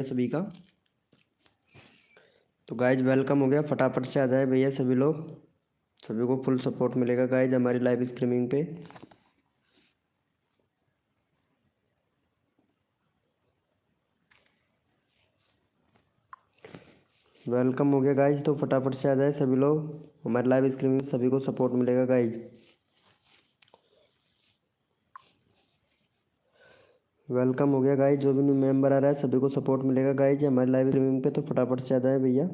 सभी का। तो गाइज वेलकम हो गया, फटाफट से आ जाए भैया सभी लोग। सभी को फुल सपोर्ट मिलेगा गाइज हमारी लाइव स्ट्रीमिंग पे। वेलकम हो गया गाइज, तो फटाफट से आ जाए सभी लोग हमारी लाइव स्ट्रीमिंग। सभी को सपोर्ट मिलेगा गाइज। वेलकम हो गया गाइज, जो भी न्यू मेंबर आ रहा है सभी को सपोर्ट मिलेगा गाइज हमारी लाइव स्ट्रीमिंग पे। तो फटाफट से आ जाए भैया।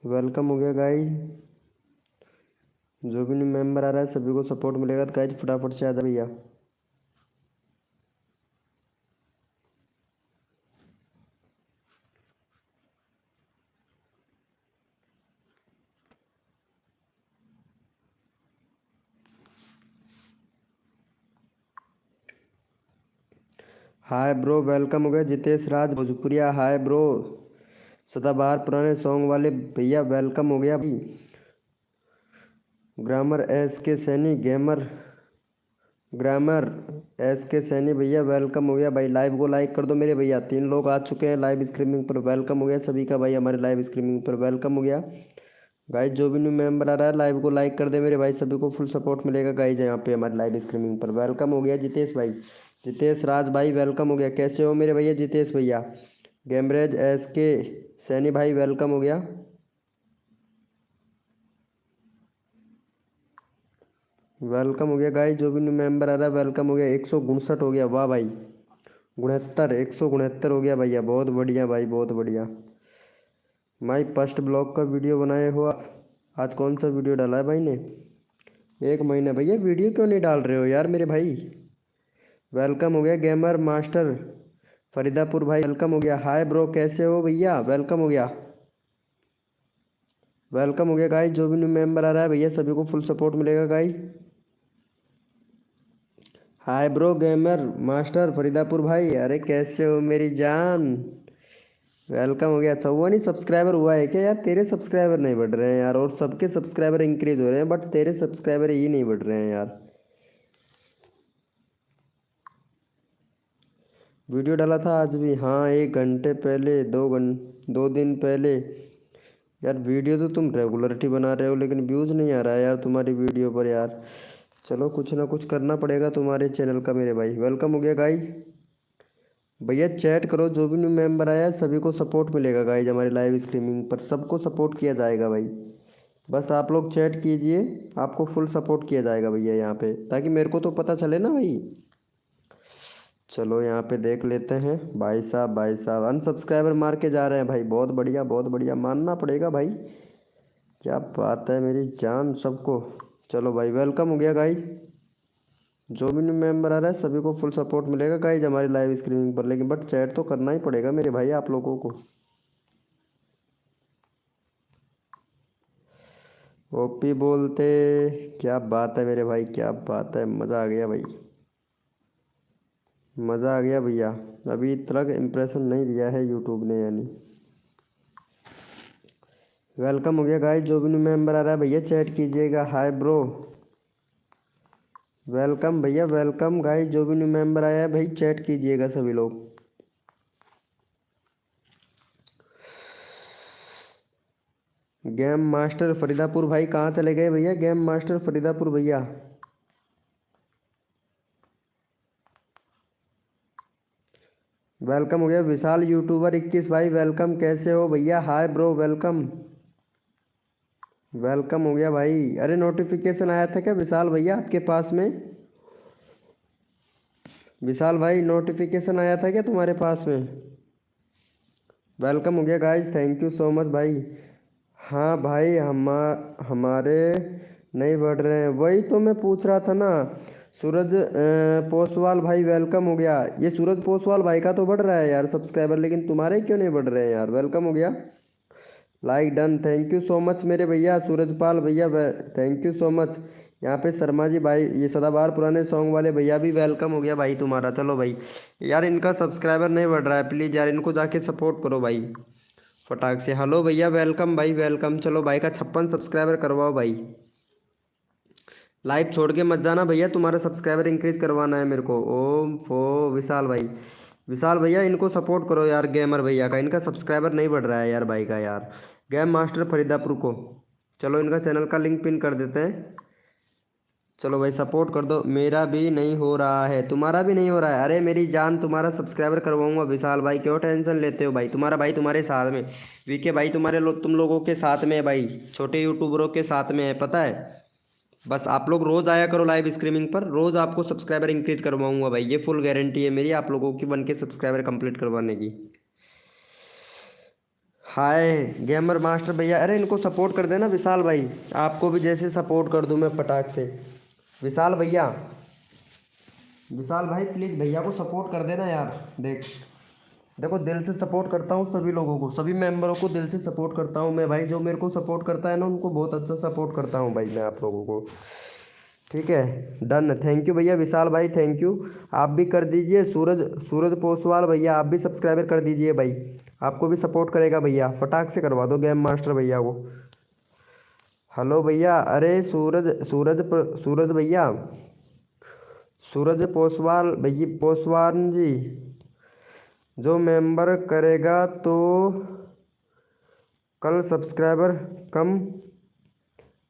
वेलकम हो गया गाइज, जो भी न्यू मेंबर आ रहा है सभी को सपोर्ट मिलेगा। तो गाइज फटाफट से आ जाए भैया। हाय ब्रो, वेलकम हो गया जितेश राज भोजपुरिया। हाय ब्रो, सदाबहार पुराने सॉन्ग वाले भैया वेलकम हो गया भाई। ग्रामर एस के सैनी गेमर, ग्रामर एस के सैनी भैया वेलकम हो गया भाई। लाइव को लाइक कर दो मेरे भैया। 3 लोग आ चुके हैं लाइव स्ट्रीमिंग पर। वेलकम हो गया सभी का भाई हमारे लाइव स्ट्रीमिंग पर। वेलकम हो गया गाइज, जो भी न्यू मेंबर आ रहा है लाइव को लाइक कर दे मेरे भाई। सभी को फुल सपोर्ट मिलेगा गाइज यहाँ पे हमारे लाइव स्ट्रीमिंग पर। वेलकम हो गया जितेश भाई, जितेश राज भाई वेलकम हो गया। कैसे हो मेरे भैया जितेश भैया। गेमरेज एस के सैनी भाई वेलकम हो गया। वेलकम हो गया गाइज, जो भी न्यू मेंबर आ रहा है वेलकम हो गया। 159 हो गया, वाह भाई। 169 हो गया भैया, बहुत बढ़िया भाई, बहुत बढ़िया। भाई फर्स्ट ब्लॉग का वीडियो बनाए हो आज कौन सा वीडियो डाला है भाई ने। 1 महीना भैया, वीडियो क्यों नहीं डाल रहे हो यार मेरे भाई। वेलकम हो गया गेमर मास्टर फरीदापुर भाई, वेलकम हो गया। हाय ब्रो, कैसे हो भैया, वेलकम हो गया। वेलकम हो गया गाइज, जो भी न्यू मेंबर आ रहा है भैया सभी को फुल सपोर्ट मिलेगा guys. Hi bro gamer master Faridapur भाई, अरे कैसे हो मेरी जान। वेलकम हो गया। 54 ही सब्सक्राइबर हुआ है क्या यार। तेरे सब्सक्राइबर नहीं बढ़ रहे हैं यार, और सबके सब्सक्राइबर इंक्रीज हो रहे हैं, बट तेरे सब्सक्राइबर ही नहीं बढ़ रहे हैं यार। वीडियो डाला था आज भी, हाँ 1 घंटे पहले, 2 दिन पहले। यार वीडियो तो तुम रेगुलरिटी बना रहे हो, लेकिन व्यूज़ नहीं आ रहा है यार तुम्हारी वीडियो पर यार। चलो कुछ ना कुछ करना पड़ेगा तुम्हारे चैनल का मेरे भाई। वेलकम हो गया गाइज भैया, चैट करो। जो भी न्यू मेंबर आया है सभी को सपोर्ट मिलेगा गाइज हमारी लाइव स्ट्रीमिंग पर। सबको सपोर्ट किया जाएगा भाई, बस आप लोग चैट कीजिए, आपको फुल सपोर्ट किया जाएगा भैया यहाँ पे, ताकि मेरे को तो पता चले ना भाई। चलो यहाँ पे देख लेते हैं। भाई साहब, भाई साहब अनसब्सक्राइबर मार के जा रहे हैं भाई, बहुत बढ़िया, बहुत बढ़िया, मानना पड़ेगा भाई। क्या बात है मेरी जान सबको। चलो भाई, वेलकम हो गया गाइज, जो भी न्यू मेंबर आ रहा है सभी को फुल सपोर्ट मिलेगा गाइज हमारी लाइव स्ट्रीमिंग पर। लेकिन बट चैट तो करना ही पड़ेगा मेरे भाई आप लोगों को। ओपी बोलते, क्या बात है मेरे भाई, क्या बात है, मज़ा आ गया भाई, मज़ा आ गया भैया। अभी तक इम्प्रेशन नहीं दिया है यूट्यूब ने यानी। वेलकम हो गया गाइज, जो भी न्यू मेंबर आ रहा है भैया चैट कीजिएगा। हाय ब्रो, वेलकम भैया, वेलकम गाइज, जो भी न्यू मेंबर आया है भाई चैट कीजिएगा सभी लोग। गेम मास्टर फरीदापुर भाई कहाँ चले गए भैया, गेम मास्टर फरीदापुर भैया। वेलकम हो गया विशाल यूट्यूबर 21 भाई, वेलकम, कैसे हो भैया। Hi bro, welcome. वेलकम हो गया भाई। अरे नोटिफिकेशन आया था क्या विशाल भैया आपके पास में। विशाल भाई नोटिफिकेशन आया था क्या तुम्हारे पास में। वेलकम हो गया guys, thank you so much भाई। हाँ भाई, हमारे नहीं बढ़ रहे हैं, वही तो मैं पूछ रहा था ना। सूरज पोसवाल भाई वेलकम हो गया। ये सूरज पोसवाल भाई का तो बढ़ रहा है यार सब्सक्राइबर, लेकिन तुम्हारे क्यों नहीं बढ़ रहे हैं यार। वेलकम हो गया, like done, thank you so much मेरे भैया सूरजपाल भैया, थैंक यू सो मच। यहाँ पे शर्मा जी भाई, ये सदाबहार पुराने सॉन्ग वाले भैया भी वेलकम हो गया भाई तुम्हारा। चलो भाई यार, इनका सब्सक्राइबर नहीं बढ़ रहा है, प्लीज़ यार इनको जाके सपोर्ट करो भाई फटाक से। हेलो भैया, वेलकम भाई, वेलकम। चलो भाई का 56 सब्सक्राइबर करवाओ भाई। लाइव छोड़ के मत जाना भैया, तुम्हारा सब्सक्राइबर इंक्रीज करवाना है मेरे को। ओम फो विशाल भाई, विशाल भैया इनको सपोर्ट करो यार, गेमर भैया का, इनका सब्सक्राइबर नहीं बढ़ रहा है यार भाई का यार। गेम मास्टर फरीदापुर को, चलो इनका चैनल का लिंक पिन कर देते हैं। चलो भाई सपोर्ट कर दो। मेरा भी नहीं हो रहा है, तुम्हारा भी नहीं हो रहा है। अरे मेरी जान, तुम्हारा सब्सक्राइबर करवाऊंगा विशाल भाई, क्यों टेंशन लेते हो भाई। तुम्हारा भाई तुम्हारे साथ में, वीके भाई तुम्हारे लोग, तुम लोगों के साथ में है भाई, छोटे यूट्यूबरों के साथ में है, पता है। बस आप लोग रोज़ आया करो लाइव स्ट्रीमिंग पर, रोज़ आपको सब्सक्राइबर इंक्रीज करवाऊंगा भाई, ये फुल गारंटी है मेरी आप लोगों की, बन के सब्सक्राइबर कंप्लीट करवाने की। हाय गेमर मास्टर भैया, अरे इनको सपोर्ट कर देना विशाल भाई, आपको भी जैसे सपोर्ट कर दूं मैं फटाक से। विशाल भैया, विशाल भाई प्लीज़ भैया को सपोर्ट कर देना यार। देखो दिल से सपोर्ट करता हूँ सभी लोगों को, सभी मेंबरों को दिल से सपोर्ट करता हूँ मैं भाई, जो मेरे को सपोर्ट करता है ना उनको बहुत अच्छा सपोर्ट करता हूँ भाई मैं आप लोगों को। ठीक है, डन, थैंक यू भैया विशाल भाई, थैंक यू। आप भी कर दीजिए, सूरज सूरज पोसवाल भैया आप भी सब्सक्राइबर कर दीजिए भाई, आपको भी सपोर्ट करेगा भैया, फटाक से करवा दो गेम मास्टर भैया को। हेलो भैया, अरे सूरज भैया, सूरज पोसवाल भैया, पोसवान जी, जो मेंबर करेगा तो कल सब्सक्राइबर कम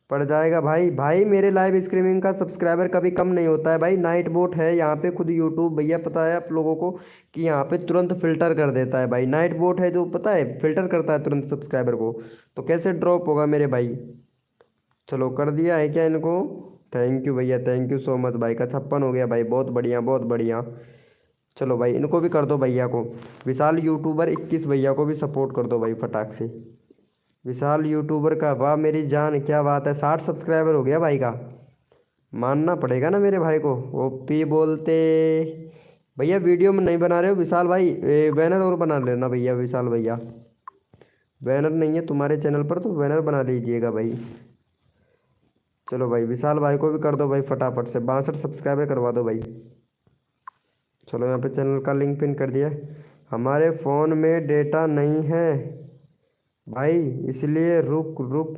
पड़ जाएगा भाई। भाई मेरे लाइव स्ट्रीमिंग का सब्सक्राइबर कभी कम नहीं होता है भाई, नाइट बोट है यहाँ पे, खुद यूट्यूब भैया पता है आप लोगों को कि यहाँ पे तुरंत फिल्टर कर देता है भाई, नाइट बोट है जो पता है फिल्टर करता है तुरंत सब्सक्राइबर को, तो कैसे ड्रॉप होगा मेरे भाई। चलो कर दिया है क्या इनको, थैंक यू भैया, थैंक यू सो मच भाई का 56 हो गया भाई, बहुत बढ़िया बहुत बढ़िया। चलो भाई इनको भी कर दो भैया को, विशाल यूट्यूबर 21 भैया को भी सपोर्ट कर दो भाई फटाक से। विशाल यूट्यूबर का, वाह मेरी जान क्या बात है, 60 सब्सक्राइबर हो गया भाई का, मानना पड़ेगा ना मेरे भाई को। ओपी बोलते भैया, वीडियो में नहीं बना रहे हो विशाल भाई, बैनर और बना लेना भैया विशाल भैया, बैनर नहीं है तुम्हारे चैनल पर तो बैनर बना दीजिएगा भाई। चलो भाई विशाल भाई को भी कर दो भाई फटाफट से, 62 सब्सक्राइबर करवा दो भाई। चलो यहाँ पे चैनल का लिंक पिन कर दिया। हमारे फ़ोन में डेटा नहीं है भाई, इसलिए रुक रुक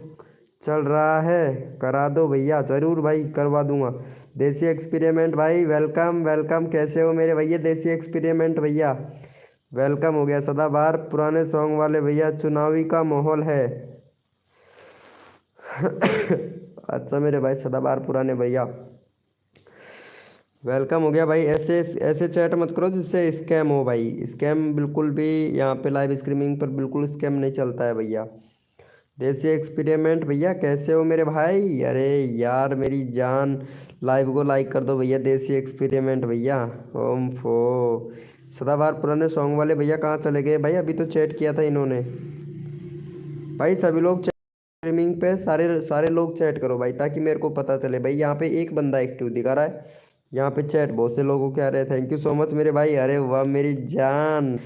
चल रहा है, करा दो भैया, ज़रूर भाई करवा दूंगा। देसी एक्सपेरिमेंट भाई वेलकम वेलकम, कैसे हो मेरे भैया देसी एक्सपेरिमेंट भैया, वेलकम हो गया। सदाबहार पुराने सॉन्ग वाले भैया, चुनावी का माहौल है। अच्छा मेरे भाई सदाबहार पुराने भैया, वेलकम हो गया भाई। ऐसे ऐसे चैट मत करो जिससे स्कैम हो भाई, स्कैम बिल्कुल भी यहाँ पे लाइव स्ट्रीमिंग पर बिल्कुल स्कैम नहीं चलता है भैया। देसी एक्सपेरिमेंट भैया कैसे हो मेरे भाई, अरे यार मेरी जान, लाइव को लाइक कर दो भैया देसी एक्सपेरिमेंट भैया। ओम फो सदाबहार पुराने सॉन्ग वाले भैया कहाँ चले गए भाई, अभी तो चैट किया था इन्होंने भाई। सभी लोग स्ट्रीमिंग पे सारे सारे लोग चैट करो भाई, ताकि मेरे को पता चले भाई। यहाँ पे एक बंदा एक्टिव दिखा रहा है, यहाँ पे चैट बहुत से लोगों के आ रहे हैं। थैंक यू सो मच मेरे भाई, अरे वाह मेरी जान,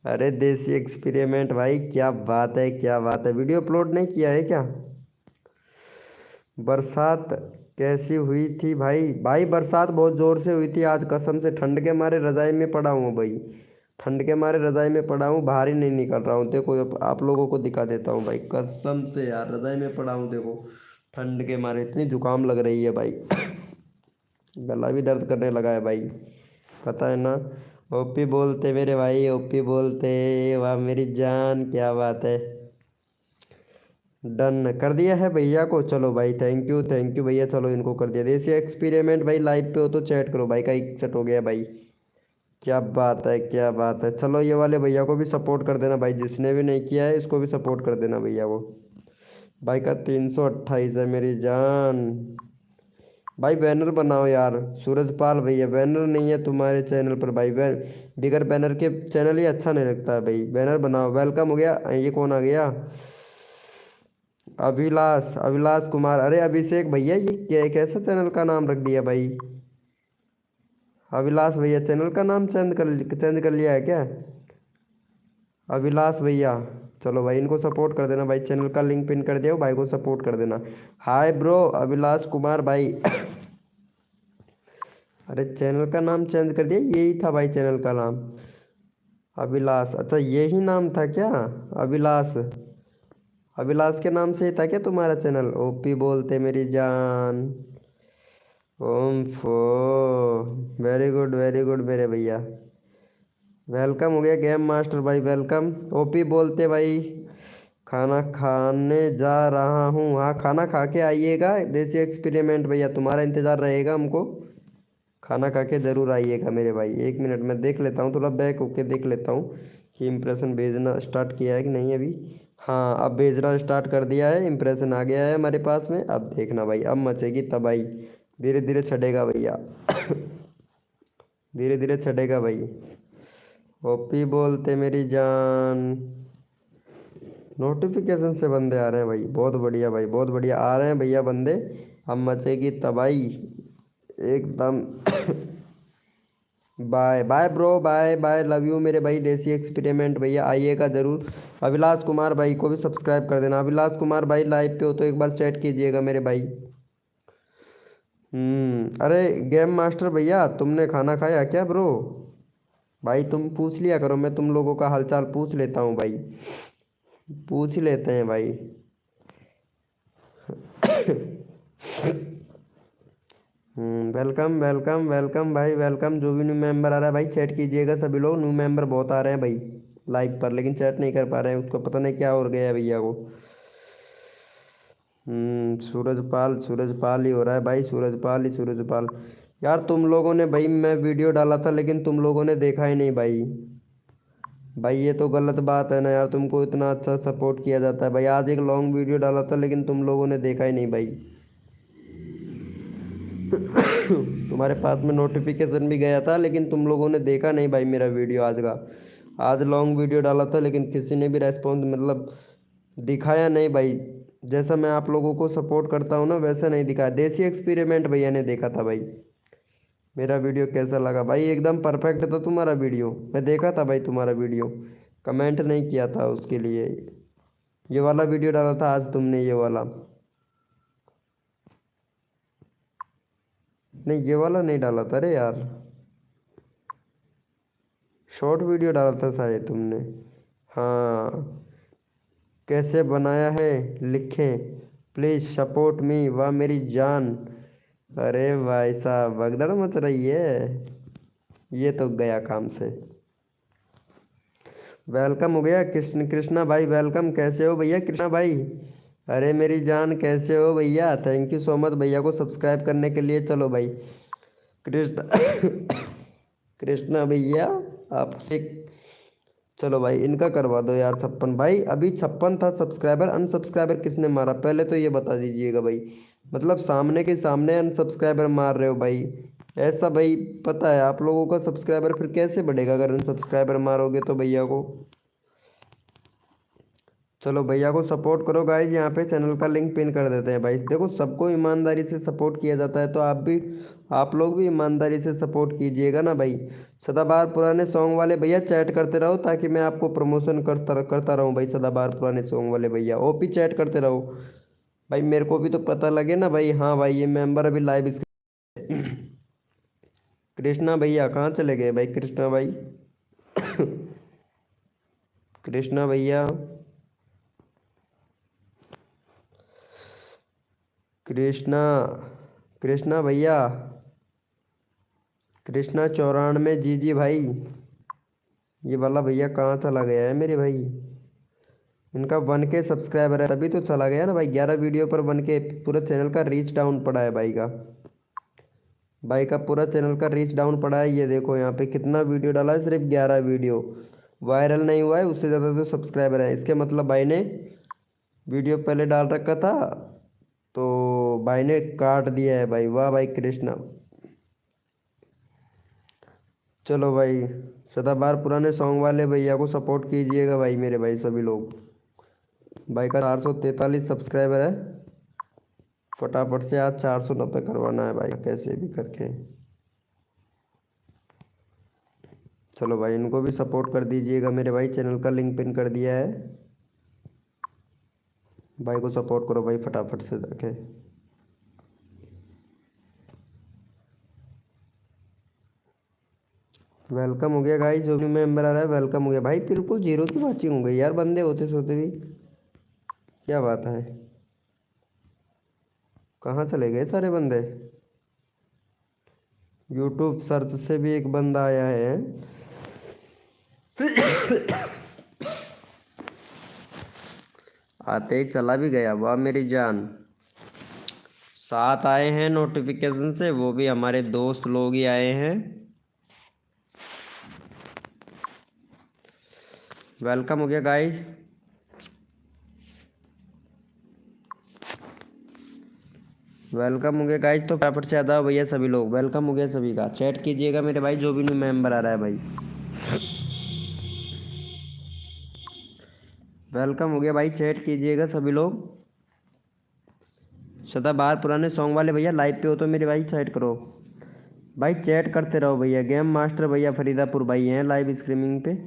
अरे देसी एक्सपेरिमेंट भाई क्या बात है क्या बात है। वीडियो अपलोड नहीं किया है क्या, बरसात कैसी हुई थी भाई। भाई बरसात बहुत ज़ोर से हुई थी आज, कसम से ठंड के मारे रज़ाई में पड़ा हूँ भाई, ठंड के मारे रज़ाई में पड़ा हूँ, बाहर ही नहीं निकल रहा हूँ। देखो आप लोगों को दिखा देता हूँ भाई, कसम से यार रज़ाई में पड़ा हूँ, देखो ठंड के मारे इतनी जुकाम लग रही है भाई। गला भी दर्द करने लगा है भाई, पता है ना। ओपी बोलते मेरे भाई, ओपी बोलते, वाह मेरी जान क्या बात है। डन कर दिया है भैया को, चलो भाई थैंक यू भैया, चलो इनको कर दिया। देसी एक्सपेरिमेंट भाई लाइव पे हो तो चैट करो भाई, का 61 हो गया भाई, क्या बात है क्या बात है। चलो ये वाले भैया को भी सपोर्ट कर देना भाई, जिसने भी नहीं किया है इसको भी सपोर्ट कर देना भैया। वो भाई का 328 है मेरी जान। भाई बैनर बनाओ यार, सूरजपाल भैया बैनर नहीं है तुम्हारे चैनल पर भाई, बिगर बैनर के चैनल ही अच्छा नहीं लगता है भाई, बैनर बनाओ। वेलकम हो गया, ये कौन आ गया, अभिलाष अभिलाष कुमार, अरे अभिषेक भैया ये कैसा चैनल का नाम रख दिया भाई। अभिलाष भैया चैनल का नाम चेंज कर लिया है क्या, अभिलाष भैया। चलो भाई इनको सपोर्ट कर देना भाई, चैनल का लिंक पिन कर दिया, भाई को सपोर्ट कर देना। हाय ब्रो अभिलाष कुमार भाई। अरे चैनल का नाम चेंज कर दिया, यही था भाई चैनल का नाम अभिलाष, अच्छा यही नाम था क्या, अभिलाष, अभिलाष के नाम से ही था क्या तुम्हारा चैनल। ओपी बोलते मेरी जान, ओम फो, वेरी गुड मेरे भैया। वेलकम हो गया गेम मास्टर भाई, वेलकम। ओपी बोलते भाई खाना खाने जा रहा हूँ। हाँ खाना खा के आइएगा, देसी एक्सपेरिमेंट भैया तुम्हारा इंतज़ार रहेगा हमको। खाना खा के ज़रूर आइएगा मेरे भाई। एक मिनट में देख लेता हूँ, थोड़ा बैक होके देख लेता हूँ कि इम्प्रेशन भेजना स्टार्ट किया है कि नहीं अभी। हाँ अब भेजना स्टार्ट कर दिया है, इम्प्रेशन आ गया है हमारे पास में। अब देखना भाई, अब मचेगी तबाही। धीरे धीरे छटेगा भैया धीरे धीरे छटेगा भाई। ओपी बोलते मेरी जान। नोटिफिकेशन से बंदे आ रहे हैं भाई, बहुत बढ़िया भाई, बहुत बढ़िया आ रहे हैं भैया बंदे। अब मचेगी तबाही एकदम bye bye bro, bye bye, love you मेरे भाई। देसी एक्सपेरिमेंट भैया आइएगा ज़रूर। अभिलाष कुमार भाई को भी सब्सक्राइब कर देना। अभिलाष कुमार भाई लाइव पे हो तो एक बार चैट कीजिएगा मेरे भाई। अरे गेम मास्टर भैया तुमने खाना खाया क्या ब्रो? भाई तुम पूछ लिया करो, मैं तुम लोगों का हालचाल पूछ लेता हूँ भाई, पूछ ही लेते हैं भाई। वेलकम वेलकम वेलकम भाई, वेलकम। जो भी न्यू मेंबर आ रहा है भाई चैट कीजिएगा सभी लोग। न्यू मेंबर बहुत आ रहे हैं भाई लाइव पर, लेकिन चैट नहीं कर पा रहे हैं, उसको पता नहीं क्या हो गया है भैया को। सूरजपाल सूरजपाल ही हो रहा है भाई, सूरजपाल ही सूरजपाल। यार तुम लोगों ने भाई, मैं वीडियो डाला था लेकिन तुम लोगों ने देखा ही नहीं भाई। भाई ये तो गलत बात है ना यार, तुमको इतना अच्छा सपोर्ट किया जाता है भाई। आज एक लॉन्ग वीडियो डाला था लेकिन तुम लोगों ने देखा ही नहीं भाई। तुम्हारे पास में नोटिफिकेशन भी गया था लेकिन तुम लोगों ने देखा नहीं भाई मेरा वीडियो आज का। आज लॉन्ग वीडियो डाला था लेकिन किसी ने भी रेस्पॉन्स मतलब दिखाया नहीं भाई। जैसा मैं आप लोगों को सपोर्ट करता हूँ ना वैसा नहीं दिखाया। देसी एक्सपेरिमेंट भैया ने देखा था भाई मेरा वीडियो, कैसा लगा भाई? एकदम परफेक्ट था तुम्हारा वीडियो, मैं देखा था भाई तुम्हारा वीडियो, कमेंट नहीं किया था उसके लिए। ये वाला वीडियो डाला था आज तुमने, ये वाला नहीं, ये वाला नहीं डाला था रे यार, शॉर्ट वीडियो डाला था शायद तुमने। हाँ कैसे बनाया है लिखें, प्लीज़ सपोर्ट मी, वाह मेरी जान। अरे भाई साहब भगदड़ मच रही है, ये तो गया काम से। वेलकम हो गया कृष्ण कृष्णा भाई, वेलकम। कैसे हो भैया कृष्णा भाई? अरे मेरी जान कैसे हो भैया? थैंक यू सो मच भैया को सब्सक्राइब करने के लिए। चलो भाई कृष्णा कृष्णा भैया आप एक, चलो भाई इनका करवा दो यार 56 भाई। अभी 56 था सब्सक्राइबर, अनसब्सक्राइबर किसने मारा पहले तो ये बता दीजिएगा भाई। मतलब सामने के सामने अनसब्सक्राइबर मार रहे हो भाई, ऐसा भाई पता है आप लोगों का सब्सक्राइबर फिर कैसे बढ़ेगा अगर अनसब्सक्राइबर मारोगे तो भैया को। चलो भैया को सपोर्ट करो गाइज, यहाँ पे चैनल का लिंक पिन कर देते हैं भाई। देखो सबको ईमानदारी से सपोर्ट किया जाता है तो आप भी, आप लोग भी ईमानदारी से सपोर्ट कीजिएगा ना भाई। सदाबहार पुराने सॉन्ग वाले भैया चैट करते रहो ताकि मैं आपको प्रमोशन करता रहूँ भाई। सदाबहार पुराने सॉन्ग वाले भैया ओपी चैट करते रहो भाई, मेरे को भी तो पता लगे ना भाई। हाँ भाई ये मेंबर अभी लाइव कृष्णा भैया कहाँ चले गए भाई? कृष्णा भाई कृष्णा भैया, कृष्णा कृष्णा भैया, कृष्णा 94 जी जी भाई। ये वाला भैया कहाँ चला गया है मेरे भाई? इनका 1K सब्सक्राइबर है तभी तो चला गया ना भाई। 11 वीडियो पर 1K, पूरा चैनल का रीच डाउन पड़ा है भाई का। भाई का पूरा चैनल का रीच डाउन पड़ा है। ये देखो यहाँ पे कितना वीडियो डाला है, सिर्फ 11 वीडियो वायरल नहीं हुआ है, उससे ज़्यादा तो सब्सक्राइबर है। इसके मतलब भाई ने वीडियो पहले डाल रखा था तो भाई ने काट दिया है भाई। वाह भाई कृष्णा। चलो भाई सदाबहार पुराने सॉन्ग वाले भैया को सपोर्ट कीजिएगा भाई मेरे भाई सभी लोग। भाई का 443 सब्सक्राइबर है, फटाफट से आज 490 करवाना है भाई कैसे भी करके। चलो भाई इनको भी सपोर्ट कर दीजिएगा मेरे भाई, चैनल का लिंक पिन कर दिया है। भाई को सपोर्ट करो भाई फटाफट से जाके। वेलकम हो गया गाइस, जो भी मेंबर आ रहा है वेलकम हो गया भाई। बिल्कुल जीरो की वाचिंग हो गई यार, बंदे होते सोते भी, क्या बात है? कहाँ चले गए सारे बंदे? यूट्यूब सर्च से भी एक बंदा आया है। आते ही चला भी गया, वाह मेरी जान। 7 आए हैं नोटिफिकेशन से, वो भी हमारे दोस्त लोग ही आए हैं। वेलकम हो गया गाइज, वेलकम हो गया गाइज। तो फटाफट से आ जाओ भैया सभी लोग, वेलकम हो गया सभी का। चैट कीजिएगा मेरे भाई, जो भी न्यू मेंबर आ रहा है भाई। वेलकम हो गया भाई, चैट कीजिएगा सभी लोग। सदाबहार पुराने सॉन्ग वाले भैया लाइव पे हो तो मेरे भाई चैट करो भाई, चैट करते रहो भैया। गेम मास्टर भैया फरीदापुर भाई हैं लाइव स्ट्रीमिंग पे।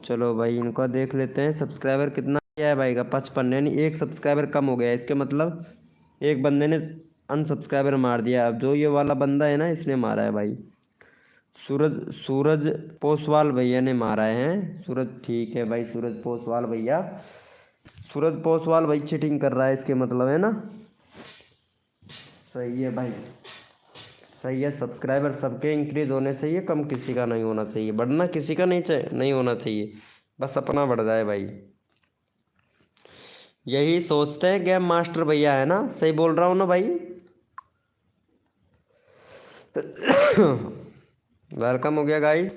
चलो भाई इनको देख लेते हैं। सब्सक्राइबर कितना क्या है भाई का? 55, यानी एक सब्सक्राइबर कम हो गया है। इसके मतलब एक बंदे ने अनसब्सक्राइबर मार दिया। अब जो ये वाला बंदा है ना, इसने मारा है भाई। सूरज सूरज पोसवाल भैया ने मारा है। सूरज, ठीक है भाई, सूरज पोसवाल भैया। सूरज पोसवाल भाई चीटिंग कर रहा है इसके मतलब, है ना। सही है भाई, सही है। सब्सक्राइबर सबके इंक्रीज होने चाहिए, कम किसी का नहीं होना चाहिए। बढ़ना किसी का नहीं होना चाहिए, बस अपना बढ़ जाए भाई। यही सोचते हैं गेम मास्टर भैया, है ना। सही बोल रहा हूँ ना भाई। वेलकम हो गया गाइस।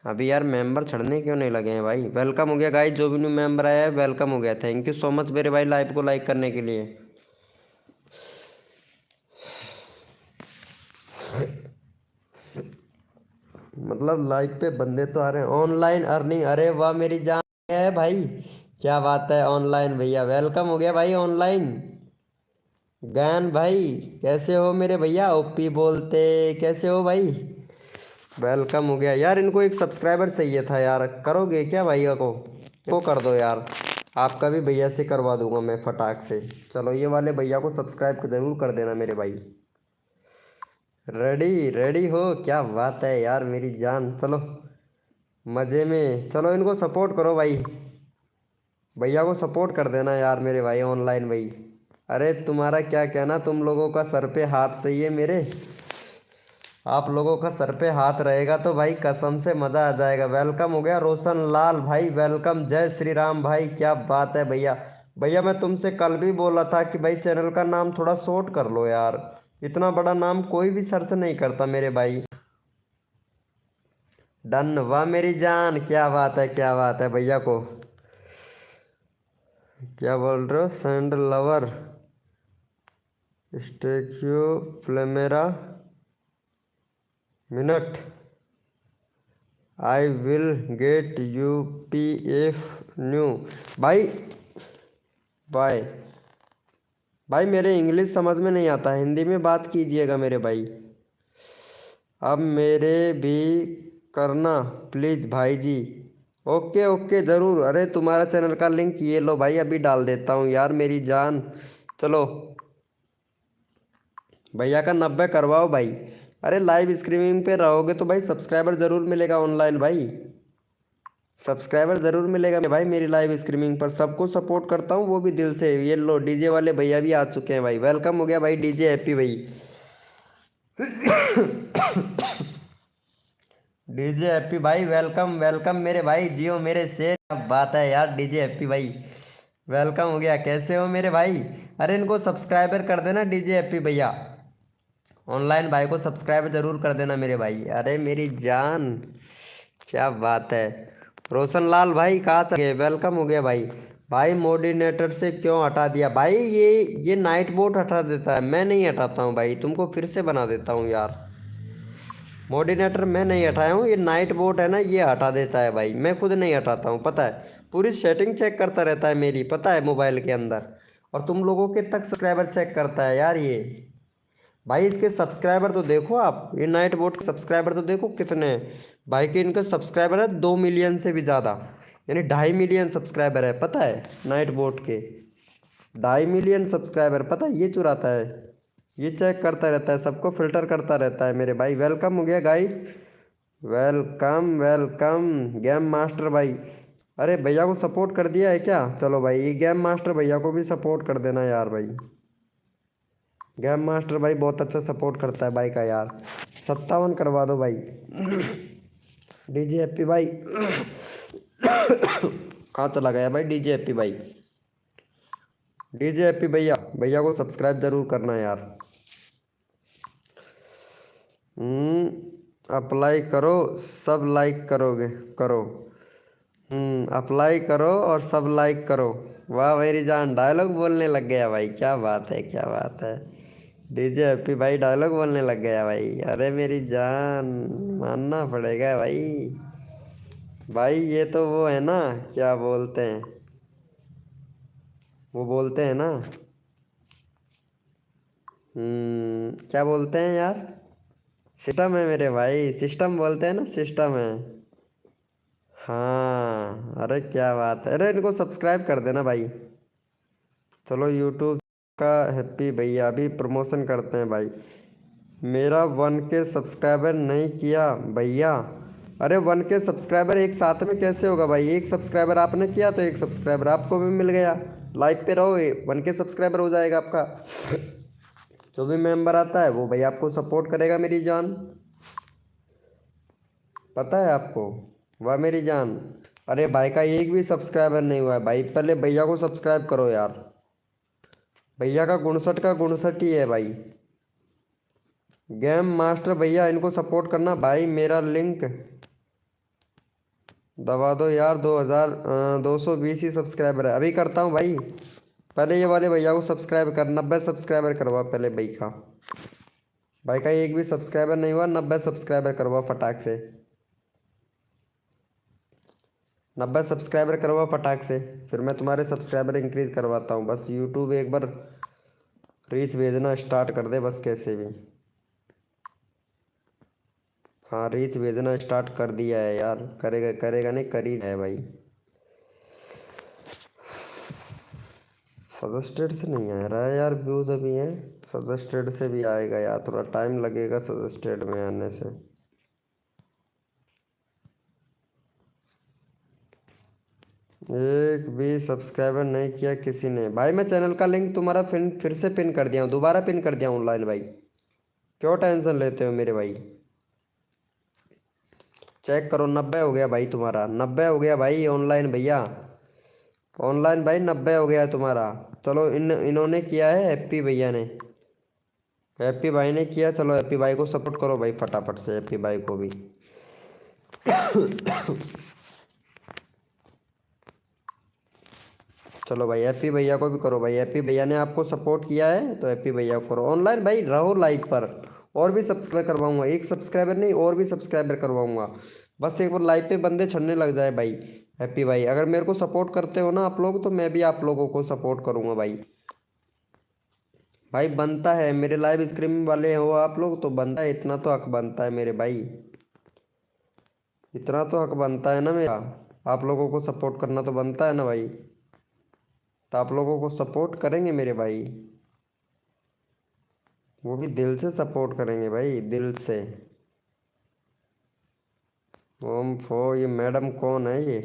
अभी यार मेंबर चढ़ने क्यों नहीं लगे हैं भाई। वेलकम हो गया गाइस, जो भी न्यू मेंबर आया है वेलकम हो गया। थैंक यू सो मच मेरे भाई लाइव को लाइक करने के लिए। मतलब लाइव पे बंदे तो आ रहे हैं। ऑनलाइन अर्निंग, अरे वाह मेरी जान है भाई, क्या बात है। ऑनलाइन भैया वेलकम हो गया भाई। ऑनलाइन गैन भाई कैसे हो मेरे भैया। ओपी बोलते कैसे हो भाई। वेलकम हो गया यार। इनको एक सब्सक्राइबर चाहिए था यार, करोगे क्या भैया को कर दो यार। आपका भी भैया से करवा दूंगा मैं फटाक से। चलो ये वाले भैया को सब्सक्राइब ज़रूर कर देना मेरे भाई। रेडी रेडी हो, क्या बात है यार मेरी जान। चलो मज़े में, चलो इनको सपोर्ट करो भाई। भैया को सपोर्ट कर देना यार मेरे भाई ऑनलाइन भाई। अरे तुम्हारा क्या कहना, तुम लोगों का सर पे हाथ सही है मेरे। आप लोगों का सर पे हाथ रहेगा तो भाई कसम से मज़ा आ जाएगा। वेलकम हो गया रोशन लाल भाई, वेलकम। जय श्री राम भाई, क्या बात है भैया। भैया मैं तुमसे कल भी बोला था कि भाई चैनल का नाम थोड़ा शॉर्ट कर लो यार। इतना बड़ा नाम कोई भी सर्च नहीं करता मेरे भाई। डन, वाह मेरी जान, क्या बात है, क्या बात है। भैया को क्या बोल रहे हो। सैंड लवर स्टैच्यू फ्लेमेरा minute I will get UPF new. भाई बाय भाई, मेरे इंग्लिश समझ में नहीं आता, हिंदी में बात कीजिएगा मेरे भाई। अब मेरे भी करना प्लीज़ भाई जी। ओके ओके ज़रूर। अरे तुम्हारा चैनल का लिंक ये लो भाई, अभी डाल देता हूँ यार मेरी जान। चलो भैया का 90 करवाओ भाई। अरे लाइव स्ट्रीमिंग पे रहोगे तो भाई सब्सक्राइबर ज़रूर मिलेगा ऑनलाइन भाई। सब्सक्राइबर ज़रूर मिलेगा भाई मेरी लाइव स्ट्रीमिंग पर। सबको सपोर्ट करता हूँ, वो भी दिल से। ये लो डीजे वाले भैया भी आ चुके हैं भाई। वेलकम हो गया भाई डीजे हैप्पी भाई। डीजे हैप्पी भाई वेलकम वेलकम मेरे भाई। जियो मेरे शेर, क्या बात है यार डीजे हैप्पी भाई। वेलकम हो गया, कैसे हो मेरे भाई। अरे इनको सब्सक्राइबर कर देना डीजे हैप्पी भैया। ऑनलाइन भाई को सब्सक्राइब जरूर कर देना मेरे भाई। अरे मेरी जान, क्या बात है। रोशन लाल भाई कहाँ चले गए। वेलकम हो गया भाई। भाई मोडिनेटर से क्यों हटा दिया भाई। ये नाइट बोट हटा देता है, मैं नहीं हटाता हूँ भाई। तुमको फिर से बना देता हूँ यार। मोडिनेटर मैं नहीं हटाया हूँ, ये नाइट बोट है ना, ये हटा देता है भाई। मैं खुद नहीं हटाता हूँ, पता है। पूरी सेटिंग चेक करता रहता है मेरी, पता है, मोबाइल के अंदर। और तुम लोगों के तक सब्सक्राइबर चेक करता है यार ये। भाई इसके सब्सक्राइबर तो देखो आप, ये नाइट बोट के सब्सक्राइबर तो देखो कितने हैं भाई। के इनके सब्सक्राइबर है 2 मिलियन से भी ज़्यादा, यानी 2.5 मिलियन सब्सक्राइबर है, पता है। नाइट बोट के 2.5 मिलियन सब्सक्राइबर, पता है। ये चुराता है, ये चेक करता रहता है, सबको फिल्टर करता रहता है मेरे भाई। वेलकम हो गया guys, welcome welcome. Game master भाई, अरे भैया को सपोर्ट कर दिया है क्या। चलो भाई ये गेम मास्टर भैया को भी सपोर्ट कर देना यार भाई। गेम मास्टर भाई बहुत अच्छा सपोर्ट करता है भाई का यार। 57 करवा दो भाई। डीजे हैप्पी भाई कहाँ चला गया भाई डीजे हैप्पी भाई। डीजे हैप्पी भैया, भैया को सब्सक्राइब जरूर करना यार। अप्लाई करो सब लाइक करोगे करो। अप्लाई करो और सब लाइक करो। वाह मेरी जान, डायलॉग बोलने लग गया भाई, क्या बात है क्या बात है। डीजे हैप्पी भाई डायलॉग बोलने लग गया भाई, अरे मेरी जान मानना पड़ेगा भाई। भाई ये तो वो है ना, क्या बोलते हैं, वो बोलते हैं ना, क्या बोलते हैं यार, सिस्टम है मेरे भाई, सिस्टम बोलते हैं ना, सिस्टम है। हाँ अरे क्या बात है, अरे इनको सब्सक्राइब कर देना भाई। चलो यूट्यूब का हैप्पी भैया अभी प्रमोशन करते हैं भाई। मेरा 1K सब्सक्राइबर नहीं किया भैया। अरे 1K सब्सक्राइबर एक साथ में कैसे होगा भाई, एक सब्सक्राइबर आपने किया तो एक सब्सक्राइबर आपको भी मिल गया। लाइव पे रहो 1K सब्सक्राइबर हो जाएगा आपका। जो भी मेंबर आता है वो भाई आपको सपोर्ट करेगा मेरी जान, पता है आपको। वाह मेरी जान। अरे भाई का एक भी सब्सक्राइबर नहीं हुआ है भाई, पहले भैया को सब्सक्राइब करो यार। भैया का 59 का 59 ही है भाई। गेम मास्टर भैया इनको सपोर्ट करना भाई, मेरा लिंक दबा दो यार। 220 ही सब्सक्राइबर है, अभी करता हूँ भाई। पहले ये वाले भैया को सब्सक्राइब कर, 90 सब्सक्राइबर करवा पहले भाई का। भाई का एक भी सब्सक्राइबर नहीं हुआ, 90 सब्सक्राइबर करवा फटाक से। 90 सब्सक्राइबर करवा फटाक से, फिर मैं तुम्हारे सब्सक्राइबर इंक्रीज करवाता हूँ। बस यूट्यूब एक बार रीच भेजना स्टार्ट कर दे बस, कैसे भी। हाँ रीच भेजना स्टार्ट कर दिया है यार, करेगा करेगा नहीं, कर ही है भाई। सजेस्टेड से नहीं आ रहा है यार व्यूज़ अभी हैं, सजेस्टेड से भी आएगा यार, थोड़ा टाइम लगेगा सजेस्टेड में आने से। एक भी सब्सक्राइबर नहीं किया किसी ने भाई। मैं चैनल का लिंक तुम्हारा फिर से पिन कर दिया हूँ, दोबारा पिन कर दिया हूँ ऑनलाइन भाई, क्यों टेंशन लेते हो मेरे भाई। चेक करो 90 हो गया भाई तुम्हारा, 90 हो गया भाई ऑनलाइन भैया, ऑनलाइन भाई 90 हो गया है तुम्हारा। चलो इन्होंने किया है हैप्पी भैया ने, हैप्पी भाई ने किया। चलो हैप्पी भाई को सपोर्ट करो भाई फटाफट से, हैप्पी भाई को भी। चलो भाई हैप्पी भैया को भी करो भाई, हैप्पी भैया ने आपको सपोर्ट किया है तो हैप्पी भैया को करो। ऑनलाइन भाई रहो लाइव पर, और भी सब्सक्राइब करवाऊंगा, एक सब्सक्राइबर नहीं और भी सब्सक्राइबर करवाऊंगा। बस एक बार लाइव पे बंदे छड़ने लग जाए भाई। हैप्पी भाई अगर मेरे को सपोर्ट करते हो ना आप लोग, तो मैं भी आप लोगों को सपोर्ट करूंगा भाई। भाई बनता है, मेरे लाइव स्ट्रीम वाले हो आप लोग तो बनता है, इतना तो हक बनता है मेरे भाई, इतना तो हक बनता है ना मेरा। आप लोगों को सपोर्ट करना तो बनता है ना भाई, तो आप लोगों को सपोर्ट करेंगे मेरे भाई, वो भी दिल से सपोर्ट करेंगे भाई, दिल से। ओम फो, ये मैडम कौन है ये,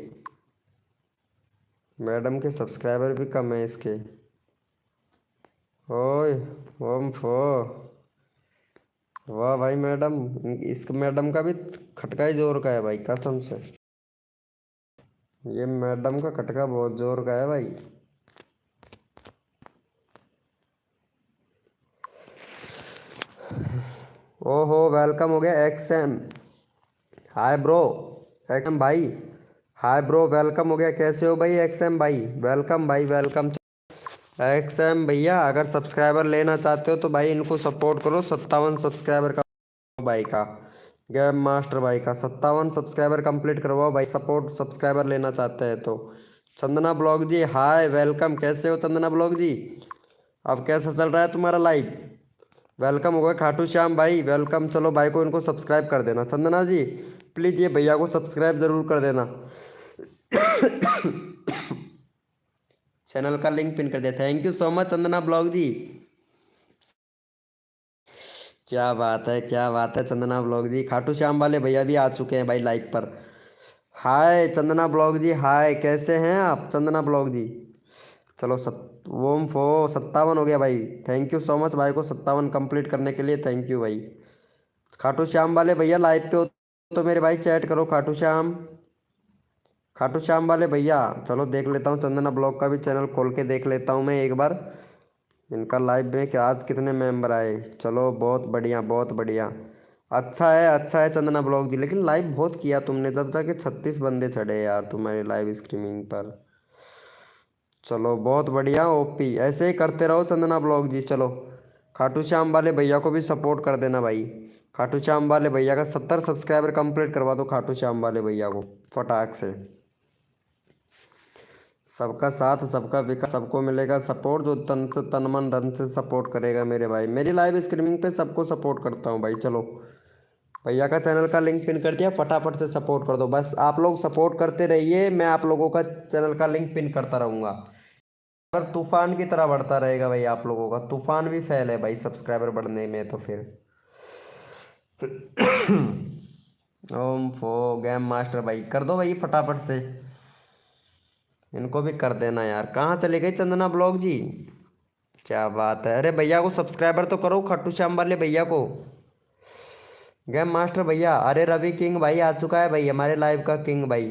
मैडम के सब्सक्राइबर भी कम है इसके। ओए ओम फो, वाह भाई मैडम, इस मैडम का भी खटका ही जोर का है भाई कसम से, ये मैडम का खटका बहुत जोर का है भाई। ओहो वेलकम हो गया एक्सएम, हाय ब्रो एक्सएम भाई, हाय ब्रो वेलकम हो गया, कैसे हो भाई एक्सएम भाई, वेलकम भाई वेलकम। एक्सएम भैया अगर सब्सक्राइबर लेना चाहते हो तो भाई इनको सपोर्ट करो, 57 सब्सक्राइबर का भाई का, गेम मास्टर भाई का 57 सब्सक्राइबर कंप्लीट करवाओ भाई, सपोर्ट सब्सक्राइबर लेना चाहते हैं तो। चंदना ब्लॉग जी हाय वेलकम, कैसे हो चंदना ब्लॉग जी, अब कैसा चल रहा है तुम्हारा लाइव। वेलकम होगा खाटू श्याम भाई वेलकम। चलो भाई को इनको सब्सक्राइब कर देना, चंदना जी प्लीज़ ये भैया को सब्सक्राइब ज़रूर कर देना। चैनल का लिंक पिन कर दिया, thank you so much Chandana blog ji. क्या बात है क्या बात है चंदना ब्लॉग जी, खाटू श्याम वाले भैया भी आ चुके हैं भाई लाइव पर। हाय चंदना ब्लॉग जी हाय, कैसे हैं आप चंदना ब्लॉग जी। चलो ओम फो 57 हो गया भाई। थैंक यू सो मच भाई को 57 कंप्लीट करने के लिए, थैंक यू भाई। खाटू श्याम वाले भैया लाइव पे हो तो मेरे भाई चैट करो। खाटू श्याम, खाटू श्याम वाले भैया, चलो देख लेता हूँ चंदना ब्लॉग का भी चैनल खोल के देख लेता हूँ मैं एक बार इनका लाइव में कि आज कितने मेंबर आए। चलो बहुत बढ़िया बहुत बढ़िया, अच्छा है चंदना ब्लॉग जी। लेकिन लाइव बहुत किया तुमने, जब जाके 36 बंदे चढ़े यार तुम्हारे लाइव स्ट्रीमिंग पर। चलो बहुत बढ़िया ओपी, ऐसे ही करते रहो चंदना ब्लॉग जी। चलो खाटू श्याम वाले भैया को भी सपोर्ट कर देना भाई। खाटू श्याम वाले भैया का 70 सब्सक्राइबर कंप्लीट करवा दो खाटू श्याम वाले भैया को फटाक से। सबका साथ सबका विकास, सबको मिलेगा सपोर्ट जो तन से तन मन धन से सपोर्ट करेगा मेरे भाई। मेरी लाइव स्ट्रीमिंग पे सबको सपोर्ट करता हूँ भाई। चलो भैया का चैनल का लिंक पिन कर दिया, फटाफट से सपोर्ट कर दो। बस आप लोग सपोर्ट करते रहिए, मैं आप लोगों का चैनल का लिंक पिन करता रहूँगा। पर तूफान की तरह बढ़ता रहेगा भाई, आप लोगों का तूफान भी फैल है भाई सब्सक्राइबर बढ़ने में तो फिर। ओम फो गेम मास्टर भाई कर दो भाई फटाफट से, इनको भी कर देना यार। कहाँ चले गए चंदना ब्लॉग जी, क्या बात है। अरे भैया को सब्सक्राइबर तो करो, खट्टू श्याम वाले भैया को। गेम मास्टर भैया, अरे रवि किंग भाई आ चुका है भाई, हमारे लाइव का किंग भाई।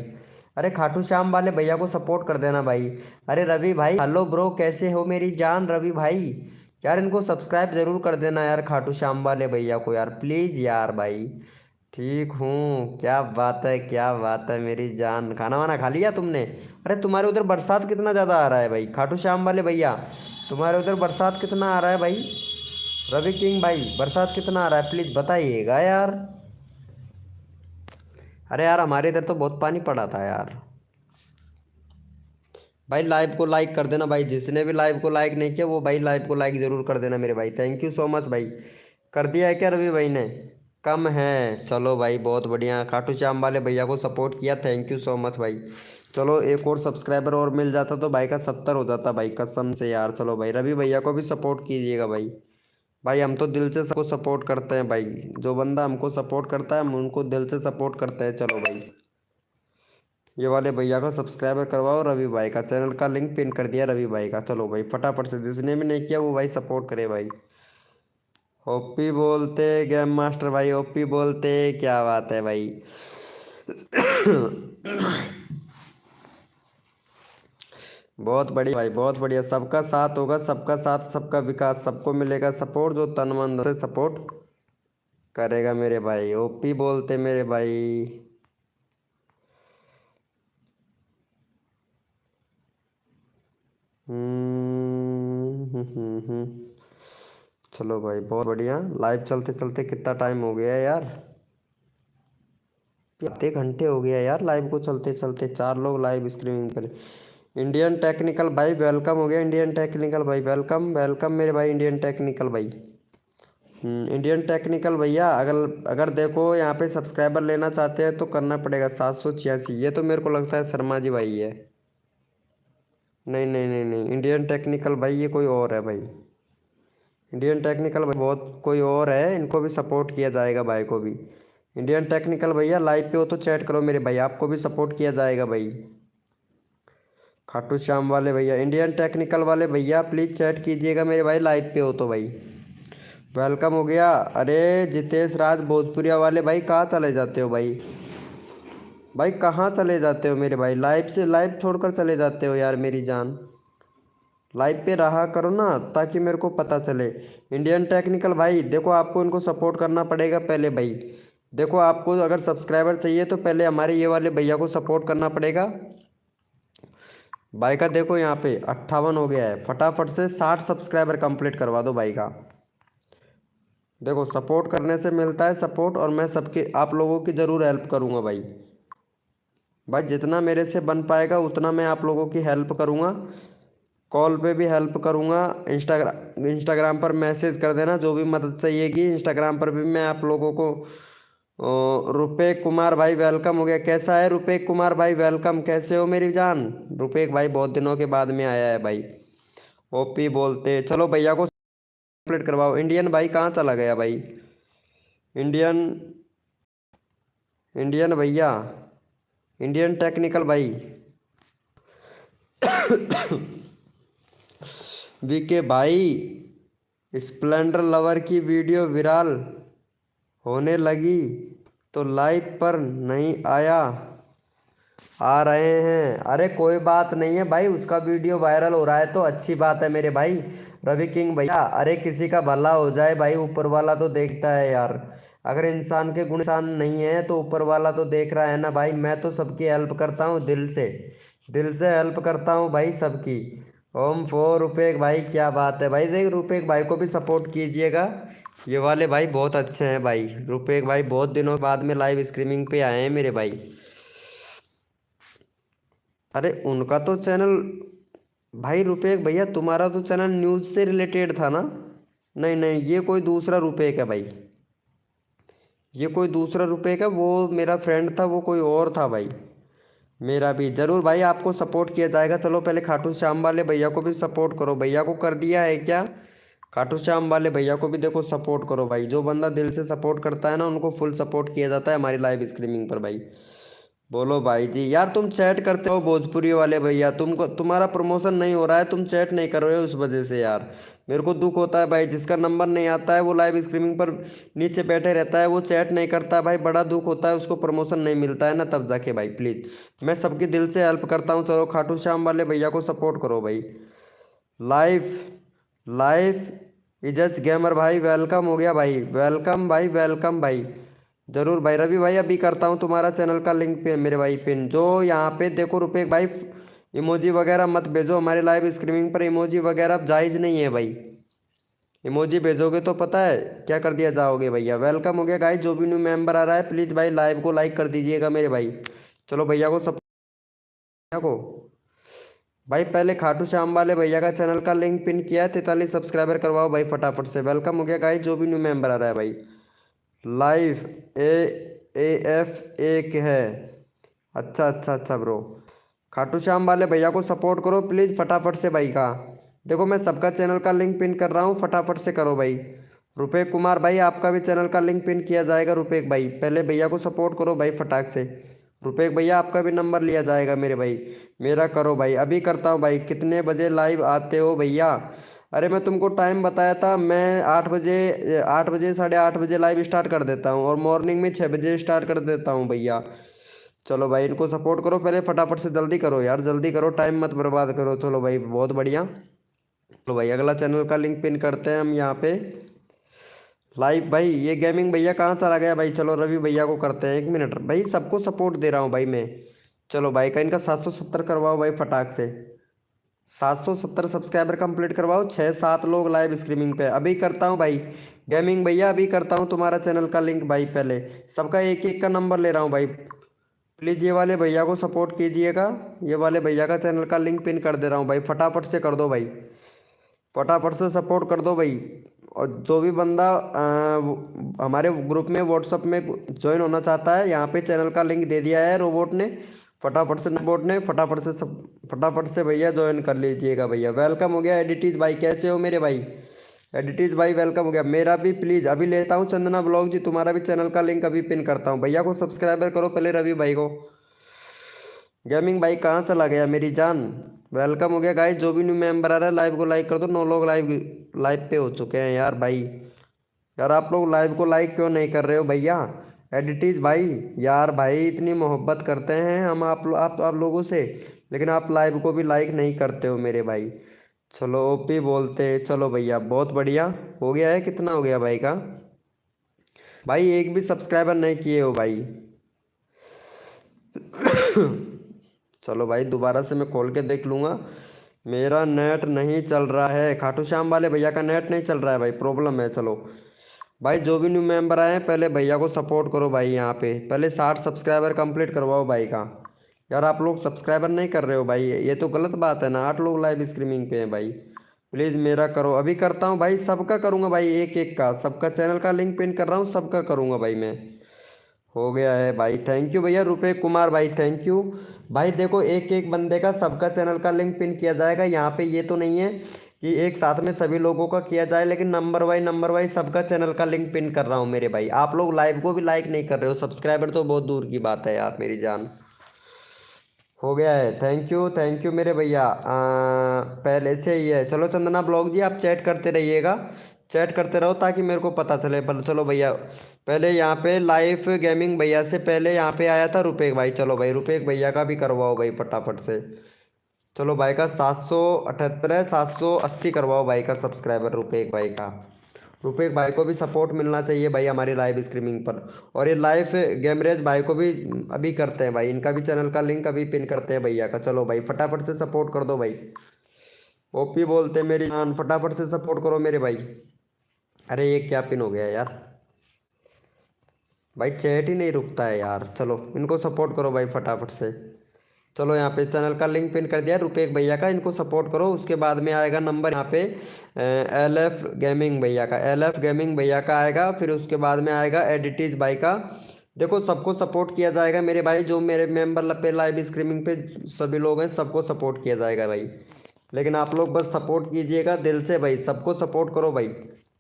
अरे खाटू श्याम वाले भैया को सपोर्ट कर देना भाई। अरे रवि भाई, हेलो ब्रो, कैसे हो मेरी जान रवि भाई। यार इनको सब्सक्राइब जरूर कर देना यार, खाटू श्याम वाले भैया को यार प्लीज़ यार भाई। ठीक हूँ, क्या बात है क्या बात है मेरी जान। खाना वाना खा लिया तुमने। अरे तुम्हारे उधर बरसात कितना ज़्यादा आ रहा है भाई खाटू श्याम वाले भैया, तुम्हारे उधर बरसात कितना आ रहा है भाई। रवि किंग भाई बरसात कितना आ रहा है प्लीज़ बताइएगा यार। अरे यार हमारे इधर तो बहुत पानी पड़ा था यार। भाई लाइव को लाइक कर देना भाई, जिसने भी लाइव को लाइक नहीं किया वो भाई लाइव को लाइक ज़रूर कर देना मेरे भाई। थैंक यू सो मच भाई। कर दिया है क्या रवि भाई ने, कम है। चलो भाई बहुत बढ़िया, खाटू श्याम वाले भैया को सपोर्ट किया, थैंक यू सो मच भाई। चलो एक और सब्सक्राइबर और मिल जाता तो भाई का 70 हो जाता भाई, कसम से यार। चलो भाई रवि भैया को भी सपोर्ट कीजिएगा भाई। भाई हम तो दिल से सबको सपोर्ट करते हैं भाई, जो बंदा हमको सपोर्ट करता है हम उनको दिल से सपोर्ट करते हैं। चलो भाई ये वाले भैया को सब्सक्राइबर करवाओ, रवि भाई का चैनल का लिंक पिन कर दिया रवि भाई का। चलो भाई फटाफट से, जिसने भी नहीं किया वो भाई सपोर्ट करे भाई। ओपी बोलते गेम मास्टर भाई, ओपी बोलते, क्या बात है भाई। बहुत बढ़िया भाई बहुत बढ़िया, सबका साथ होगा, सबका साथ सबका विकास, सबको मिलेगा सपोर्ट जो तन मन से सपोर्ट करेगा मेरे भाई। ओपी बोलते मेरे भाई। चलो भाई बहुत बढ़िया, लाइव चलते चलते कितना टाइम हो गया यार, आधे घंटे हो गया यार लाइव को चलते चलते। 4 लोग लाइव स्ट्रीमिंग पर। इंडियन टेक्निकल भाई वेलकम हो गया, इंडियन टेक्निकल भाई वेलकम वेलकम मेरे भाई इंडियन टेक्निकल भाई। इंडियन टेक्निकल भैया, अगर अगर देखो यहाँ पे सब्सक्राइबर लेना चाहते हैं तो करना पड़ेगा 786। ये तो मेरे को लगता है शर्मा जी भाई है। नहीं नहीं नहीं नहीं, इंडियन टेक्निकल भाई ये कोई और है भाई। इंडियन टेक्निकल भाई बहुत कोई और है, इनको भी सपोर्ट किया जाएगा भाई को भी। इंडियन टेक्निकल भैया लाइव पे हो तो चैट करो मेरे भाई, आपको भी सपोर्ट किया जाएगा भाई। खाटू श्याम वाले भैया, इंडियन टेक्निकल वाले भैया प्लीज़ चैट कीजिएगा मेरे भाई, लाइव पे हो तो भाई। वेलकम हो गया। अरे जितेश राज भोजपुरिया वाले भाई कहाँ चले जाते हो भाई, भाई कहाँ चले जाते हो मेरे भाई, लाइव से लाइव छोड़कर चले जाते हो यार मेरी जान। लाइव पे रहा करो ना ताकि मेरे को पता चले। इंडियन टेक्निकल भाई देखो, आपको इनको सपोर्ट करना पड़ेगा पहले भाई। देखो आपको अगर सब्सक्राइबर चाहिए तो पहले हमारे ये वाले भैया को सपोर्ट करना पड़ेगा। भाई का देखो यहाँ पे 58 हो गया है, फटाफट से 60 सब्सक्राइबर कंप्लीट करवा दो भाई का। देखो सपोर्ट करने से मिलता है सपोर्ट, और मैं सबके आप लोगों की ज़रूर हेल्प करूँगा भाई। भाई जितना मेरे से बन पाएगा उतना मैं आप लोगों की हेल्प करूँगा, कॉल पे भी हेल्प करूँगा। इंस्टाग्राम पर मैसेज कर देना जो भी मदद चाहिएगी, इंस्टाग्राम पर भी मैं आप लोगों को। रुपेक कुमार भाई वेलकम हो गया, कैसा है रुपेक कुमार भाई वेलकम, कैसे हो मेरी जान। रुपेक भाई बहुत दिनों के बाद में आया है भाई। ओपी बोलते, चलो भैया को कंप्लीट करवाओ। इंडियन भाई कहाँ चला गया भाई, इंडियन, इंडियन भैया, इंडियन टेक्निकल भाई। वीके भाई, स्प्लेंडर लवर की वीडियो वायरल होने लगी तो लाइव पर नहीं आ रहे हैं। अरे कोई बात नहीं है भाई, उसका वीडियो वायरल हो रहा है तो अच्छी बात है मेरे भाई रवि किंग भैया। अरे किसी का भला हो जाए भाई, ऊपर वाला तो देखता है यार। अगर इंसान के गुण इंसान नहीं है तो ऊपर वाला तो देख रहा है ना भाई। मैं तो सबकी हेल्प करता हूँ दिल से हेल्प करता हूँ भाई सबकी। ओम फोर रुपेक भाई, क्या बात है भाई। देख रुपेक भाई को भी सपोर्ट कीजिएगा, ये वाले भाई बहुत अच्छे हैं भाई। रुपेक भाई बहुत दिनों बाद में लाइव स्ट्रीमिंग पे आए हैं मेरे भाई। अरे उनका तो चैनल भाई, रुपेक भैया तुम्हारा तो चैनल न्यूज़ से रिलेटेड था ना। नहीं नहीं, ये कोई दूसरा रुपेक है भाई, ये कोई दूसरा रुपेक है। वो मेरा फ्रेंड था, वो कोई और था भाई। मेरा भी ज़रूर भाई आपको सपोर्ट किया जाएगा। चलो पहले खाटू श्याम वाले भैया को भी सपोर्ट करो। भैया को कर दिया है क्या? खाटू श्याम वाले भैया को भी देखो सपोर्ट करो भाई। जो बंदा दिल से सपोर्ट करता है ना, उनको फुल सपोर्ट किया जाता है हमारी लाइव स्ट्रीमिंग पर भाई। बोलो भाई जी। यार तुम चैट करते हो भोजपुरी वाले भैया, तुमको तुम्हारा प्रमोशन नहीं हो रहा है, तुम चैट नहीं कर रहे हो, उस वजह से यार मेरे को दुख होता है भाई। जिसका नंबर नहीं आता है वो लाइव स्ट्रीमिंग पर नीचे बैठे रहता है, वो चैट नहीं करता है भाई, बड़ा दुख होता है। उसको प्रमोशन नहीं मिलता है ना, तब जाके भाई प्लीज़ मैं सबकी दिल से हेल्प करता हूँ। चलो खाटू श्याम वाले भैया को सपोर्ट करो भाई। लाइव लाइव इजज गेमर भाई वेलकम हो गया भाई, वेलकम भाई, वेलकम भाई। जरूर भाई रवि भाई, अभी करता हूँ तुम्हारा चैनल का लिंक पे मेरे भाई पिन। जो यहाँ पे देखो रुपये भाई, इमोजी वगैरह मत भेजो हमारे लाइव स्ट्रीमिंग पर। इमोजी वगैरह जायज़ नहीं है भाई। इमोजी भेजोगे तो पता है क्या कर दिया जाओगे भैया। वेलकम हो गया गाइस, जो भी न्यू मेंबर आ रहा है प्लीज़ भाई लाइव को लाइक कर दीजिएगा मेरे भाई। चलो भैया को सब को भाई, पहले खाटू श्याम वाले भैया का चैनल का लिंक पिन किया है, 43 सब्सक्राइबर करवाओ भाई फटाफट से। वेलकम हो गया गाइस, जो भी न्यू मेंबर आ रहा है भाई। लाइव एफ एक है। अच्छा अच्छा अच्छा ब्रो। खाटू श्याम वाले भैया को सपोर्ट करो प्लीज़ फटाफट से भाई का। देखो मैं सबका चैनल का लिंक पिन कर रहा हूँ, फटाफट से करो भाई। रुपेक कुमार भाई आपका भी चैनल का लिंक पिन किया जाएगा। रुपेक भाई पहले भैया को सपोर्ट करो भाई फटाक से। रुपेक भैया आपका भी नंबर लिया जाएगा मेरे भाई। मेरा करो भाई, अभी करता हूँ भाई। कितने बजे लाइव आते हो भैया? अरे मैं तुमको टाइम बताया था, मैं 8 बजे 8:30 बजे लाइव स्टार्ट कर देता हूँ, और मॉर्निंग में 6 बजे स्टार्ट कर देता हूँ भैया। चलो भाई इनको सपोर्ट करो पहले फटाफट से, जल्दी करो यार, जल्दी करो, टाइम मत बर्बाद करो। चलो भाई बहुत बढ़िया। चलो भाई अगला चैनल का लिंक पिन करते हैं हम यहाँ पे। लाइव भाई ये गेमिंग भैया कहाँ चला गया भाई? चलो रवि भैया को करते हैं, 1 मिनट भाई, सबको सपोर्ट दे रहा हूँ भाई मैं। चलो भाई का इनका 770 करवाओ भाई फटाक से। 770 सब्सक्राइबर कंप्लीट करवाओ। 6-7 लोग लाइव स्ट्रीमिंग पे अभी करता हूँ भाई। गेमिंग भैया अभी करता हूँ तुम्हारा चैनल का लिंक भाई। पहले सबका एक एक का नंबर ले रहा हूँ भाई। प्लीज़ ये वाले भैया को सपोर्ट कीजिएगा। ये वाले भैया का चैनल का लिंक पिन कर दे रहा हूँ भाई, फटाफट से कर दो भाई, फटाफट से सपोर्ट कर दो भाई। और जो भी बंदा हमारे ग्रुप में व्हाट्सअप में ज्वाइन होना चाहता है, यहाँ पे चैनल का लिंक दे दिया है रोबोट ने, फटाफट से भैया ज्वाइन कर लीजिएगा भैया। वेलकम हो गया एडिटीज भाई, कैसे हो मेरे भाई? एडिटीज भाई वेलकम हो गया। मेरा भी प्लीज़ अभी लेता हूँ चंदना ब्लॉग जी, तुम्हारा भी चैनल का लिंक अभी पिन करता हूँ। भैया को सब्सक्राइबर करो पहले, रवि भाई को। गेमिंग भाई कहाँ चला गया मेरी जान? वेलकम हो गया गाइस, जो भी न्यू मेंबर आ रहा है लाइव को लाइक कर दो। 9 लोग लाइव लाइव पे हो चुके हैं यार भाई। यार आप लोग लाइव को लाइक क्यों नहीं कर रहे हो भैया? एडिटीज भाई यार, भाई इतनी मोहब्बत करते हैं हम आप लोगों से, लेकिन आप लाइव को भी लाइक नहीं करते हो मेरे भाई। चलो ओपी बोलते, चलो भैया बहुत बढ़िया हो गया है। कितना हो गया भाई का? भाई एक भी सब्सक्राइबर नहीं किए हो भाई। चलो भाई दोबारा से मैं खोल के देख लूँगा। मेरा नेट नहीं चल रहा है, खाटू श्याम वाले भैया का नेट नहीं चल रहा है भाई, प्रॉब्लम है। चलो भाई जो भी न्यू मेंबर आए हैं पहले भैया को सपोर्ट करो भाई। यहाँ पे पहले 60 सब्सक्राइबर कंप्लीट करवाओ भाई का। यार आप लोग सब्सक्राइबर नहीं कर रहे हो भाई, ये तो गलत बात है ना। 8 लोग लाइव स्ट्रीमिंग पे हैं भाई, प्लीज़ मेरा करो। अभी करता हूँ भाई, सबका करूँगा भाई, एक एक का, सबका चैनल का लिंक पिन कर रहा हूँ, सबका करूँगा भाई मैं। हो गया है भाई, थैंक यू भैया। रुपये कुमार भाई थैंक यू भाई। देखो एक एक बंदे का सबका चैनल का लिंक पिन किया जाएगा यहाँ पे। ये तो नहीं है कि एक साथ में सभी लोगों का किया जाए, लेकिन नंबर वाइज सबका चैनल का लिंक पिन कर रहा हूँ मेरे भाई। आप लोग लाइव को भी लाइक नहीं कर रहे हो, सब्सक्राइबर तो बहुत दूर की बात है यार मेरी जान। हो गया है। थैंक यू मेरे भैया। पहले से ही है। चलो चंदना ब्लॉग जी, आप चैट करते रहिएगा, चैट करते रहो ताकि मेरे को पता चले। पर चलो भैया, पहले यहाँ पे लाइव गेमिंग भैया से पहले यहाँ पे आया था रुपेक भाई। चलो भाई रुपेक भैया का भी करवाओ भाई फटाफट से। चलो भाई का 778 है, 780 करवाओ भाई का सब्सक्राइबर रुपेक भाई का। रुपेक भाई को भी सपोर्ट मिलना चाहिए भाई हमारी लाइव स्ट्रीमिंग पर। और ये लाइव गेमरेज भाई को भी अभी करते हैं भाई, इनका भी चैनल का लिंक अभी पिन करते हैं भैया का। चलो भाई फटाफट से सपोर्ट कर दो भाई। ओपी बोलते हैं मेरी जान, फटाफट से सपोर्ट करो मेरे भाई। अरे ये क्या पिन हो गया यार, भाई चैट ही नहीं रुकता है यार। चलो इनको सपोर्ट करो भाई फटाफट से। चलो यहाँ पे चैनल का लिंक पिन कर दिया रुपेक भैया का, इनको सपोर्ट करो। उसके बाद में आएगा नंबर यहाँ पे LF गेमिंग भैया का, LF गेमिंग भैया का आएगा। फिर उसके बाद में आएगा एडिटीज भाई का। देखो सबको सपोर्ट किया जाएगा मेरे भाई, जो मेरे मेंबर पे लाइव स्ट्रीमिंग पे सभी लोग हैं सबको सपोर्ट किया जाएगा भाई। लेकिन आप लोग बस सपोर्ट कीजिएगा दिल से भाई, सबको सपोर्ट करो भाई।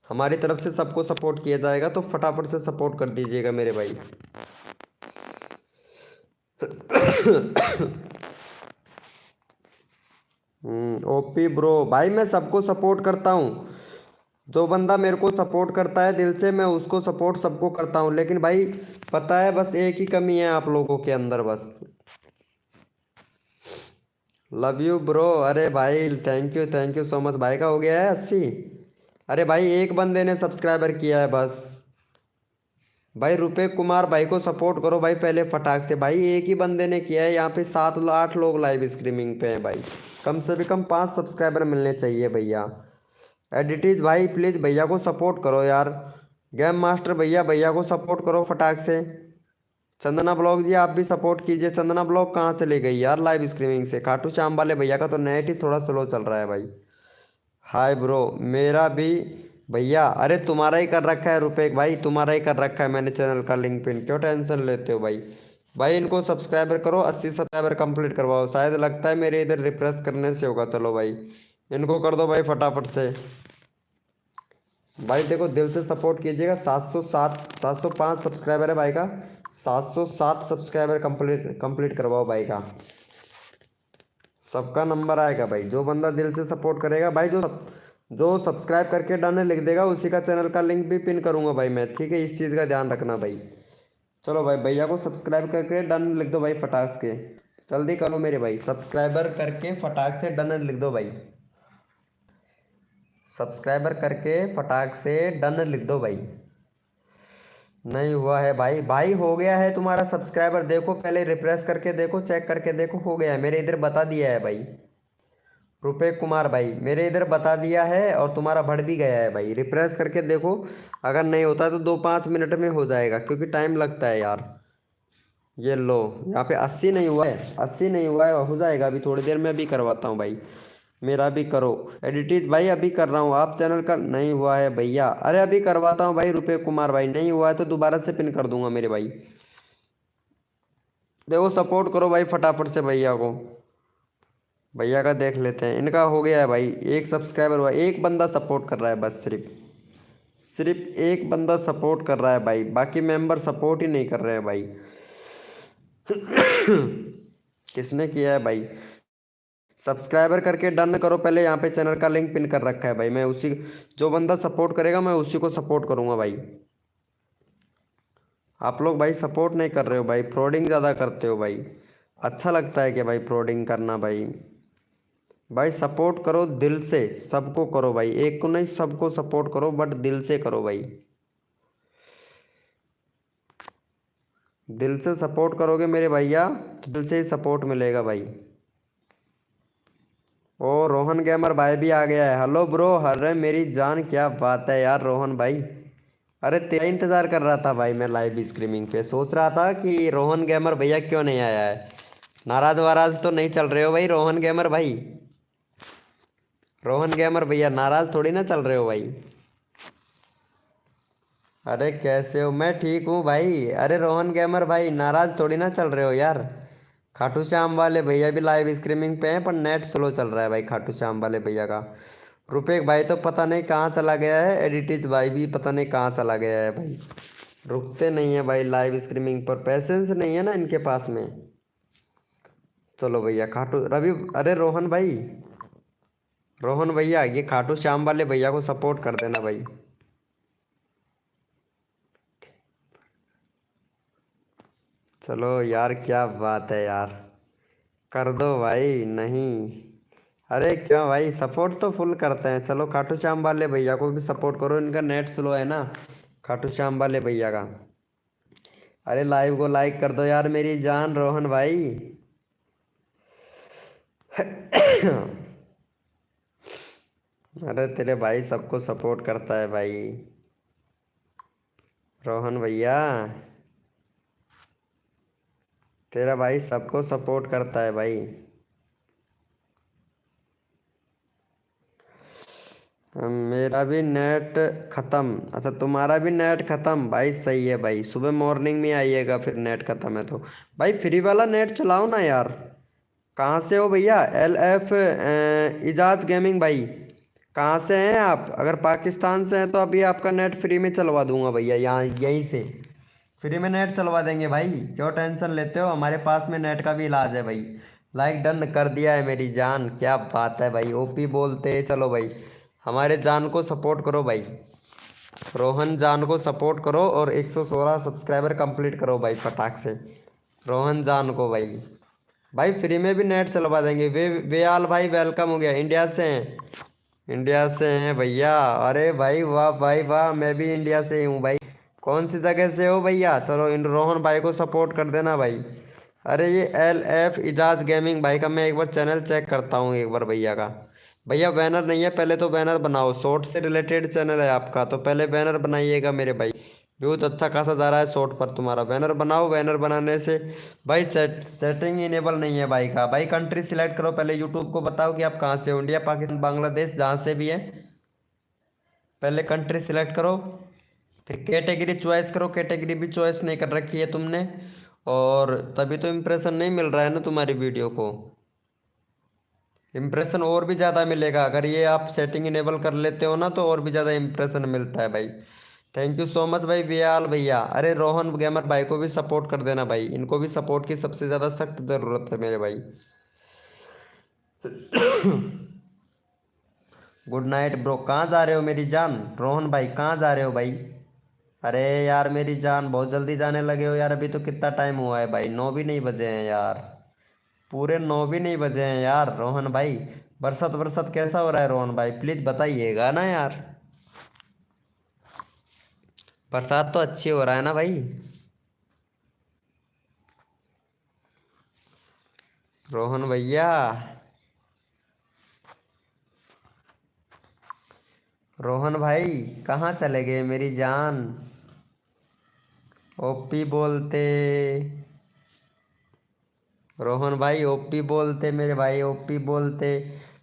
हमारी तरफ से सबको सपोर्ट किया जाएगा, तो फटाफट से सपोर्ट कर दीजिएगा मेरे भाई। ओपी ब्रो भाई, मैं सबको सपोर्ट करता हूँ। जो बंदा मेरे को सपोर्ट करता है दिल से, मैं उसको सपोर्ट सबको करता हूँ। लेकिन भाई पता है बस एक ही कमी है आप लोगों के अंदर बस। Love you bro. अरे भाई थैंक यू सो मच भाई का हो गया है 80। अरे भाई एक बंदे ने सब्सक्राइबर किया है बस। भाई रुपेश कुमार भाई को सपोर्ट करो भाई पहले फटाक से भाई, एक ही बंदे ने किया है। यहाँ पे 7 8 लोग लाइव स्ट्रीमिंग पे हैं भाई, कम से भी कम 5 सब्सक्राइबर मिलने चाहिए भैया। एडिटीज भाई प्लीज़ भैया को सपोर्ट करो यार। गेम मास्टर भैया, भैया को सपोर्ट करो फटाक से। चंदना ब्लॉग जी आप भी सपोर्ट कीजिए। चंदना ब्लॉग कहाँ चली गई यार लाइव स्ट्रीमिंग से? खाटू श्याम वाले भैया का तो नेट ही थोड़ा स्लो चल रहा है भाई। हाय ब्रो, मेरा भी भैया। अरे तुम्हारा ही कर रखा है रुपेक भाई, तुम्हारा ही कर रखा है मैंने चैनल का लिंक पिन, क्यों टेंशन लेते हो भाई। भाई इनको सब्सक्राइबर करो, 80 सब्सक्राइबर कंप्लीट करवाओ। शायद लगता है मेरे इधर रिफ्रेश करने से होगा। चलो भाई इनको कर दो भाई फटाफट से। भाई देखो दिल से सपोर्ट कीजिएगा। 705 सब्सक्राइबर है भाई का, 707 सब्सक्राइबर कंप्लीट करवाओ भाई का। सबका नंबर आएगा भाई, जो बंदा दिल से सपोर्ट करेगा भाई, जो सब्सक्राइब करके डन लिख देगा उसी का चैनल का लिंक भी पिन करूंगा भाई मैं, ठीक है? इस चीज़ का ध्यान रखना भाई। चलो भाई भैया को सब्सक्राइब करके डन लिख दो भाई फटाक के। जल्दी करो मेरे भाई, सब्सक्राइबर करके फटाक से डन लिख दो भाई। सब्सक्राइबर करके फटाक से डन लिख दो भाई। नहीं हुआ है भाई, भाई हो गया है तुम्हारा सब्सक्राइबर। देखो पहले रिफ्रेश करके देखो, चेक करके देखो, हो गया है। मेरे इधर बता दिया है भाई रुपेश कुमार भाई, मेरे इधर बता दिया है और तुम्हारा बढ़ भी गया है भाई। रिफ्रेश करके देखो, अगर नहीं होता तो 2 5 मिनट में हो जाएगा, क्योंकि टाइम लगता है यार। ये लो यहाँ पे 80 नहीं हुआ है, 80 नहीं हुआ है, हो जाएगा अभी थोड़ी देर में। अभी करवाता हूँ भाई, मेरा भी करो। एडिटिज भाई अभी कर रहा हूँ, आप चैनल का नहीं हुआ है भैया। अरे अभी करवाता हूँ भाई रुपेश कुमार भाई, नहीं हुआ है तो दोबारा से पिन कर दूंगा मेरे भाई। देखो सपोर्ट करो भाई फटाफट से भैया को। भैया का देख लेते हैं, इनका हो गया है भाई। एक सब्सक्राइबर हुआ, एक बंदा सपोर्ट कर रहा है बस, सिर्फ एक बंदा सपोर्ट कर रहा है भाई, बाकी मेंबर सपोर्ट ही नहीं कर रहे हैं भाई। किसने किया है भाई? सब्सक्राइबर करके डन करो पहले। यहाँ पे चैनल का लिंक पिन कर रखा है भाई, मैं उसी, जो बंदा सपोर्ट करेगा मैं उसी को सपोर्ट करूँगा भाई। आप लोग भाई सपोर्ट नहीं कर रहे हो भाई, फ्रॉडिंग ज़्यादा करते हो भाई। अच्छा लगता है कि भाई फ्रॉडिंग करना भाई? भाई सपोर्ट करो दिल से, सबको करो भाई, एक को नहीं सबको सपोर्ट करो, बट दिल से करो भाई। दिल से सपोर्ट करोगे मेरे भैया तो दिल से ही सपोर्ट मिलेगा भाई। ओ रोहन गेमर भाई भी आ गया है। हेलो ब्रो, अरे मेरी जान क्या बात है यार रोहन भाई। अरे तेरा इंतज़ार कर रहा था भाई मैं लाइव स्ट्रीमिंग पे, सोच रहा था कि रोहन गेमर भैया क्यों नहीं आया है। नाराज वाराज तो नहीं चल रहे हो भाई रोहन गेमर भाई? रोहन गेमर भैया नाराज थोड़ी ना चल रहे हो भाई? अरे कैसे हो? मैं ठीक हूँ भाई। अरे रोहन गेमर भाई नाराज थोड़ी ना चल रहे हो यार? खाटू श्याम वाले भैया भी लाइव स्ट्रीमिंग पे हैं, पर नेट स्लो चल रहा है भाई खाटू श्याम वाले भैया का। रुपेश भाई तो पता नहीं कहाँ चला गया है, एडिटिज भाई भी पता नहीं कहाँ चला गया है भाई। रुकते नहीं है भाई लाइव स्ट्रीमिंग पर, पैसेंस नहीं है ना इनके पास में। चलो भैया खाटू रवि, अरे रोहन भाई, रोहन भैया ये खाटू श्याम वाले भैया को सपोर्ट कर देना भाई। चलो यार क्या बात है यार, कर दो भाई। नहीं, अरे क्यों भाई, सपोर्ट तो फुल करते हैं। चलो खाटू श्याम वाले भैया को भी सपोर्ट करो, इनका नेट स्लो है ना, खाटू श्याम वाले भैया का। अरे लाइव को लाइक कर दो यार मेरी जान रोहन भाई। अरे तेरे भाई सबको सपोर्ट करता है भाई, रोहन भैया तेरा भाई सबको सपोर्ट करता है भाई। मेरा भी नेट ख़त्म, अच्छा तुम्हारा भी नेट ख़त्म भाई, सही है भाई, सुबह मॉर्निंग में आइएगा फिर नेट ख़त्म है तो। भाई फ्री वाला नेट चलाओ ना यार। कहाँ से हो भैया? LF इजाज़ गेमिंग भाई, कहाँ से हैं आप? अगर पाकिस्तान से हैं तो अभी आपका नेट फ्री में चलवा दूंगा भैया, यहाँ यहीं से फ्री में नेट चलवा देंगे भाई, क्यों टेंशन लेते हो, हमारे पास में नेट का भी इलाज है भाई। लाइक डन कर दिया है मेरी जान, क्या बात है भाई, OP बोलते। चलो भाई हमारे जान को सपोर्ट करो भाई, रोहन जान को सपोर्ट करो और 116 सब्सक्राइबर कंप्लीट करो भाई फटाक से, रोहन जान को भाई। भाई फ्री में भी नेट चलवा देंगे। वेयाल भाई वेलकम हो गया, इंडिया से हैं, इंडिया से हैं भैया। अरे भाई वाह भाई वाह, मैं भी इंडिया से ही हूँ भाई। कौन सी जगह से हो भैया? चलो इन रोहन भाई को सपोर्ट कर देना भाई। अरे ये LF इजाज गेमिंग भाई का मैं एक बार चैनल चेक करता हूँ एक बार भैया का। भैया बैनर नहीं है, पहले तो बैनर बनाओ, शॉर्ट से रिलेटेड चैनल है आपका तो पहले बैनर बनाइएगा मेरे भाई। व्यूज अच्छा खासा जा रहा है शॉर्ट पर तुम्हारा, बैनर बनाओ। बैनर बनाने से भाई सेटिंग इनेबल नहीं है भाई का। भाई कंट्री सिलेक्ट करो पहले, यूट्यूब को बताओ कि आप कहाँ से हो, इंडिया पाकिस्तान बांग्लादेश जहाँ से भी है, पहले कंट्री सिलेक्ट करो। फिर कैटेगरी चॉइस करो, कैटेगरी भी चॉइस नहीं कर रखी है तुमने, और तभी तो इम्प्रेशन नहीं मिल रहा है ना तुम्हारी वीडियो को। इम्प्रेशन और भी ज़्यादा मिलेगा अगर ये आप सेटिंग इनेबल कर लेते हो ना, तो और भी ज़्यादा इम्प्रेशन मिलता है भाई। थैंक यू सो मच भाई वियाल भैया। अरे रोहन गेमर भाई को भी सपोर्ट कर देना भाई, इनको भी सपोर्ट की सबसे ज़्यादा सख्त ज़रूरत है मेरे भाई। गुड नाइट ब्रो, कहाँ जा रहे हो मेरी जान? रोहन भाई कहाँ जा रहे हो भाई? अरे यार मेरी जान बहुत जल्दी जाने लगे हो यार, अभी तो कितना टाइम हुआ है भाई, 9 भी नहीं बजे हैं यार, पूरे 9 भी नहीं बजे हैं यार रोहन भाई। बरसात बरसात कैसा हो रहा है रोहन भाई, प्लीज़ बताइएगा ना यार। बरसात तो अच्छी हो रहा है ना भाई रोहन भैया? रोहन भाई कहाँ चले गए मेरी जान? OP बोलते, रोहन भाई OP बोलते मेरे भाई, OP बोलते।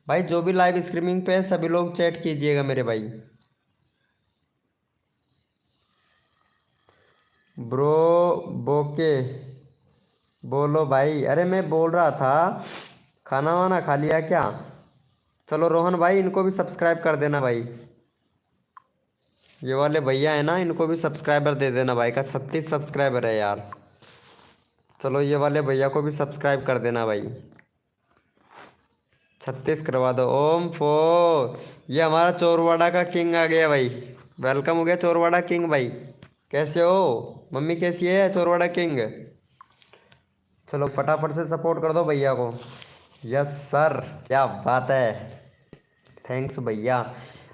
भाई जो भी लाइव स्ट्रीमिंग पे है सभी लोग चैट कीजिएगा मेरे भाई। ब्रो बोके बोलो भाई। अरे मैं बोल रहा था खाना वाना खा लिया क्या? चलो रोहन भाई इनको भी सब्सक्राइब कर देना भाई, ये वाले भैया है ना इनको भी सब्सक्राइबर दे देना भाई का, 36 सब्सक्राइबर है यार। चलो ये वाले भैया को भी सब्सक्राइब कर देना भाई, 36 करवा दो। ओम फो, ये हमारा चोरवाड़ा का किंग आ गया भाई, वेलकम हो गया चोरवाड़ा किंग भाई। कैसे हो? मम्मी कैसी है चोरवाड़ा किंग? चलो फटाफट से सपोर्ट कर दो भैया को। यस सर, क्या बात है, थैंक्स भैया।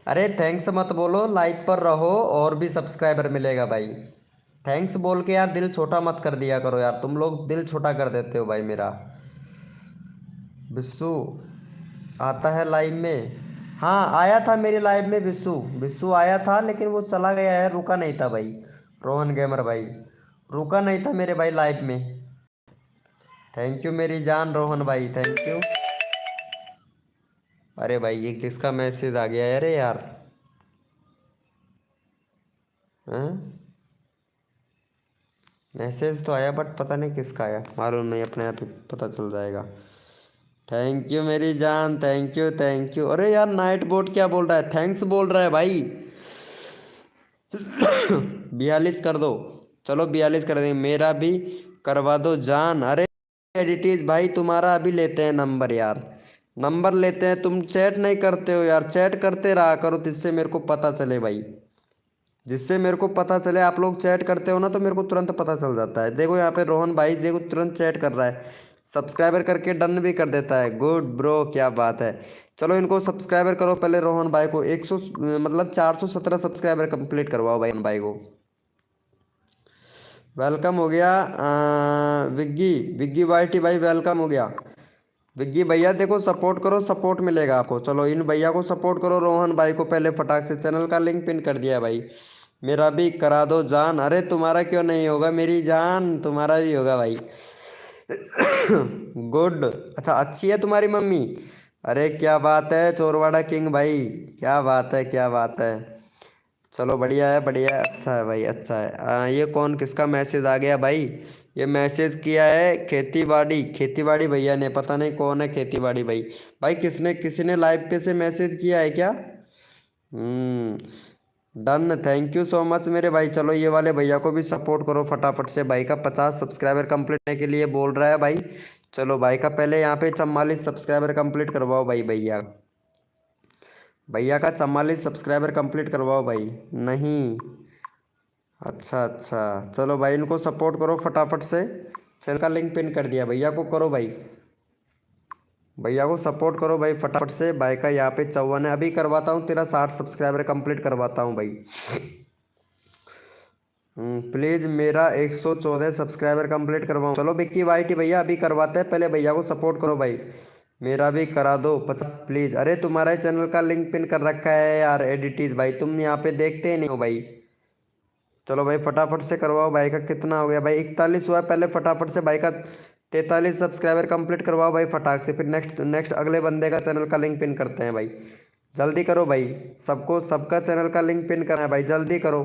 अरे थैंक्स मत बोलो, लाइव पर रहो और भी सब्सक्राइबर मिलेगा भाई। थैंक्स बोल के यार दिल छोटा मत कर दिया करो यार, तुम लोग दिल छोटा कर देते हो भाई मेरा। बिस्सू आता है लाइव में? हाँ आया था मेरी लाइव में बिस्सू, बिस्सू आया था लेकिन वो चला गया है, रुका नहीं था भाई। रोहन गेमर भाई रुका नहीं था मेरे भाई लाइव में। थैंक यू मेरी जान रोहन भाई, थैंक यू। अरे भाई ये किसका मैसेज आ गया है? अरे यार हैं? मैसेज तो आया बट पता नहीं किसका आया, मालूम नहीं, अपने आप ही पता चल जाएगा। थैंक यू मेरी जान, थैंक यू थैंक यू। अरे यार नाइट बोट क्या बोल रहा है, थैंक्स बोल रहा है भाई। 42 कर दो, चलो 42 कर देंगे, मेरा भी करवा दो जान। अरे एडिटीज भाई तुम्हारा अभी लेते हैं नंबर यार, नंबर लेते हैं। तुम चैट नहीं करते हो यार, चैट करते रहा करो जिससे मेरे को पता चले भाई, जिससे मेरे को पता चले। आप लोग चैट करते हो ना तो मेरे को तुरंत पता चल जाता है। देखो यहाँ पे रोहन भाई देखो तुरंत चैट कर रहा है, सब्सक्राइबर करके डन भी कर देता है। गुड ब्रो, क्या बात है। चलो इनको सब्सक्राइबर करो पहले, रोहन भाई को 100 मतलब 417 सब्सक्राइबर कंप्लीट करवाओ भाई, भाई को। वेलकम हो गया विग्गी, विग्गी वाईटी भाई वेलकम हो गया। विग्गी भैया देखो सपोर्ट करो, सपोर्ट मिलेगा आपको। चलो इन भैया को सपोर्ट करो, रोहन भाई को पहले फटाक से चैनल का लिंक पिन कर दिया भाई। मेरा भी करा दो जान। अरे तुम्हारा क्यों नहीं होगा मेरी जान, तुम्हारा भी होगा भाई। गुड, अच्छा अच्छी है तुम्हारी मम्मी। अरे क्या बात है चोरवाड़ा किंग भाई, क्या बात है, क्या बात है। चलो बढ़िया है, बढ़िया है, अच्छा है भाई, अच्छा है। ये कौन, किसका मैसेज आ गया भाई। ये मैसेज किया है खेतीबाड़ी, खेतीबाड़ी भैया ने, पता नहीं कौन है खेतीबाड़ी भाई। भाई किसने, किसी ने लाइव पे से मैसेज किया है क्या। Done, thank you so much मेरे भाई। चलो ये वाले भैया को भी सपोर्ट करो फटाफट से। भाई का 50 सब्सक्राइबर कंप्लीट करने के लिए बोल रहा है भाई। चलो भाई का पहले यहाँ पे 44 सब्सक्राइबर कंप्लीट करवाओ भाई, भैया भैया का 44 सब्सक्राइबर कंप्लीट करवाओ भाई। नहीं, अच्छा अच्छा, चलो भाई इनको सपोर्ट करो फटाफट से। चैनल का लिंक पिन कर दिया, भैया को करो भाई, भैया को सपोर्ट करो भाई फटाफट से। भाई का यहाँ पे 54 है, अभी करवाता हूँ तेरा 60 सब्सक्राइबर कंप्लीट करवाता हूँ भाई। प्लीज़ मेरा 114 सब्सक्राइबर कंप्लीट करवाऊँ। चलो बिक्की वाईटी भैया अभी करवाते हैं, पहले भैया को सपोर्ट करो भाई। मेरा भी करा दो 50 प्लीज़। अरे तुम्हारा ही चैनल का लिंक पिन कर रखा है यार एडिटीज भाई, तुम यहाँ पे देखते ही नहीं हो भाई। चलो भाई फटाफट से करवाओ। भाई का कितना हो गया भाई, 41 हुआ है। पहले फटाफट से भाई का 43 सब्सक्राइबर कंप्लीट करवाओ भाई फटाक से, फिर नेक्स्ट नेक्स्ट अगले बंदे का चैनल का लिंक पिन करते हैं भाई। जल्दी करो भाई, सबको सबका चैनल का लिंक पिन करना है भाई, जल्दी करो।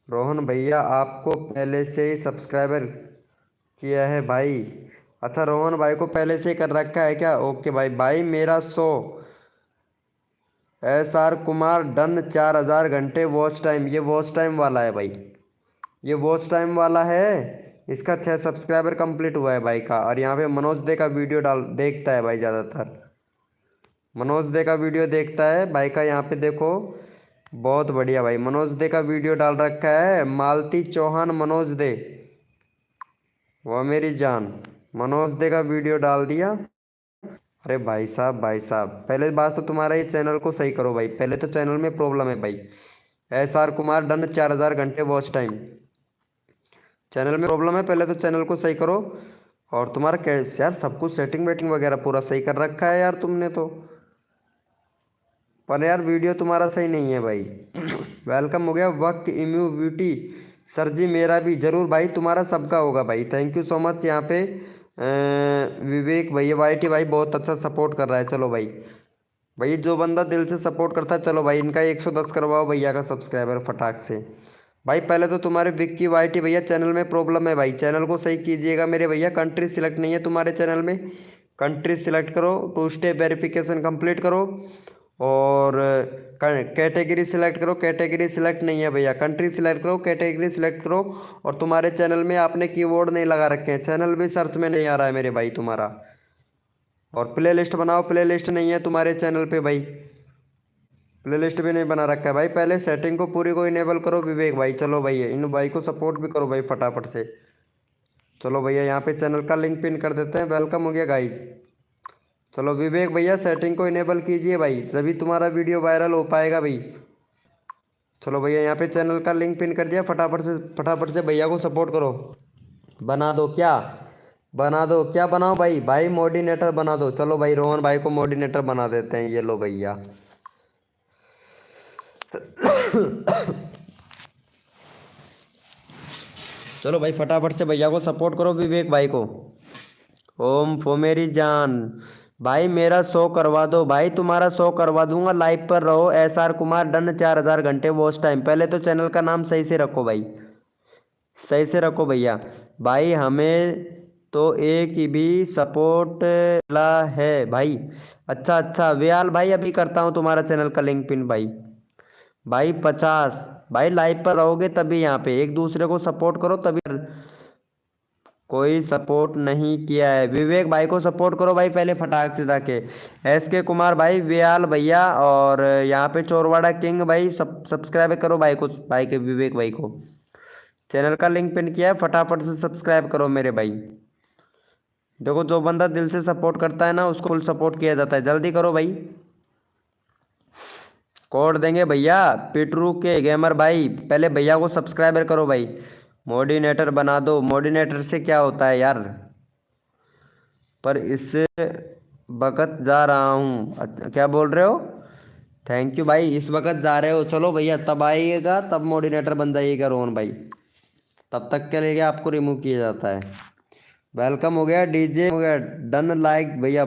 रोहन भैया आपको पहले से ही सब्सक्राइबर किया है भाई। अच्छा रोहन भाई को पहले से ही कर रखा है क्या, ओके भाई। भाई मेरा 100 SR कुमार डन, 4000 घंटे वॉच टाइम, ये वॉच टाइम वाला है भाई, ये वॉच टाइम वाला है। इसका 6 सब्सक्राइबर कंप्लीट हुआ है भाई का। और यहाँ पे मनोज दे का वीडियो डाल देखता है भाई ज़्यादातर, मनोज दे का वीडियो देखता है भाई का। यहाँ पे देखो बहुत बढ़िया भाई, मनोज दे का वीडियो डाल रखा है। मालती चौहान मनोज दे, वो मेरी जान, मनोज दे का वीडियो डाल दिया। अरे भाई साहब, भाई साहब पहले बात तो तुम्हारा ये चैनल को सही करो भाई, पहले तो चैनल में प्रॉब्लम है भाई। SR कुमार डन, 4000 घंटे वॉच टाइम, चैनल में प्रॉब्लम है, पहले तो चैनल को सही करो। और तुम्हारा यार सब कुछ सेटिंग वेटिंग वगैरह पूरा सही कर रखा है यार तुमने तो, पर यार वीडियो तुम्हारा सही नहीं है भाई। वेलकम हो गया वक्त इम्यूबिटी सर जी, मेरा भी जरूर भाई, तुम्हारा सबका होगा भाई। Thank you so much. यहाँ पे विवेक भैया वाईटी भाई बहुत अच्छा सपोर्ट कर रहा है। चलो भाई, भाई जो बंदा दिल से सपोर्ट करता है, चलो भाई इनका 110 करवाओ भैया का सब्सक्राइबर फटाक से। भाई पहले तो तुम्हारे विक्की वाईटी भैया चैनल में प्रॉब्लम है भाई, चैनल को सही कीजिएगा मेरे भैया। कंट्री सिलेक्ट नहीं है तुम्हारे चैनल में, कंट्री सिलेक्ट करो, 2 स्टेप वेरिफिकेशन कंप्लीट करो। और कैटेगरी सिलेक्ट करो, कैटेगरी सिलेक्ट नहीं है भैया, कंट्री सिलेक्ट करो, कैटेगरी सिलेक्ट करो। और तुम्हारे चैनल में आपने कीवर्ड नहीं लगा रखे हैं, चैनल भी सर्च में नहीं आ रहा है मेरे भाई तुम्हारा। और प्ले लिस्ट बनाओ, प्ले लिस्ट नहीं है तुम्हारे चैनल पे भाई, प्ले लिस्ट भी नहीं बना रखा है भाई। पहले सेटिंग को पूरी को इनेबल करो विवेक भाई। चलो भैया इन भाई को सपोर्ट भी करो भाई फटाफट से। चलो भैया यहाँ पे चैनल का लिंक पिन कर देते हैं। वेलकम हो गया गाइज। चलो विवेक भैया सेटिंग को इनेबल कीजिए भाई, तभी तुम्हारा वीडियो वायरल हो पाएगा भाई। चलो भैया यहाँ पे चैनल का लिंक पिन कर दिया, फटाफट से भैया को सपोर्ट करो। बना दो क्या, बना दो क्या, बनाओ भाई, भाई मोडिनेटर बना दो। चलो भाई रोहन भाई को मोडिनेटर बना देते हैं, ये लो भैया। चलो भाई फटाफट से भैया को सपोर्ट करो, विवेक भाई को। ओम फो मेरी जान भाई मेरा 100 करवा दो भाई, तुम्हारा 100 करवा दूंगा। लाइव पर रहो। SR कुमार डन, 4000 घंटे वॉच टाइम। पहले तो चैनल का नाम सही से रखो भाई, सही से रखो भैया। भाई हमें तो एक ही भी सपोर्ट मिला है भाई। अच्छा अच्छा व्याल भाई, अभी करता हूँ तुम्हारा चैनल का लिंक पिन भाई। भाई 50 भाई लाइव पर रहोगे तभी, यहाँ पे एक दूसरे को सपोर्ट करो तभी। कोई सपोर्ट नहीं किया है। विवेक भाई को सपोर्ट करो भाई पहले फटाक से जाके। SK कुमार भाई, व्याल भैया और यहाँ पे चोरवाड़ा किंग भाई, सब सब्सक्राइब करो भाई को, भाई के विवेक भाई को। चैनल का लिंक पिन किया है, फटाफट से सब्सक्राइब करो मेरे भाई। देखो जो बंदा दिल से सपोर्ट करता है ना उसको फुल सपोर्ट किया जाता है। जल्दी करो भाई। कोड देंगे भैया पिटरू के गेमर भाई, पहले भैया को सब्सक्राइबर करो भाई। मॉडिनेटर बना दो। मॉडिनेटर से क्या होता है यार? पर इससे वक्त जा रहा हूँ। क्या बोल रहे हो? थैंक यू भाई, इस वक्त जा रहे हो, चलो भैया तब आइएगा तब मॉडिनेटर बन जाइएगा रोहन भाई। तब तक के लिए आपको रिमूव किया जाता है। वेलकम हो गया, डीजे हो गया, डन लाइक भैया,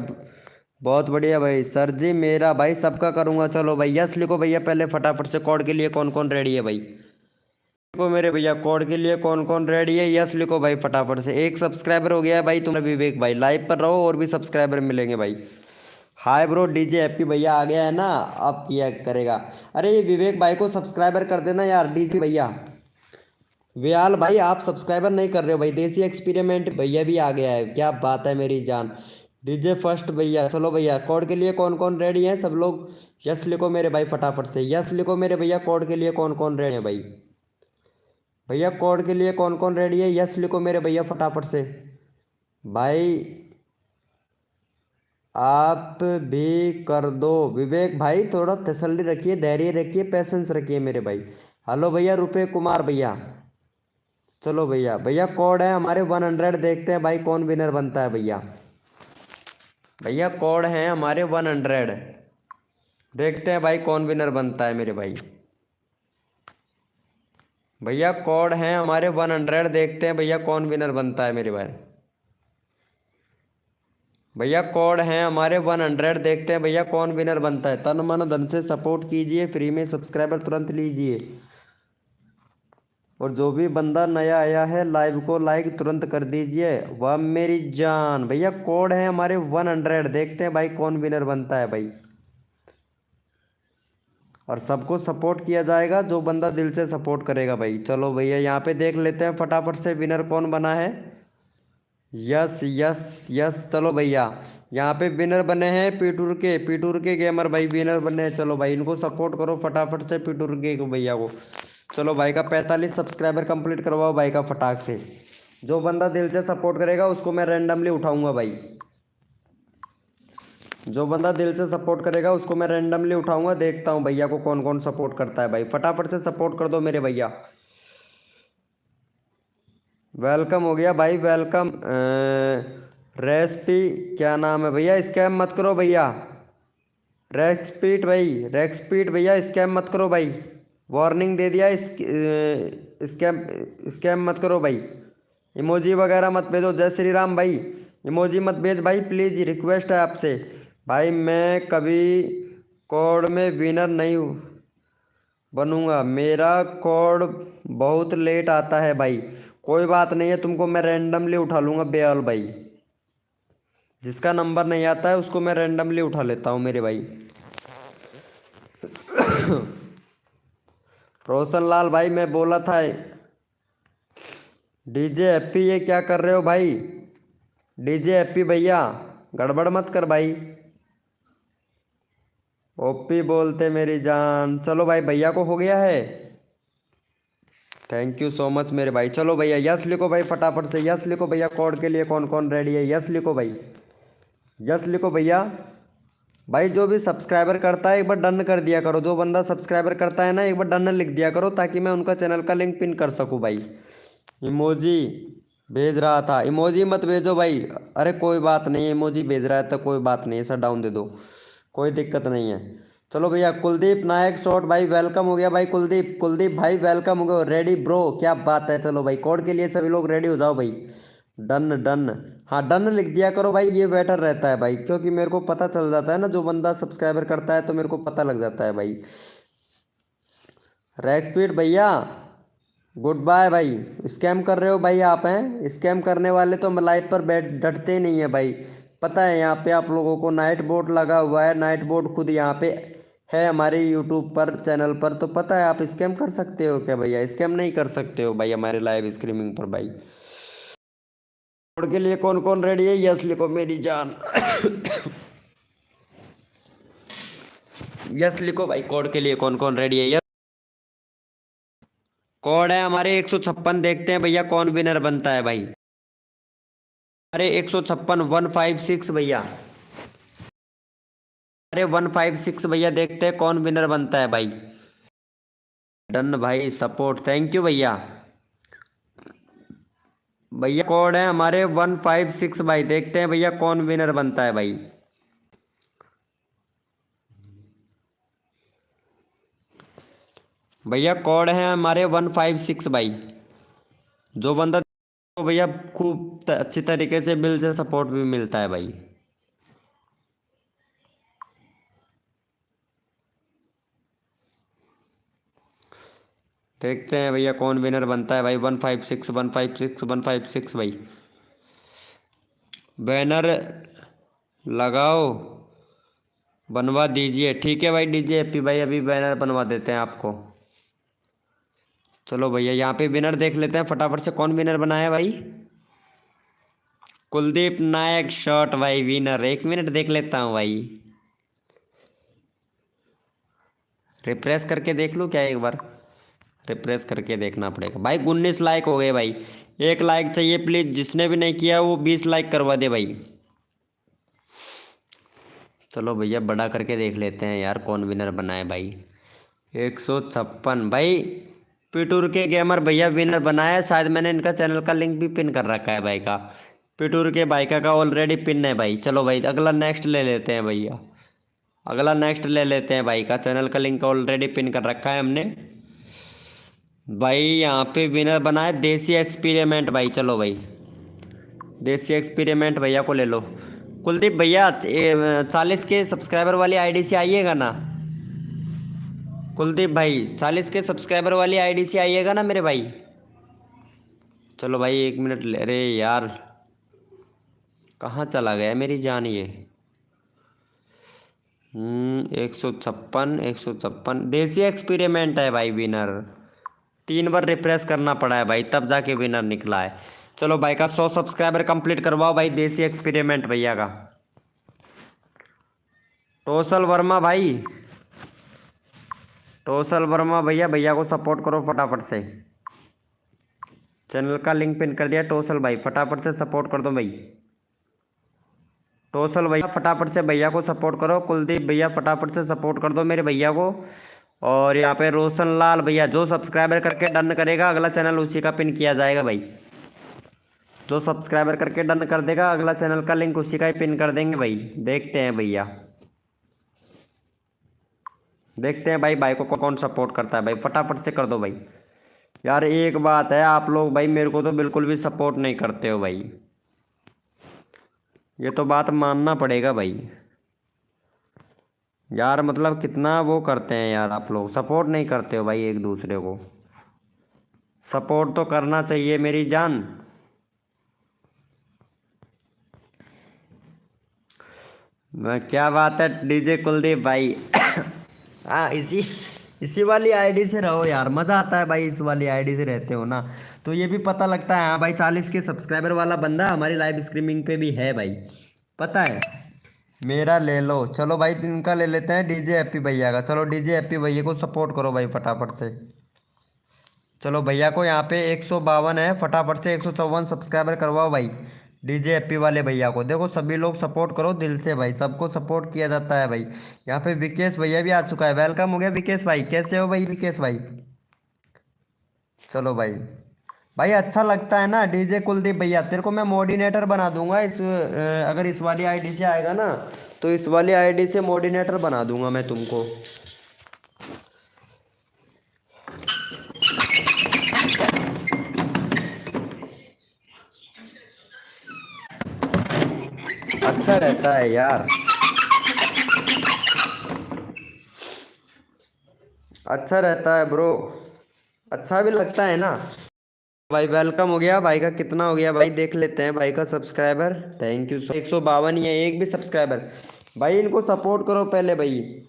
बहुत बढ़िया भाई। सर जी मेरा भाई सबका करूँगा। चलो भाई यस लिखो भैया पहले फटाफट से। कोड के लिए कौन कौन रेडी है भाई? लिखो मेरे भैया कोड के लिए कौन कौन रेडी है, यस लिखो भाई फटाफट से। एक सब्सक्राइबर हो गया है भाई तुम्हारा विवेक भाई। लाइव पर रहो और भी सब्सक्राइबर मिलेंगे भाई। हाय ब्रो, डीजे हैप्पी भैया आ गया है ना, अब किया करेगा। अरे ये विवेक भाई को सब्सक्राइबर कर देना यार डीजे भैया। व्याल भाई आप सब्सक्राइबर नहीं कर रहे हो भाई। देसी एक्सपेरिमेंट भैया भी आ गया है, क्या बात है मेरी जान। डीजे फर्स्ट भैया, चलो भैया कोड के लिए कौन कौन रेडी है सब लोग? यस लिखो मेरे भाई फटाफट से। यस लिखो मेरे भैया कोड के लिए कौन कौन रेडी है भाई। भैया कोड के लिए कौन कौन रेडी है, यस लिखो मेरे भैया फटाफट से। भाई आप भी कर दो। विवेक भाई थोड़ा तसल्ली रखिए, धैर्य रखिए, पैसेंस रखिए मेरे भाई। हेलो भैया रुपए कुमार भैया। चलो भैया, भैया कोड है हमारे 100, देखते हैं भाई कौन विनर बनता है भैया। भैया कोड है हमारे 100, देखते हैं भाई कौन विनर बनता है मेरे भाई। भैया कोड है हमारे 100, देखते हैं भैया कौन विनर बनता है मेरे भाई। भैया कोड है हमारे 100, देखते हैं भैया कौन विनर बनता है। तन मन धन से सपोर्ट कीजिए, फ्री में सब्सक्राइबर तुरंत लीजिए। और जो भी बंदा नया आया है लाइव को लाइक तुरंत कर दीजिए, वाह मेरी जान। भैया कोड है हमारे 100, देखते हैं भाई कौन विनर बनता है भाई। और सबको सपोर्ट किया जाएगा जो बंदा दिल से सपोर्ट करेगा भाई। चलो भैया यहाँ पे देख लेते हैं फटाफट से विनर कौन बना है। यस यस यस, चलो भैया यहाँ पे विनर बने हैं पीटूर के गेमर भाई विनर बने हैं। चलो भाई इनको सपोर्ट करो फटाफट से पीटूर के भैया को। चलो भाई का 45 सब्सक्राइबर कंप्लीट करवाओ भाई का फटाक से। जो बंदा दिल से सपोर्ट करेगा उसको मैं रैंडमली उठाऊंगा भाई। जो बंदा दिल से सपोर्ट करेगा उसको मैं रैंडमली उठाऊंगा। देखता हूँ भैया को कौन कौन सपोर्ट करता है भाई। फटाफट से सपोर्ट कर दो मेरे भैया। वेलकम हो गया भाई, वेलकम। रेसिपी क्या नाम है भैया? स्कैम मत करो भैया। रेक्सपीट भाई, रेक्सपीट भैया स्कैम मत करो भाई। वार्निंग दे दिया, स्कैम स्कैम मत करो भाई। इमोजी वगैरह मत भेजो। जय श्री राम भाई, इमोजी मत भेज भाई प्लीज़, रिक्वेस्ट है आपसे। भाई मैं कभी कोड में विनर नहीं बनूंगा, मेरा कोड बहुत लेट आता है भाई। कोई बात नहीं है, तुमको मैं रैंडमली उठा लूँगा बेअल भाई। जिसका नंबर नहीं आता है उसको मैं रैंडमली उठा लेता हूँ मेरे भाई। रोशन लाल भाई मैं बोला था। डीजे हैप्पी ये क्या कर रहे हो भाई? डीजे हैप्पी भैया गड़बड़ मत कर भाई। ओपी बोलते मेरी जान। चलो भाई भैया को हो गया है। थैंक यू सो मच मेरे भाई। चलो भैया यस लिखो भाई फटाफट से। यस लिखो भैया कोड के लिए कौन कौन रेडी है, यस लिखो भाई। यस लिखो भैया। भाई जो भी सब्सक्राइबर करता है एक बार डन कर दिया करो। जो बंदा सब्सक्राइबर करता है ना एक बार डन लिख दिया करो ताकि मैं उनका चैनल का लिंक पिन कर सकूँ भाई। इमोजी भेज रहा था, इमोजी मत भेजो भाई। अरे कोई बात नहीं, इमोजी भेज रहा है तो कोई बात नहीं, ऐसा डाउन दे दो, कोई दिक्कत नहीं है। चलो भैया कुलदीप नायक शॉट भाई वेलकम हो गया भाई। कुलदीप भाई वेलकम हो गया। रेडी ब्रो, क्या बात है। चलो भाई कोड के लिए सभी लोग रेडी हो जाओ भाई। डन डन, हाँ डन लिख दिया करो भाई, ये बेटर रहता है भाई क्योंकि मेरे को पता चल जाता है ना जो बंदा सब्सक्राइबर करता है तो मेरे को पता लग जाता है भाई। रैक्सपीड भैया गुड बाय भाई। स्कैम कर रहे हो भाई आप? हैं स्कैम करने वाले तो लाइव पर बैठ डटते ही नहीं है भाई। पता है यहाँ पे आप लोगों को नाइट बोर्ड लगा हुआ है, नाइट बोर्ड खुद यहाँ पे है हमारे यूट्यूब पर चैनल पर, तो पता है आप स्कैम कर सकते हो क्या भैया? स्कैम नहीं कर सकते हो भाई हमारे लाइव स्ट्रीमिंग पर भाई। कोड के लिए कौन कौन रेडी है? यस लिखो मेरी जान। यस लिखो भाई, कोड के लिए कौन कौन रेडी है? यस। कोड है हमारे 156। देखते हैं भैया कौन विनर बनता है भाई। अरे 156 156 भैया। अरे 156 भैया, देखते हैं कौन विनर बनता है भाई। डन भाई, सपोर्ट, थैंक यू भैया। भैया कोड है हमारे 156 भाई। देखते हैं भैया कौन विनर बनता है भाई। भैया कोड है हमारे 156 भाई। जो बंदा तो भैया खूब अच्छी तरीके से बिल से सपोर्ट भी मिलता है भाई। देखते हैं भैया कौन विनर बनता है भाई। 156 156 156 भाई। बैनर लगाओ, बनवा दीजिए। ठीक है भाई डीजे हैप्पी भाई, अभी बैनर बनवा देते हैं आपको। चलो भैया यहाँ पे विनर देख लेते हैं फटाफट से, कौन विनर बना है भाई। कुलदीप नायक शॉट भाई विनर। 1 मिनट देख लेता हूँ भाई, रिफ्रेश करके देख लूँ क्या एक बार? रिफ्रेश करके देखना पड़ेगा भाई। 19 लाइक हो गए भाई। 1 लाइक चाहिए प्लीज, जिसने भी नहीं किया वो 20 लाइक करवा दे भाई। चलो भैया बड़ा करके देख लेते हैं यार कौन विनर बना है भाई। 156 भाई। पिटूर के गेमर भैया विनर बनाया है। शायद मैंने इनका चैनल का लिंक भी पिन कर रखा है भाई का। पिटूर के भाई का ऑलरेडी पिन है भाई। चलो भाई अगला नेक्स्ट ले लेते हैं भैया। अगला नेक्स्ट ले लेते हैं भाई का चैनल का लिंक ऑलरेडी पिन कर रखा है हमने भाई। यहाँ पे विनर बना है देसी एक्सपेरिमेंट भाई। चलो भाई देसी एक्सपेरिमेंट भैया को ले लो। कुलदीप भैया 40 के सब्सक्राइबर वाली आईडी से आइएगा ना। कुलदीप भाई 40 के सब्सक्राइबर वाली आईडी से आइएगा ना मेरे भाई। चलो भाई 1 मिनट ले। अरे यार कहाँ चला गया मेरी जान ये। 156 देसी एक्सपेरिमेंट है भाई विनर। 3 बार रिफ्रेश करना पड़ा है भाई तब जाके विनर निकला है। चलो भाई का 100 सब्सक्राइबर कंप्लीट करवाओ भाई देसी एक्सपेरिमेंट भैया का। टोसल वर्मा भाई, टोसल वर्मा भैया, भैया को सपोर्ट करो फटाफट से। चैनल का लिंक पिन कर दिया। टोसल भाई फटाफट से सपोर्ट कर दो भाई। टोसल भैया फटाफट से भैया को सपोर्ट करो। कुलदीप भैया फटाफट से सपोर्ट कर दो मेरे भैया को। और यहाँ पे रोशन लाल भैया, जो सब्सक्राइबर करके डन करेगा अगला चैनल उसी का पिन किया जाएगा भाई। जो सब्सक्राइबर करके डन कर देगा अगला चैनल का लिंक उसी का ही पिन कर देंगे भाई। देखते हैं भैया, देखते हैं भाई को कौन सपोर्ट करता है भाई। फटाफट से कर दो भाई। यार एक बात है, आप लोग भाई मेरे को तो बिल्कुल भी सपोर्ट नहीं करते हो भाई। ये तो बात मानना पड़ेगा भाई। यार मतलब कितना वो करते हैं यार, आप लोग सपोर्ट नहीं करते हो भाई एक दूसरे को। सपोर्ट तो करना चाहिए मेरी जान। क्या बात है डीजे कुलदीप भाई। हाँ इसी वाली आईडी से रहो यार, मज़ा आता है भाई। इस वाली आईडी से रहते हो ना तो ये भी पता लगता है हाँ भाई 40 के सब्सक्राइबर वाला बंदा हमारी लाइव स्ट्रीमिंग पे भी है भाई, पता है। मेरा ले लो। चलो भाई इनका ले लेते हैं डीजे हैप्पी भैया का। चलो डीजे हैप्पी भैया को सपोर्ट करो भाई फटाफट से। चलो भैया को यहाँ पे 152 है, फटाफट से 154 सब्सक्राइबर करवाओ भाई डीजे हैप्पी वाले भैया को। देखो सभी लोग सपोर्ट करो दिल से भाई, सबको सपोर्ट किया जाता है भाई। यहाँ पे विकेश भैया भी आ चुका है। वेलकम हो गया विकेश भाई, कैसे हो भाई विकेश भाई। चलो भाई, भाई अच्छा लगता है ना डीजे कुलदीप भैया। तेरे को मैं मोडिनेटर बना दूंगा अगर इस वाली आईडी से आएगा ना तो इस वाली आईडी से मोडिनेटर बना दूंगा मैं तुमको। अच्छा रहता है यार, अच्छा रहता है ब्रो, अच्छा भी लगता है ना भाई। वेलकम हो गया भाई का। कितना हो गया भाई देख लेते हैं भाई का सब्सक्राइबर। Thank you. 152 ही है, एक भी सब्सक्राइबर। भाई इनको सपोर्ट करो पहले भाई।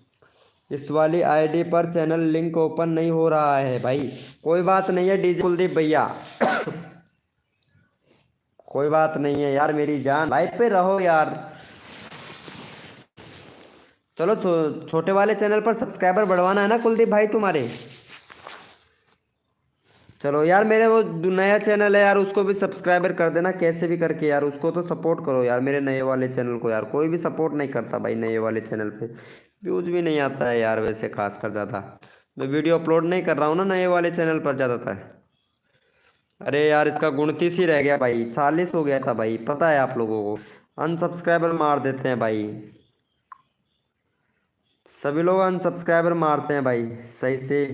इस वाली आईडी पर चैनल लिंक ओपन नहीं हो रहा है भाई। कोई बात नहीं है डीजे कुलदीप भैया, कोई बात नहीं है यार मेरी जान, लाइव पे रहो यार। चलो छोटे वाले चैनल पर सब्सक्राइबर बढ़वाना है ना कुलदीप भाई तुम्हारे। चलो यार मेरे वो नया चैनल है यार, उसको भी सब्सक्राइबर कर देना कैसे भी करके यार, उसको तो सपोर्ट करो यार मेरे नए वाले चैनल को यार। कोई भी सपोर्ट नहीं करता भाई नए वाले चैनल पे, व्यूज भी नहीं आता है यार वैसे खास कर ज़्यादा। मैं वीडियो अपलोड नहीं कर रहा हूँ ना नए वाले चैनल पर ज़्यादातर। अरे यार इसका 29 ही रह गया भाई, 40 हो गया था भाई, पता है आप लोगों को। अनसब्सक्राइबर मार देते हैं भाई, सभी लोग अनसब्सक्राइबर मारते हैं भाई, सही से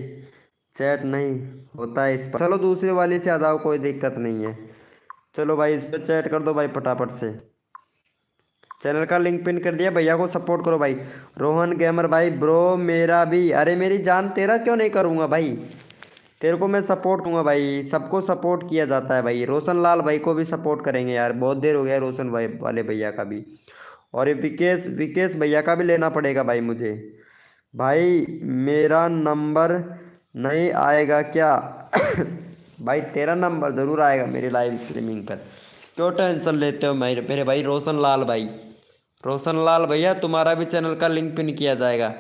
चैट नहीं होता है इस पर। चलो दूसरे वाले से आ जाओ, कोई दिक्कत नहीं है। चलो भाई इस पर चैट कर दो भाई फटाफट से। चैनल का लिंक पिन कर दिया, भैया को सपोर्ट करो भाई। रोहन गेमर भाई ब्रो मेरा भी, अरे मेरी जान तेरा क्यों नहीं करूँगा भाई, तेरे को मैं सपोर्ट करूँगा भाई, सबको सपोर्ट किया जाता है भाई। रोशन लाल भाई को भी सपोर्ट करेंगे यार, बहुत देर हो गया है रोशन भाई वाले भैया का भी। और ये विकेश विकेश भैया का भी लेना पड़ेगा भाई मुझे। भाई मेरा नंबर नहीं आएगा क्या? भाई तेरा नंबर ज़रूर आएगा मेरी लाइव स्ट्रीमिंग पर, क्यों टेंशन लेते हो मेरे मेरे भाई रोशन लाल भाई। रोशन लाल भैया तुम्हारा भी चैनल का लिंक पिन किया जाएगा।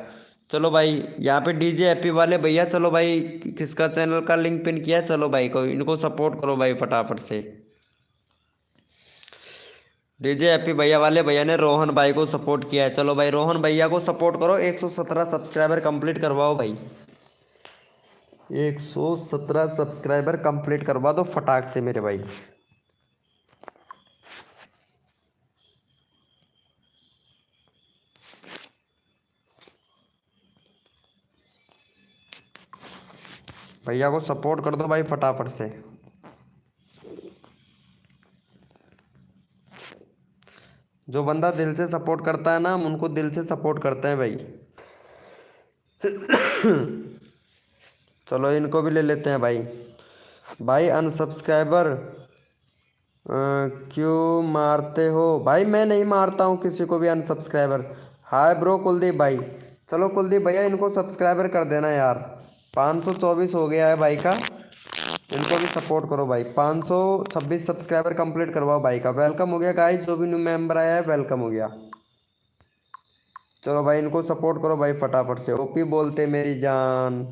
चलो भाई यहाँ पे डीजे हैप्पी वाले भैया, चलो भाई किसका चैनल का लिंक पिन किया है, चलो भाई को इनको सपोर्ट करो भाई फटाफट से। डीजे हैप्पी भैया वाले भैया ने रोहन भाई को सपोर्ट किया है, चलो भाई रोहन भैया को सपोर्ट करो। 117 सब्सक्राइबर कंप्लीट करवाओ भाई, 117 सब्सक्राइबर कंप्लीट करवा दो फटाक से मेरे भाई। भैया को सपोर्ट कर दो भाई फटाफट से। जो बंदा दिल से सपोर्ट करता है ना, हम उनको दिल से सपोर्ट करते हैं भाई। चलो इनको भी ले लेते हैं भाई। भाई अनसब्सक्राइबर क्यों मारते हो भाई? मैं नहीं मारता हूँ किसी को भी अनसब्सक्राइबर। हाय ब्रो कुलदीप भाई। चलो कुलदीप भैया इनको सब्सक्राइबर कर देना यार, 524 हो गया है भाई का, इनको भी सपोर्ट करो भाई। 526 सब्सक्राइबर कंप्लीट करवाओ भाई का। वेलकम हो गया गाइस, जो भी न्यू मेंबर आया है वेलकम हो गया। चलो भाई इनको सपोर्ट करो भाई फटाफट से। ओपी बोलते मेरी जान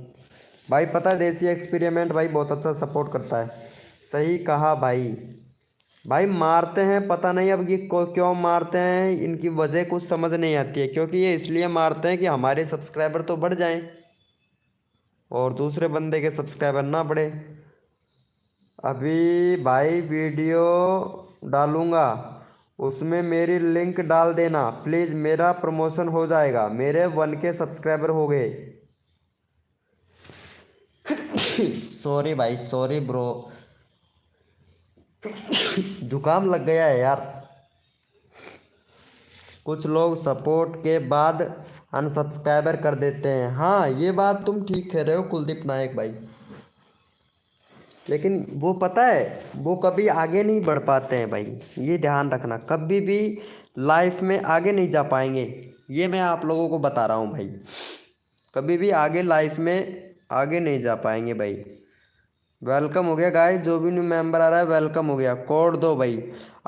भाई, पता है देसी एक्सपेरिमेंट भाई बहुत अच्छा सपोर्ट करता है। सही कहा भाई। भाई मारते हैं पता नहीं अब ये क्यों मारते हैं, इनकी वजह कुछ समझ नहीं आती है, क्योंकि ये इसलिए मारते हैं कि हमारे सब्सक्राइबर तो बढ़ जाएं और दूसरे बंदे के सब्सक्राइबर ना बढ़े। अभी भाई वीडियो डालूंगा, उसमें मेरी लिंक डाल देना प्लीज़, मेरा प्रमोशन हो जाएगा। मेरे 1K सब्सक्राइबर हो गए। सॉरी भाई सॉरी ब्रो, जुकाम लग गया है यार। कुछ लोग सपोर्ट के बाद अनसब्सक्राइबर कर देते हैं, हाँ ये बात तुम ठीक कह रहे हो कुलदीप नायक भाई, लेकिन वो पता है वो कभी आगे नहीं बढ़ पाते हैं भाई, ये ध्यान रखना, कभी भी लाइफ में आगे नहीं जा पाएंगे। ये मैं आप लोगों को बता रहा हूँ भाई, कभी भी आगे लाइफ में आगे नहीं जा पाएंगे भाई। वेलकम हो गया गाइस, जो भी न्यू मेंबर आ रहा है वेलकम हो गया। कोड दो भाई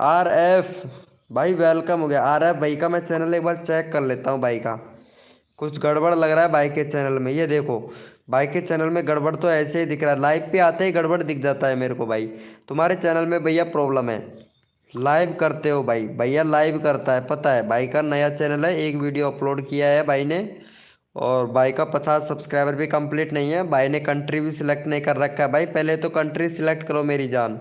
RF भाई, वेलकम हो गया RF भाई का। मैं चैनल एक बार चेक कर लेता हूँ भाई का, कुछ गड़बड़ लग रहा है भाई के चैनल में। ये देखो भाई के चैनल में गड़बड़ तो ऐसे ही दिख रहा है, लाइव पे आते ही गड़बड़ दिख जाता है मेरे को भाई। तुम्हारे चैनल में भैया प्रॉब्लम है, लाइव करते हो भाई, भैया लाइव करता है पता है। भाई का नया चैनल है, एक वीडियो अपलोड किया है भाई ने, और भाई का 50 सब्सक्राइबर भी कंप्लीट नहीं है। भाई ने कंट्री भी सिलेक्ट नहीं कर रखा है भाई, पहले तो कंट्री सिलेक्ट करो मेरी जान।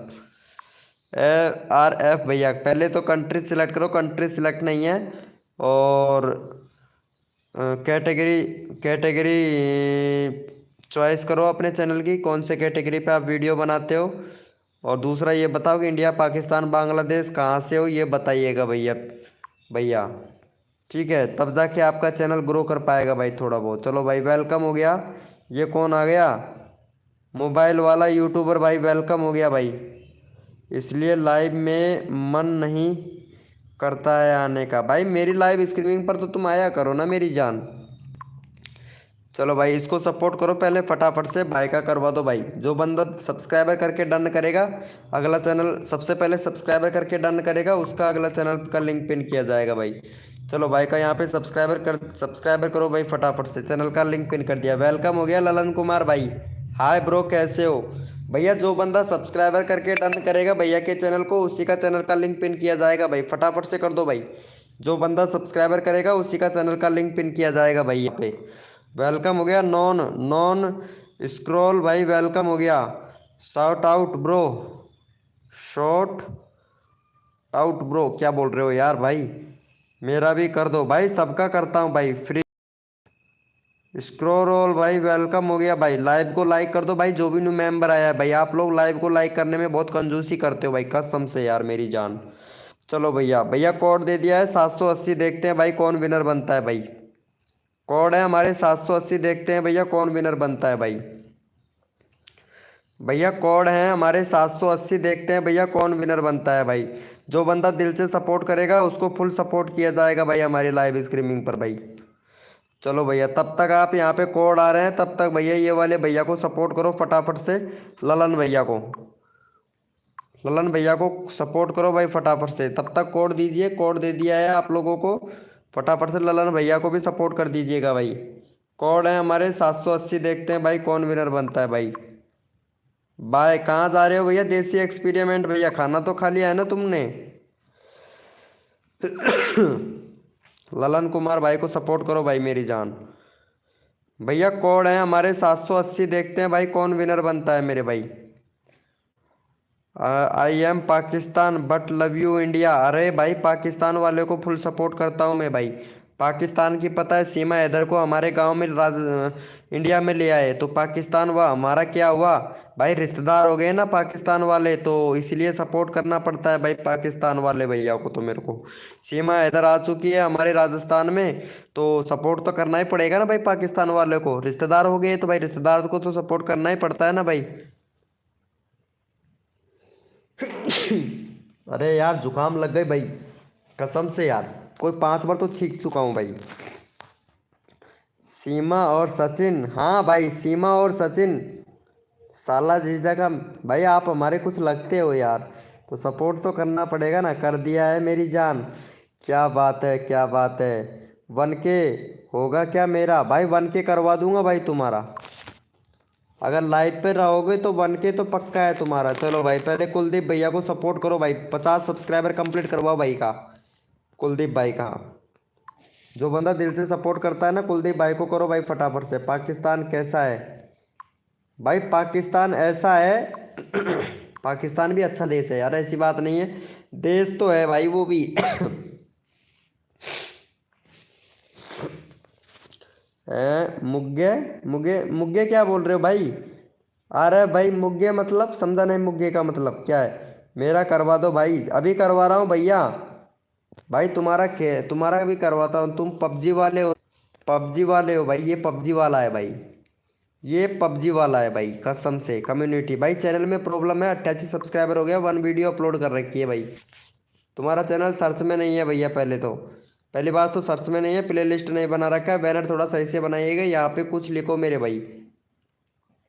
RF भैया पहले तो कंट्री सिलेक्ट करो, कंट्री सिलेक्ट नहीं है। और कैटेगरी कैटेगरी चॉइस करो अपने चैनल की, कौन से कैटेगरी पे आप वीडियो बनाते हो। और दूसरा ये बताओ कि इंडिया पाकिस्तान बांग्लादेश कहाँ से हो, ये बताइएगा भैया भैया, ठीक है, तब जाके आपका चैनल ग्रो कर पाएगा भाई थोड़ा बहुत। चलो भाई वेलकम हो गया। ये कौन आ गया? मोबाइल वाला यूट्यूबर भाई, वेलकम हो गया भाई। इसलिए लाइव में मन नहीं करता है आने का। भाई मेरी लाइव स्ट्रीमिंग पर तो तुम आया करो ना मेरी जान। चलो भाई इसको सपोर्ट करो, पहले फटाफट से भाई का करवा दो भाई। जो बंदा सब्सक्राइबर करके डन करेगा, अगला चैनल सबसे पहले सब्सक्राइबर करके डन करेगा, उसका अगला चैनल का लिंक पिन किया जाएगा भाई। चलो भाई का यहाँ पे सब्सक्राइबर करो भाई फटाफट से, चैनल का लिंक पिन कर दिया। वेलकम हो गया ललन कुमार भाई। हाय ब्रो, कैसे हो भैया? जो बंदा सब्सक्राइबर करके डन करेगा भैया के चैनल को, उसी का चैनल का लिंक पिन किया जाएगा भाई। फटाफट से कर दो भाई। जो बंदा सब्सक्राइबर करेगा उसी का चैनल का लिंक पिन किया जाएगा भाई यहाँ पे। वेलकम हो गया नॉन नॉन स्क्रॉल भाई, वेलकम हो गया। Shout out bro, shot out bro, क्या बोल रहे हो यार भाई? मेरा भी कर दो भाई, सबका करता हूँ भाई। फ्री स्क्रॉल भाई, वेलकम हो गया भाई। लाइव को लाइक कर दो भाई, जो भी न्यू मेंबर आया है भाई। आप लोग लाइव को लाइक करने में बहुत कंजूसी करते हो भाई, कसम से यार मेरी जान। चलो भैया, भैया कोड दे दिया है 780, देखते हैं भाई कौन विनर बनता है भाई। कोड है हमारे 780, देखते हैं भैया कौन विनर बनता है भाई। भैया कोड है हमारे 780, देखते हैं भैया कौन विनर बनता है भाई। जो बंदा दिल से सपोर्ट करेगा उसको फुल सपोर्ट किया जाएगा भाई हमारी लाइव स्ट्रीमिंग पर भाई। चलो भैया, तब तक आप यहाँ पे कोड आ रहे हैं, तब तक भैया ये वाले भैया को सपोर्ट करो फटाफट से। ललन भैया को, ललन भैया को सपोर्ट करो भाई फटाफट से। तब तक कोड दीजिए, कोड दे दिया है आप लोगों को। फटाफट से ललन भैया को भी सपोर्ट कर दीजिएगा भाई। कोड है हमारे 780, देखते हैं भाई कौन विनर बनता है भाई। बाय, कहाँ जा रहे हो भैया? देसी एक्सपेरिमेंट भैया, खाना तो खा लिया है ना तुमने? ललन कुमार भाई को सपोर्ट करो भाई मेरी जान। भैया कोड है हमारे 780, देखते हैं भाई कौन विनर बनता है मेरे भाई। I am Pakistan but love you India. अरे भाई, पाकिस्तान वाले को फुल सपोर्ट करता हूँ मैं भाई। पाकिस्तान की पता है सीमा हैदर को हमारे गांव में इंडिया में ले आए, तो पाकिस्तान हुआ हमारा क्या हुआ भाई? रिश्तेदार हो गए ना पाकिस्तान वाले, तो इसलिए सपोर्ट करना पड़ता है भाई पाकिस्तान वाले भैया को। तो मेरे को सीमा हैदर आ चुकी है हमारे राजस्थान में, तो सपोर्ट तो करना ही पड़ेगा ना भाई पाकिस्तान वाले को। रिश्तेदार हो गए तो भाई रिश्तेदार को तो सपोर्ट करना ही पड़ता है ना भाई। अरे यार जुकाम लग गई भाई, कसम से यार, कोई 5 बार तो छींक चुका हूँ भाई। सीमा और सचिन, हाँ भाई सीमा और सचिन, साला जीजा का भाई। आप हमारे कुछ लगते हो यार, तो सपोर्ट तो करना पड़ेगा ना। कर दिया है मेरी जान, क्या बात है क्या बात है। 1K होगा क्या मेरा भाई? 1K करवा दूंगा भाई तुम्हारा, अगर लाइव पे रहोगे तो 1K तो पक्का है तुम्हारा। चलो भाई, पहले कुलदीप भैया को सपोर्ट करो भाई, 50 सब्सक्राइबर कंप्लीट करवाओ भाई का। कुलदीप भाई का, जो बंदा दिल से सपोर्ट करता है ना, कुलदीप भाई को करो भाई फटाफट से। पाकिस्तान कैसा है भाई? पाकिस्तान ऐसा है पाकिस्तान भी अच्छा देश है यार, ऐसी बात नहीं है, देश तो है भाई वो भी। मुग्गे मुग्गे मुग्गे क्या बोल रहे हो भाई? अरे भाई मुग्गे मतलब समझा नहीं, मुग्गे का मतलब क्या है? मेरा करवा दो भाई, अभी करवा रहा हूँ भैया। भाई तुम्हारा भी करवाता हूँ। तुम पबजी वाले हो, पबजी वाले हो भाई, ये पबजी वाला है भाई, ये पबजी वाला है भाई, कसम से। कम्युनिटी भाई, चैनल में प्रॉब्लम है, 88 सब्सक्राइबर हो गया, 1 वीडियो अपलोड कर रखी है भाई। तुम्हारा चैनल सर्च में नहीं है भैया, पहली बात तो सर्च में नहीं है, प्ले लिस्ट नहीं बना रखा है। बैनर थोड़ा सही से बनाइएगा, यहाँ पे कुछ लिखो मेरे भाई।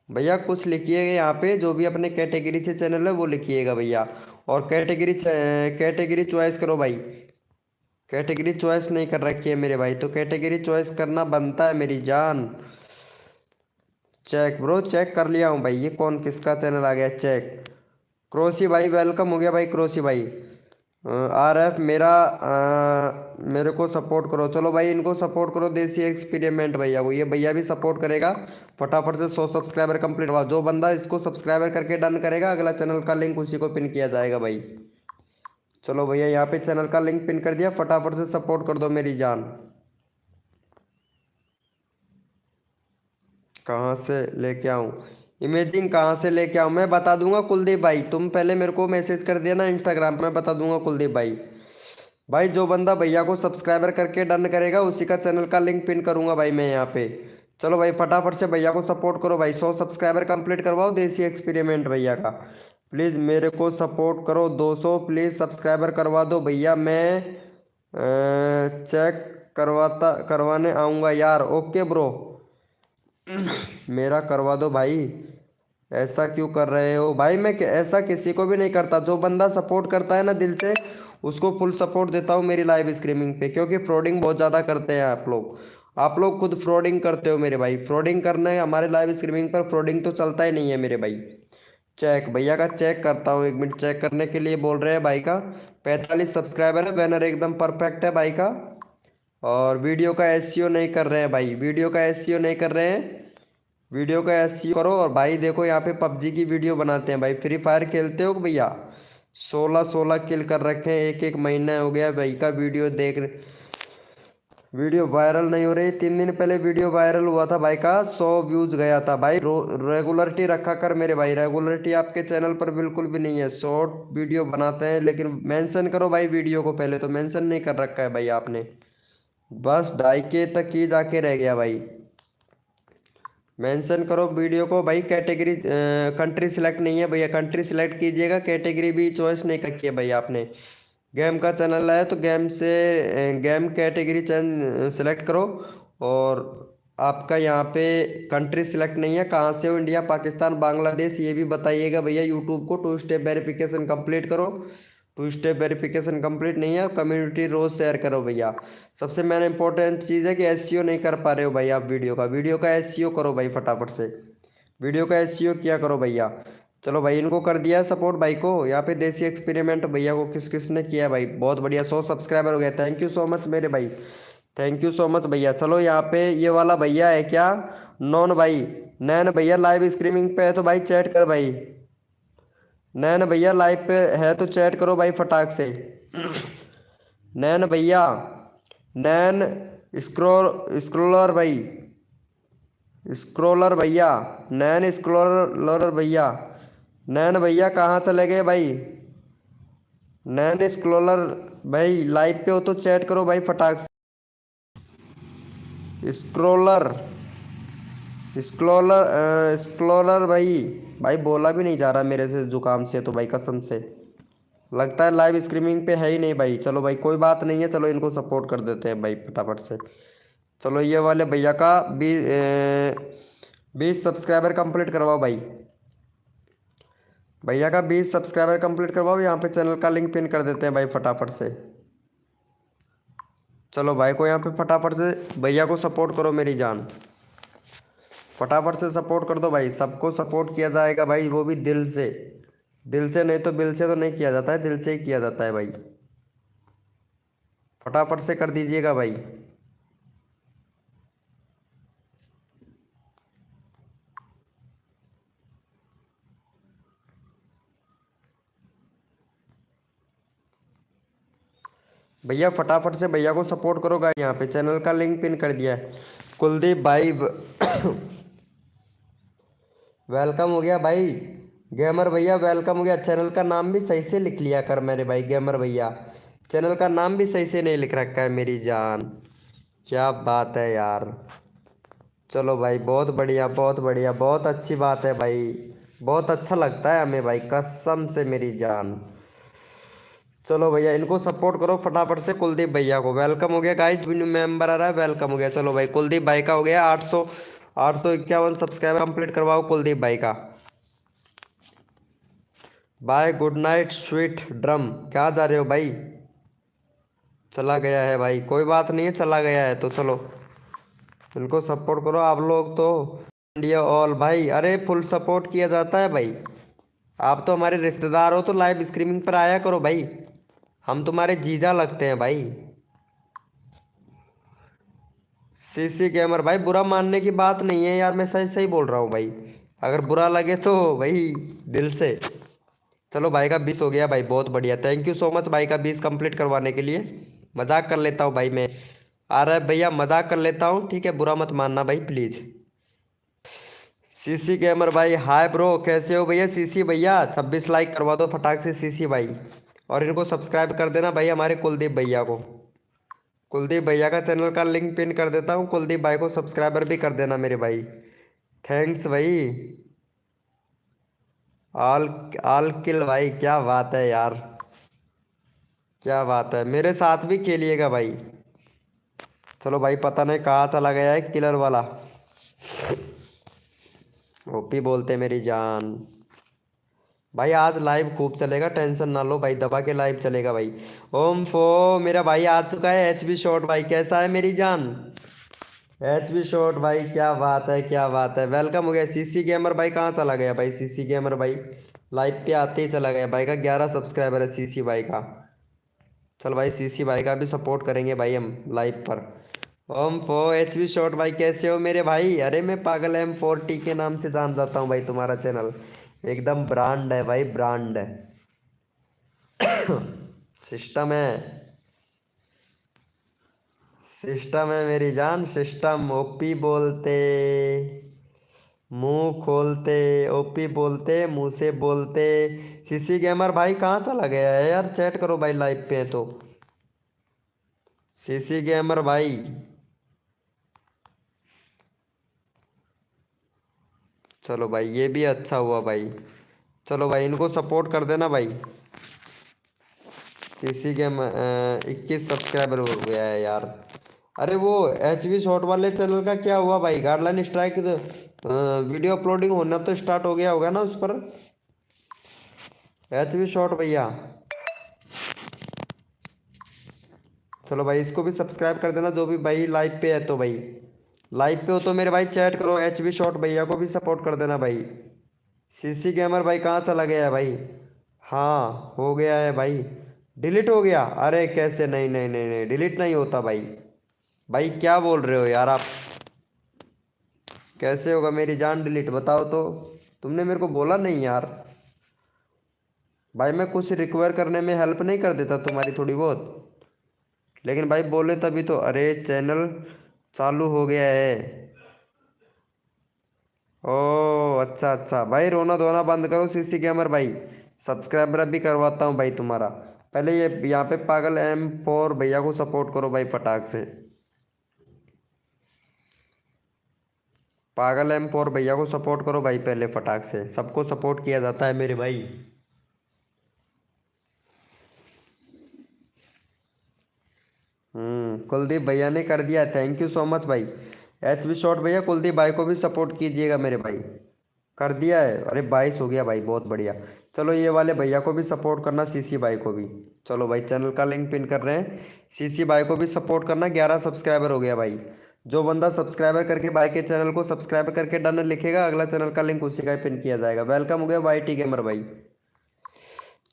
भैया कुछ लिखिएगा यहाँ पे, जो भी अपने कैटेगरी से चैनल है वो लिखिएगा भैया। और कैटेगरी चॉइस करो भाई। कैटेगरी चॉइस नहीं कर रखी है मेरे भाई, तो कैटेगरी चॉइस करना बनता है मेरी जान। चेक ब्रो, चेक कर लिया हूँ भाई। ये कौन किसका चैनल आ गया? चेक क्रोसी भाई, वेलकम हो गया भाई क्रोसी भाई। RF मेरे को सपोर्ट करो। चलो भाई इनको सपोर्ट करो, देसी एक्सपेरिमेंट भैया को, ये भैया भी सपोर्ट करेगा। फटाफट से 100 सब्सक्राइबर कंप्लीट हुआ। जो बंदा इसको सब्सक्राइबर करके डन करेगा, अगला चैनल का लिंक उसी को पिन किया जाएगा भाई। चलो भैया, यहाँ पे चैनल का लिंक पिन कर दिया, फटाफट से सपोर्ट कर दो मेरी जान। कहाँ से लेके आऊँ इमेजिंग? कहाँ से लेके आऊँ मैं बता दूंगा कुलदीप भाई, तुम पहले मेरे को मैसेज कर दिया ना इंस्टाग्राम पे, मैं बता दूंगा कुलदीप भाई। भाई जो बंदा भैया को सब्सक्राइबर करके डन करेगा, उसी का चैनल का लिंक पिन करूंगा भाई मैं यहाँ पे। चलो भाई फटाफट से भैया को सपोर्ट करो भाई, 100 सब्सक्राइबर कंप्लीट करवाओ देसी एक्सपेरिमेंट भैया का। प्लीज़ मेरे को सपोर्ट करो, 200 प्लीज़ सब्सक्राइबर करवा दो भैया। मैं चेक करवाने आऊँगा यार। ओके ब्रो, मेरा करवा दो भाई। ऐसा क्यों कर रहे हो भाई? मैं ऐसा किसी को भी नहीं करता। जो बंदा सपोर्ट करता है ना दिल से, उसको फुल सपोर्ट देता हूँ मेरी लाइव स्ट्रीमिंग पे, क्योंकि फ्रॉडिंग बहुत ज़्यादा करते हैं आप लोग। आप लोग खुद फ्रॉडिंग करते हो मेरे भाई। फ्रॉडिंग करने हमारे लाइव स्ट्रीमिंग पर फ्रॉडिंग तो चलता ही नहीं है मेरे भाई। चेक भैया का चेक करता हूँ, 1 मिनट चेक करने के लिए बोल रहे हैं भाई का। 45 सब्सक्राइबर है, बैनर एकदम परफेक्ट है भाई का। और वीडियो का एसईओ नहीं कर रहे हैं भाई, वीडियो का एसईओ नहीं कर रहे हैं। वीडियो का एसईओ करो। और भाई देखो यहाँ पे पबजी की वीडियो बनाते हैं भाई। फ्री फायर खेलते हो भैया? 16-16 किल कर रखे हैं, एक महीना हो गया भाई का वीडियो देख। वीडियो वायरल नहीं हो रही। 3 दिन पहले वीडियो वायरल हुआ था भाई का, 100 व्यूज गया था भाई। रेगुलरिटी रखा कर मेरे भाई। रेगुलरिटी आपके चैनल पर बिल्कुल भी नहीं है। शॉर्ट वीडियो बनाते हैं, लेकिन मेंशन करो भाई वीडियो को। पहले तो मेंशन नहीं कर रखा है भाई आपने। बस 2.5K तक ही जाके रह गया भाई। मेंशन करो वीडियो को भाई। कैटेगरी कंट्री सिलेक्ट नहीं है भैया, कंट्री सिलेक्ट कीजिएगा। कैटेगरी भी चॉइस नहीं रखी है भाई आपने। गेम का चैनल है तो गेम से गेम कैटेगरी सिलेक्ट करो। और आपका यहाँ पे कंट्री सिलेक्ट नहीं है, कहाँ से हो? इंडिया, पाकिस्तान, बांग्लादेश, ये भी बताइएगा भैया। यूट्यूब को 2 स्टेप वेरिफिकेशन कंप्लीट करो। 2 स्टेप वेरिफिकेशन कंप्लीट नहीं है। कम्युनिटी रोज शेयर करो भैया। सबसे मेन इंपॉर्टेंट चीज़ है कि एसईओ नहीं कर पा रहे हो भाई आप वीडियो का एसईओ करो भाई फटाफट से। वीडियो का एसईओ किया करो भैया। चलो भाई, इनको कर दिया है सपोर्ट भाई को। यहाँ पे देसी एक्सपेरिमेंट भैया को किस किस ने किया भाई? बहुत बढ़िया, 100 सब्सक्राइबर हो गया। थैंक यू सो मच मेरे भाई, थैंक यू सो मच भैया। चलो यहाँ पे ये वाला भैया है क्या, नॉन भाई? नैन भैया लाइव स्ट्रीमिंग पे है तो भाई चैट कर भाई। नैन भैया लाइव पे है तो चैट करो भाई फटाक से। नैन भैया, नैन स्क्रोलर भाई, स्क्रोलर भैया, नैन स्क्रोलर भैया। नैन भैया कहाँ चले गए भाई? नैन स्क्रोलर भाई लाइव पे हो तो चैट करो भाई फटाक से। स्क्रोलर स्क्रोलर स्क्रोलर भाई। भाई बोला भी नहीं जा रहा मेरे से, जुकाम से तो भाई कसम से। लगता है लाइव स्ट्रीमिंग पे है ही नहीं भाई। चलो भाई कोई बात नहीं है, चलो इनको सपोर्ट कर देते हैं भाई फटाफट से। चलो ये वाले भैया का 20 सब्सक्राइबर कंप्लीट करवाओ भाई। भैया का 20 सब्सक्राइबर कंप्लीट करवाओ। यहाँ पे चैनल का लिंक पिन कर देते हैं भाई फटाफट से। चलो भाई को यहाँ पे फटाफट से भैया को सपोर्ट करो मेरी जान। फटाफट से सपोर्ट कर दो भाई। सबको सपोर्ट किया जाएगा भाई, वो भी दिल से। दिल से नहीं तो बिल से तो नहीं किया जाता है, दिल से ही किया जाता है भाई। फटाफट से कर दीजिएगा भाई। भैया फटाफट से भैया को सपोर्ट करो गाइस। यहाँ पे चैनल का लिंक पिन कर दिया है। कुलदीप भाई वेलकम हो गया भाई। गेमर भैया वेलकम हो गया। चैनल का नाम भी सही से लिख लिया कर मेरे भाई। गेमर भैया चैनल का नाम भी सही से नहीं लिख रखा है मेरी जान। क्या बात है यार। चलो भाई बहुत बढ़िया, बहुत बढ़िया, बहुत अच्छी बात है भाई। बहुत अच्छा लगता है हमें भाई, कसम से मेरी जान। चलो भैया इनको सपोर्ट करो फटाफट से। कुलदीप भैया को वेलकम हो गया गाइस। न्यू मेंबर आ रहा है, वेलकम हो गया। चलो भाई कुलदीप भाई का हो गया 851 सब्सक्राइबर कंप्लीट करवाओ कुलदीप भाई का। Bye good night sweet dream. क्या जा रहे हो भाई? चला गया है भाई, कोई बात नहीं है, चला गया है तो चलो इनको सपोर्ट करो आप लोग तो। इंडिया ऑल भाई, अरे फुल सपोर्ट किया जाता है भाई। आप तो हमारे रिश्तेदार हो तो लाइव स्ट्रीमिंग पर आया करो भाई। हम तुम्हारे जीजा लगते हैं भाई। सीसी गेमर भाई, बुरा मानने की बात नहीं है यार, मैं सही सही बोल रहा हूँ भाई। अगर बुरा लगे तो भाई दिल से। चलो भाई का 20 हो गया भाई, बहुत बढ़िया। थैंक यू सो मच भाई का 20 कंप्लीट करवाने के लिए। मजाक कर लेता हूँ भाई मैं। आ रहा है भैया, मजाक कर लेता हूँ, ठीक है? बुरा मत मानना भाई प्लीज़। सीसी गेमर भाई हाय ब्रो, कैसे हो भैया? सीसी भैया 26 लाइक करवा दो फटाक से सीसी भाई। और इनको सब्सक्राइब कर देना भाई हमारे कुलदीप भैया को। कुलदीप भैया का चैनल का लिंक पिन कर देता हूँ। कुलदीप भाई को सब्सक्राइबर भी कर देना मेरे भाई। थैंक्स भाई। ऑल ऑल किल भाई, क्या बात है यार, क्या बात है। मेरे साथ भी खेलिएगा भाई। चलो भाई पता नहीं कहाँ चला गया है किलर वाला। ओपी बोलते मेरी जान। भाई आज लाइव खूब चलेगा, टेंशन ना लो भाई, दबा के लाइव चलेगा भाई। ओम फो मेरा भाई आ चुका है, एच बी शॉट भाई कैसा है मेरी जान। एच बी शॉट भाई क्या बात है, क्या बात है, वेलकम हो गया। सीसी गेमर भाई कहाँ चला गया भाई, सीसी गेमर भाई लाइव पे आते ही चला गया भाई का 11 सब्सक्राइबर है सीसी भाई का। चल भाई सीसी भाई का भी सपोर्ट करेंगे भाई हम लाइव पर। ओम फो एच बी शॉट भाई कैसे हो मेरे भाई। अरे मैं पागल M4T के नाम से जान जाता हूँ भाई, तुम्हारा चैनल एकदम ब्रांड है भाई, ब्रांड है। सिस्टम है, सिस्टम है मेरी जान, सिस्टम। ओपी बोलते मुंह खोलते, ओपी बोलते मुंह से बोलते। सीसी गेमर भाई कहाँ चला गया है यार, चैट करो भाई लाइव पे है तो। सीसी गेमर भाई चलो भाई ये भी अच्छा हुआ भाई। चलो भाई इनको सपोर्ट कर देना भाई। सीसी गेम 21 सब्सक्राइबर हो गया है यार। अरे वो एच वी शॉट वाले चैनल का क्या हुआ भाई, गाइडलाइन स्ट्राइक वीडियो अपलोडिंग होना तो स्टार्ट हो गया होगा ना उस पर, एच वी शॉट भैया। चलो भाई इसको भी सब्सक्राइब कर देना जो भी भाई लाइव पे है तो भाई, लाइव पे हो तो मेरे भाई चैट करो, एच वी शॉट भैया को भी सपोर्ट कर देना भाई। सीसी गेमर भाई कहाँ चला गया है भाई। हाँ हो गया है भाई, डिलीट हो गया। अरे कैसे, नहीं नहीं नहीं नहीं डिलीट नहीं होता भाई। भाई क्या बोल रहे हो यार आप, कैसे होगा मेरी जान डिलीट, बताओ तो। तुमने मेरे को बोला नहीं यार। भाई मैं कुछ रिक्वायर करने में हेल्प नहीं कर देता तुम्हारी थोड़ी बहुत, लेकिन भाई बोले तभी तो। अरे चैनल चालू हो गया है। ओ अच्छा अच्छा भाई, रोना धोना बंद करो सीसी गेमर भाई, सब्सक्राइबर अभी करवाता हूँ भाई तुम्हारा। पहले ये यहाँ पे पागल M4 भैया को सपोर्ट करो भाई फटाक से। पागल M4 भैया को सपोर्ट करो भाई पहले फटाक से, सबको सपोर्ट किया जाता है मेरे भाई। कुलदीप भैया ने कर दिया, थैंक यू सो मच भाई। एच बी शॉट भैया कुलदीप भाई को भी सपोर्ट कीजिएगा मेरे भाई। कर दिया है, अरे 22 हो गया भाई, बहुत बढ़िया। चलो ये वाले भैया को भी सपोर्ट करना, सीसी भाई को भी। चलो भाई चैनल का लिंक पिन कर रहे हैं, सीसी भाई को भी सपोर्ट करना, 11 सब्सक्राइबर हो गया भाई। जो बंदा सब्सक्राइबर करके भाई के चैनल को सब्सक्राइब करके डन लिखेगा, अगला चैनल का लिंक उसी का ही पिन किया जाएगा। वेलकम हो गया वाई टी गेमर भाई।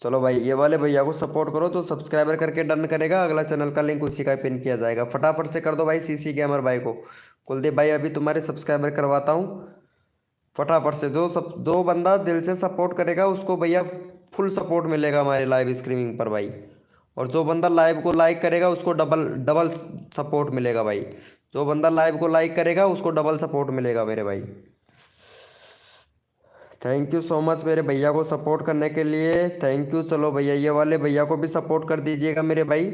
चलो भाई ये वाले भैया को सपोर्ट करो तो सब्सक्राइबर करके डन करेगा, अगला चैनल का लिंक उसी का ही पिन किया जाएगा। फटाफट से कर दो भाई सीसी गेमर भाई को। कुलदीप भाई अभी तुम्हारे सब्सक्राइबर करवाता हूँ, फटाफट से। जो बंदा दिल से सपोर्ट करेगा उसको भैया फुल सपोर्ट मिलेगा हमारे लाइव स्ट्रीमिंग पर भाई। और जो बंदा लाइव को लाइक करेगा उसको डबल डबल सपोर्ट मिलेगा भाई। जो बंदा लाइव को लाइक करेगा उसको डबल सपोर्ट मिलेगा मेरे भाई। थैंक यू सो मच मेरे भैया को सपोर्ट करने के लिए, थैंक यू। चलो भैया ये वाले भैया को भी सपोर्ट कर दीजिएगा मेरे भाई।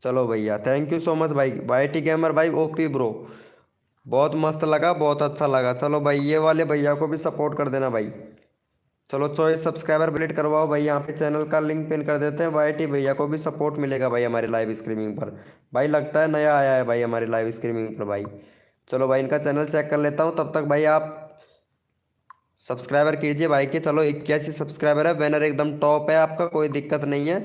चलो भैया थैंक यू सो मच भाई, वाई टी गेमर भाई ओपी ब्रो, बहुत मस्त लगा, बहुत अच्छा लगा। चलो भाई ये वाले भैया को भी सपोर्ट कर देना भाई। चलो 24 सब्सक्राइबर ब्लेड करवाओ भाई, यहाँ पे चैनल का लिंक पिन कर देते हैं। वाई टी भैया को भी सपोर्ट मिलेगा भाई हमारे लाइव स्ट्रीमिंग पर। भाई लगता है नया आया है भाई हमारे लाइव स्ट्रीमिंग पर भाई। चलो भाई इनका चैनल चेक कर लेता हूँ, तब तक भाई आप सब्सक्राइबर कीजिए भाई के। चलो 81 सब्सक्राइबर है, बैनर एकदम टॉप है आपका, कोई दिक्कत नहीं है।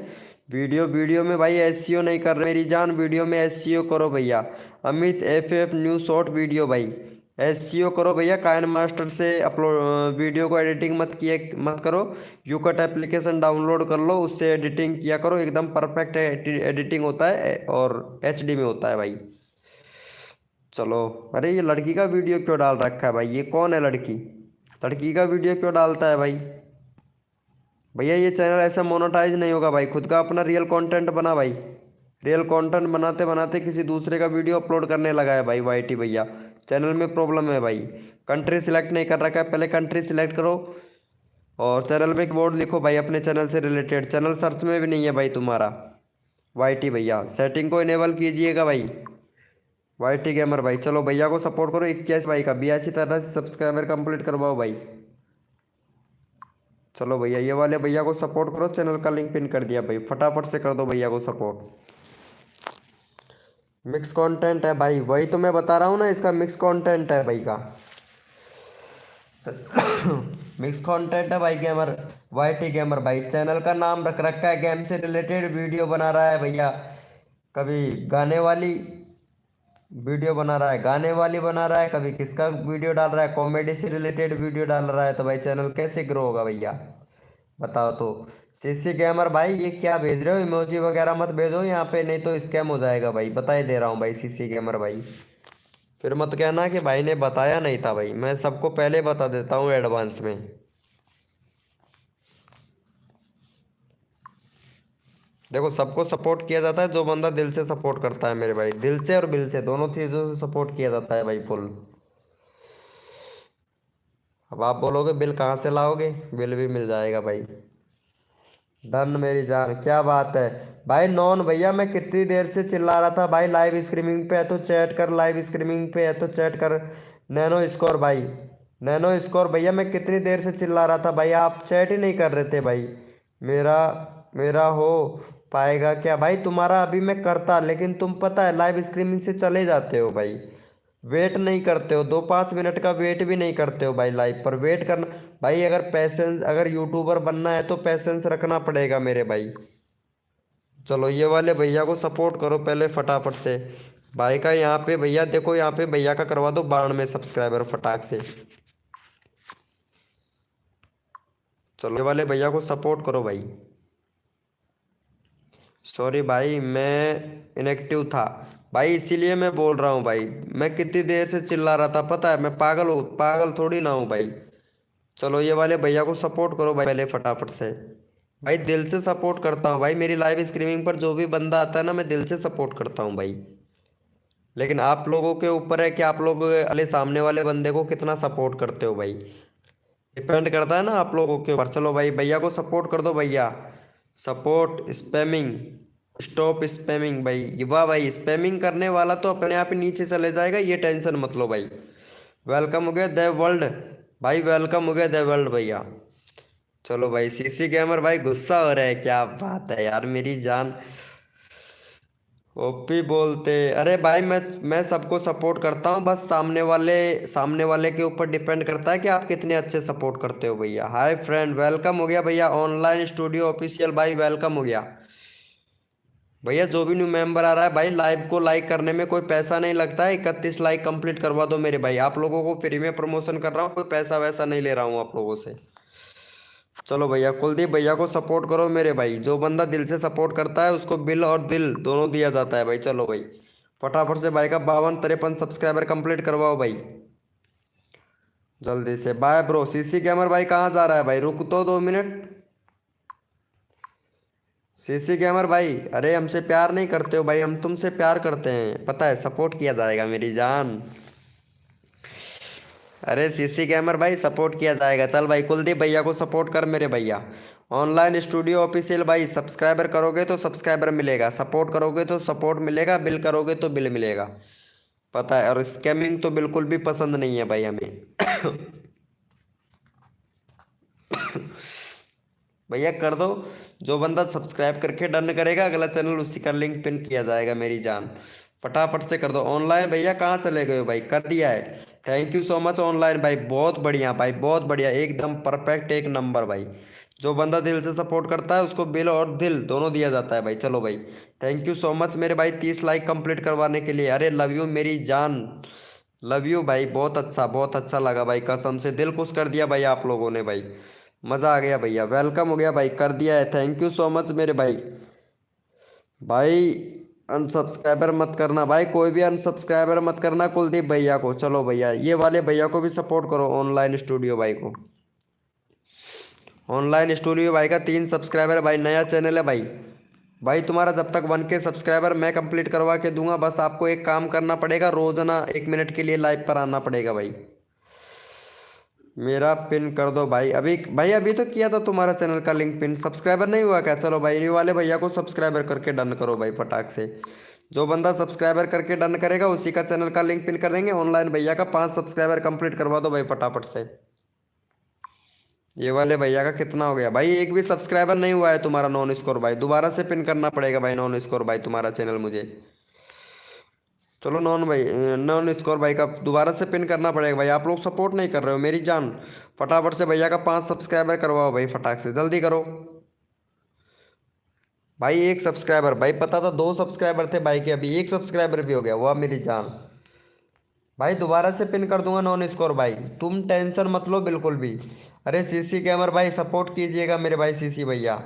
वीडियो वीडियो में भाई एसईओ नहीं कर रहे मेरी जान, वीडियो में एसईओ करो भैया। Amit FF new short video भाई, एसईओ करो भैया। काइन मास्टर से अपलोड वीडियो को एडिटिंग मत करो, यूकट एप्लीकेशन डाउनलोड कर लो, उससे एडिटिंग किया करो, एकदम परफेक्ट एडिटिंग होता है और HD में होता है भाई। चलो अरे ये लड़की का वीडियो क्यों डाल रखा है भाई, ये कौन है लड़की, लड़की का वीडियो क्यों डालता है भाई। भैया ये चैनल ऐसा मोनेटाइज नहीं होगा भाई, खुद का अपना रियल कंटेंट बना भाई। रियल कंटेंट बनाते बनाते किसी दूसरे का वीडियो अपलोड करने लगा है भाई वाई टी भैया, चैनल में प्रॉब्लम है भाई। कंट्री सिलेक्ट नहीं कर रखा है, पहले कंट्री सिलेक्ट करो और चैनल पे एक बोर्ड लिखो भाई अपने चैनल से रिलेटेड। चैनल सर्च में भी नहीं है भाई तुम्हारा वाई टी भैया, सेटिंग को इनेबल कीजिएगा भाई वाई टी गेमर भाई। चलो भैया को सपोर्ट करो, 81 भाई का 82 तरह से सब्सक्राइबर कंप्लीट करवाओ भाई। चलो भैया ये वाले भैया को सपोर्ट करो, चैनल का लिंक पिन कर दिया भाई, फटाफट से कर दो भैया को सपोर्ट। मिक्स कंटेंट है भाई, वही तो मैं बता रहा हूँ ना, इसका मिक्स कंटेंट है भाई का। मिक्स कंटेंट है भाई। गेमर वाईटी गेमर भाई चैनल का नाम रख रखा है, गेम से रिलेटेड वीडियो बना रहा है भैया। कभी गाने वाली वीडियो बना रहा है, गाने वाली बना रहा है, कभी किसका वीडियो डाल रहा है, कॉमेडी से रिलेटेड वीडियो डाल रहा है, तो भाई चैनल कैसे ग्रो होगा भैया बताओ तो। सीसी गेमर भाई ये क्या भेज रहे हो, इमोजी वगैरह मत भेजो यहाँ पे, नहीं तो स्कैम हो जाएगा भाई, बता ही दे रहा हूँ भाई। सीसी गेमर भाई फिर मत कहना कि भाई ने बताया नहीं था भाई, मैं सबको पहले बता देता हूँ एडवांस में। देखो सबको सपोर्ट किया जाता है जो बंदा दिल से सपोर्ट करता है मेरे भाई, दिल से और बिल से दोनों चीज़ों से सपोर्ट किया जाता है भाई फुल। अब आप बोलोगे बिल कहाँ से लाओगे, बिल भी मिल जाएगा भाई। डन मेरी जान, क्या बात है भाई। नॉन भैया मैं कितनी देर से चिल्ला रहा था भाई, लाइव स्ट्रीमिंग पे है तो चैट कर, लाइव स्ट्रीमिंग पे है तो चैट कर। नैनो स्कोर भाई, नैनो स्कोर भैया मैं कितनी देर से चिल्ला रहा था भाई, आप चैट ही नहीं कर रहे थे भाई। मेरा मेरा हो पाएगा क्या भाई, तुम्हारा अभी मैं करता, लेकिन तुम पता है लाइव स्ट्रीमिंग से चले जाते हो भाई, वेट नहीं करते हो, 2-5 मिनट का वेट भी नहीं करते हो भाई लाइव पर। वेट करना भाई, अगर पैसेंस, अगर यूट्यूबर बनना है तो पैसेंस रखना पड़ेगा मेरे भाई। चलो ये वाले भैया को सपोर्ट करो पहले फटाफट से। भाई का यहाँ पे भैया देखो, यहाँ पे भैया का करवा दो 92 सब्सक्राइबर फटाक से। चलो ये वाले भैया को सपोर्ट करो भाई। सॉरी भाई मैं इनएक्टिव था भाई, इसीलिए मैं बोल रहा हूँ भाई, मैं कितनी देर से चिल्ला रहा था पता है, मैं पागल हूँ, पागल थोड़ी ना हूँ भाई। चलो ये वाले भैया को सपोर्ट करो भाई पहले फटाफट से। भाई दिल से सपोर्ट करता हूँ भाई, मेरी लाइव स्ट्रीमिंग पर जो भी बंदा आता है ना मैं दिल से सपोर्ट करता हूँ भाई। लेकिन आप लोगों के ऊपर है कि आप लोग अले सामने वाले बंदे को कितना सपोर्ट करते हो भाई, डिपेंड करता है ना आप लोगों के ऊपर। चलो भाई भैया को सपोर्ट कर दो भैया। सपोर्ट स्पैमिंग, स्टॉप स्पैमिंग भाई। वाह भाई, स्पैमिंग करने वाला तो अपने आप ही नीचे चले जाएगा, ये टेंशन मत लो भाई। वेलकम हो गया द वर्ल्ड भाई, वेलकम हो गया द वर्ल्ड भैया। चलो भाई सीसी गेमर भाई गुस्सा हो रहा है, क्या बात है यार मेरी जान। ओपी बोलते, अरे भाई मैं सबको सपोर्ट करता हूँ, बस सामने वाले के ऊपर डिपेंड करता है कि आप कितने अच्छे सपोर्ट करते हो भैया। हाय फ्रेंड, वेलकम हो गया भैया, ऑनलाइन स्टूडियो ऑफिशियल भाई वेलकम हो गया भैया। जो भी न्यू मेंबर आ रहा है भाई, लाइव को लाइक करने में कोई पैसा नहीं लगता है, 31 लाइक कंप्लीट करवा दो मेरे भाई। आप लोगों को फ्री में प्रमोशन कर रहा हूँ, कोई पैसा वैसा नहीं ले रहा हूँ आप लोगों से। चलो भैया कुलदीप भैया को सपोर्ट करो मेरे भाई, जो बंदा दिल से सपोर्ट करता है उसको बिल और दिल दोनों दिया जाता है भाई। चलो भाई फटाफट से भाई का 52-53 सब्सक्राइबर कंप्लीट करवाओ भाई जल्दी से। Bye bro. सीसी गेमर भाई कहाँ जा रहा है भाई, रुक तो 2 मिनट। सीसी गेमर भाई अरे हमसे प्यार नहीं करते हो भाई, हम तुमसे प्यार करते हैं पता है, सपोर्ट किया जाएगा मेरी जान। अरे सीसी गेमर भाई सपोर्ट किया जाएगा। चल भाई कुलदीप भैया को सपोर्ट कर मेरे भैया। ऑनलाइन स्टूडियो ऑफिशियल भाई, सब्सक्राइबर करोगे तो सब्सक्राइबर मिलेगा, सपोर्ट करोगे तो सपोर्ट मिलेगा, बिल करोगे तो बिल मिलेगा पता है। और स्कैमिंग तो बिल्कुल भी पसंद नहीं है भाई हमें। भैया कर दो, जो बंदा सब्सक्राइब करके डन करेगा अगला चैनल उसी का लिंक पिन किया जाएगा मेरी जान। फटाफट से कर दो। ऑनलाइन भैया कहाँ चले गए हो भाई, कर दिया है। Thank you so much online भाई, बहुत बढ़िया भाई, बहुत बढ़िया, एकदम परफेक्ट, एक नंबर भाई। जो बंदा दिल से सपोर्ट करता है उसको बिल और दिल दोनों दिया जाता है भाई। चलो भाई थैंक यू सो मच मेरे भाई 30 लाइक कंप्लीट करवाने के लिए। अरे लव यू मेरी जान, लव यू भाई, बहुत अच्छा लगा भाई, कसम से दिल खुश कर दिया भाई आप लोगों ने भाई, मज़ा आ गया भैया। वेलकम हो गया भाई, कर दिया है, थैंक यू सो मच मेरे भाई। भाई अनसब्सक्राइबर मत करना भाई, कोई भी अनसब्सक्राइबर मत करना कुलदीप भैया को। चलो भैया ये वाले भैया को भी सपोर्ट करो, ऑनलाइन स्टूडियो भाई को। ऑनलाइन स्टूडियो भाई का 3 सब्सक्राइबर है भाई, नया चैनल है भाई। भाई तुम्हारा जब तक 1K सब्सक्राइबर मैं कंप्लीट करवा के दूंगा, बस आपको एक काम करना पड़ेगा, रोजाना 1 मिनट के लिए लाइव पर आना पड़ेगा भाई। मेरा पिन कर दो भाई, अभी भाई अभी तो किया था तुम्हारा चैनल का लिंक पिन, सब्सक्राइबर नहीं हुआ क्या। चलो भाई ये वाले भैया को सब्सक्राइबर करके डन करो भाई फटाक से। जो बंदा सब्सक्राइबर करके डन करेगा उसी का चैनल का लिंक पिन कर देंगे। ऑनलाइन भैया का 5 सब्सक्राइबर कंप्लीट करवा दो भाई फटाफट से। ये वाले भैया का कितना हो गया भाई, एक भी सब्सक्राइबर नहीं हुआ है तुम्हारा नॉन स्कोर भाई, दोबारा से पिन करना पड़ेगा भाई नॉन स्कोर भाई तुम्हारा चैनल मुझे। चलो नॉन स्कोर भाई का दोबारा से पिन करना पड़ेगा भाई। आप लोग सपोर्ट नहीं कर रहे हो मेरी जान। फटाफट से भैया का 5 सब्सक्राइबर करवाओ भाई, फटाक से जल्दी करो भाई। 1 सब्सक्राइबर भाई, पता था 2 सब्सक्राइबर थे भाई के, अभी 1 सब्सक्राइबर भी हो गया। वाह मेरी जान भाई, दोबारा से पिन कर दूंगा नॉन स्कोर भाई, तुम टेंशन मत लो बिल्कुल भी। अरे सीसी गेमर भाई सपोर्ट कीजिएगा मेरे भाई सीसी भैया।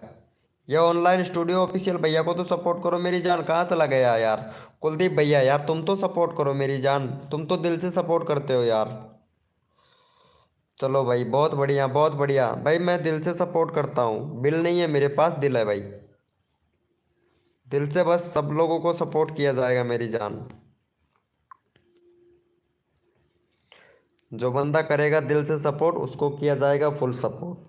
ये ऑनलाइन स्टूडियो ऑफिशियल भैया को तो सपोर्ट करो मेरी जान। कहाँ चला गया यार कुलदीप भैया, यार तुम तो सपोर्ट करो मेरी जान, तुम तो दिल से सपोर्ट करते हो यार। चलो भाई बहुत बढ़िया बहुत बढ़िया भाई, मैं दिल से सपोर्ट करता हूँ, बिल नहीं है मेरे पास, दिल है भाई। दिल से बस सब लोगों को सपोर्ट किया जाएगा मेरी जान। जो बंदा करेगा दिल से सपोर्ट उसको किया जाएगा फुल सपोर्ट।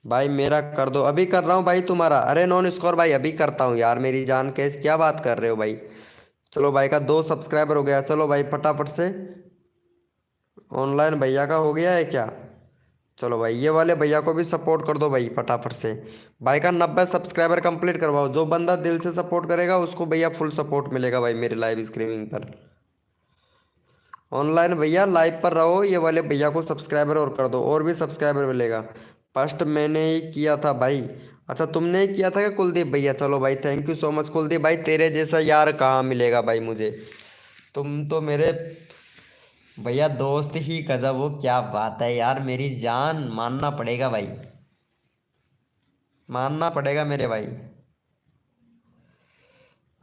भाई मेरा कर दो, अभी कर रहा हूँ भाई तुम्हारा। अरे नॉन स्कोर भाई अभी करता हूँ यार मेरी जान, कैसे क्या बात कर रहे हो भाई। चलो भाई का 2 सब्सक्राइबर हो गया। चलो भाई फटाफट से, ऑनलाइन भैया का हो गया है क्या। चलो भाई ये वाले भैया को भी सपोर्ट कर दो भाई फटाफट से। भाई का 90 सब्सक्राइबर कंप्लीट करवाओ। जो बंदा दिल से सपोर्ट करेगा उसको भैया फुल सपोर्ट मिलेगा भाई मेरे लाइव स्ट्रीमिंग पर। ऑनलाइन भैया लाइव पर रहो, ये वाले भैया को सब्सक्राइबर और कर दो, और भी सब्सक्राइबर मिलेगा। फर्स्ट मैंने ही किया था भाई। अच्छा तुमने ही किया था क्या कुलदीप भैया। चलो भाई thank you so much Kuldeep भाई, तेरे जैसा यार कहाँ मिलेगा भाई मुझे। तुम तो मेरे भैया दोस्त ही गजब हो, क्या बात है यार मेरी जान, मानना पड़ेगा भाई, मानना पड़ेगा मेरे भाई।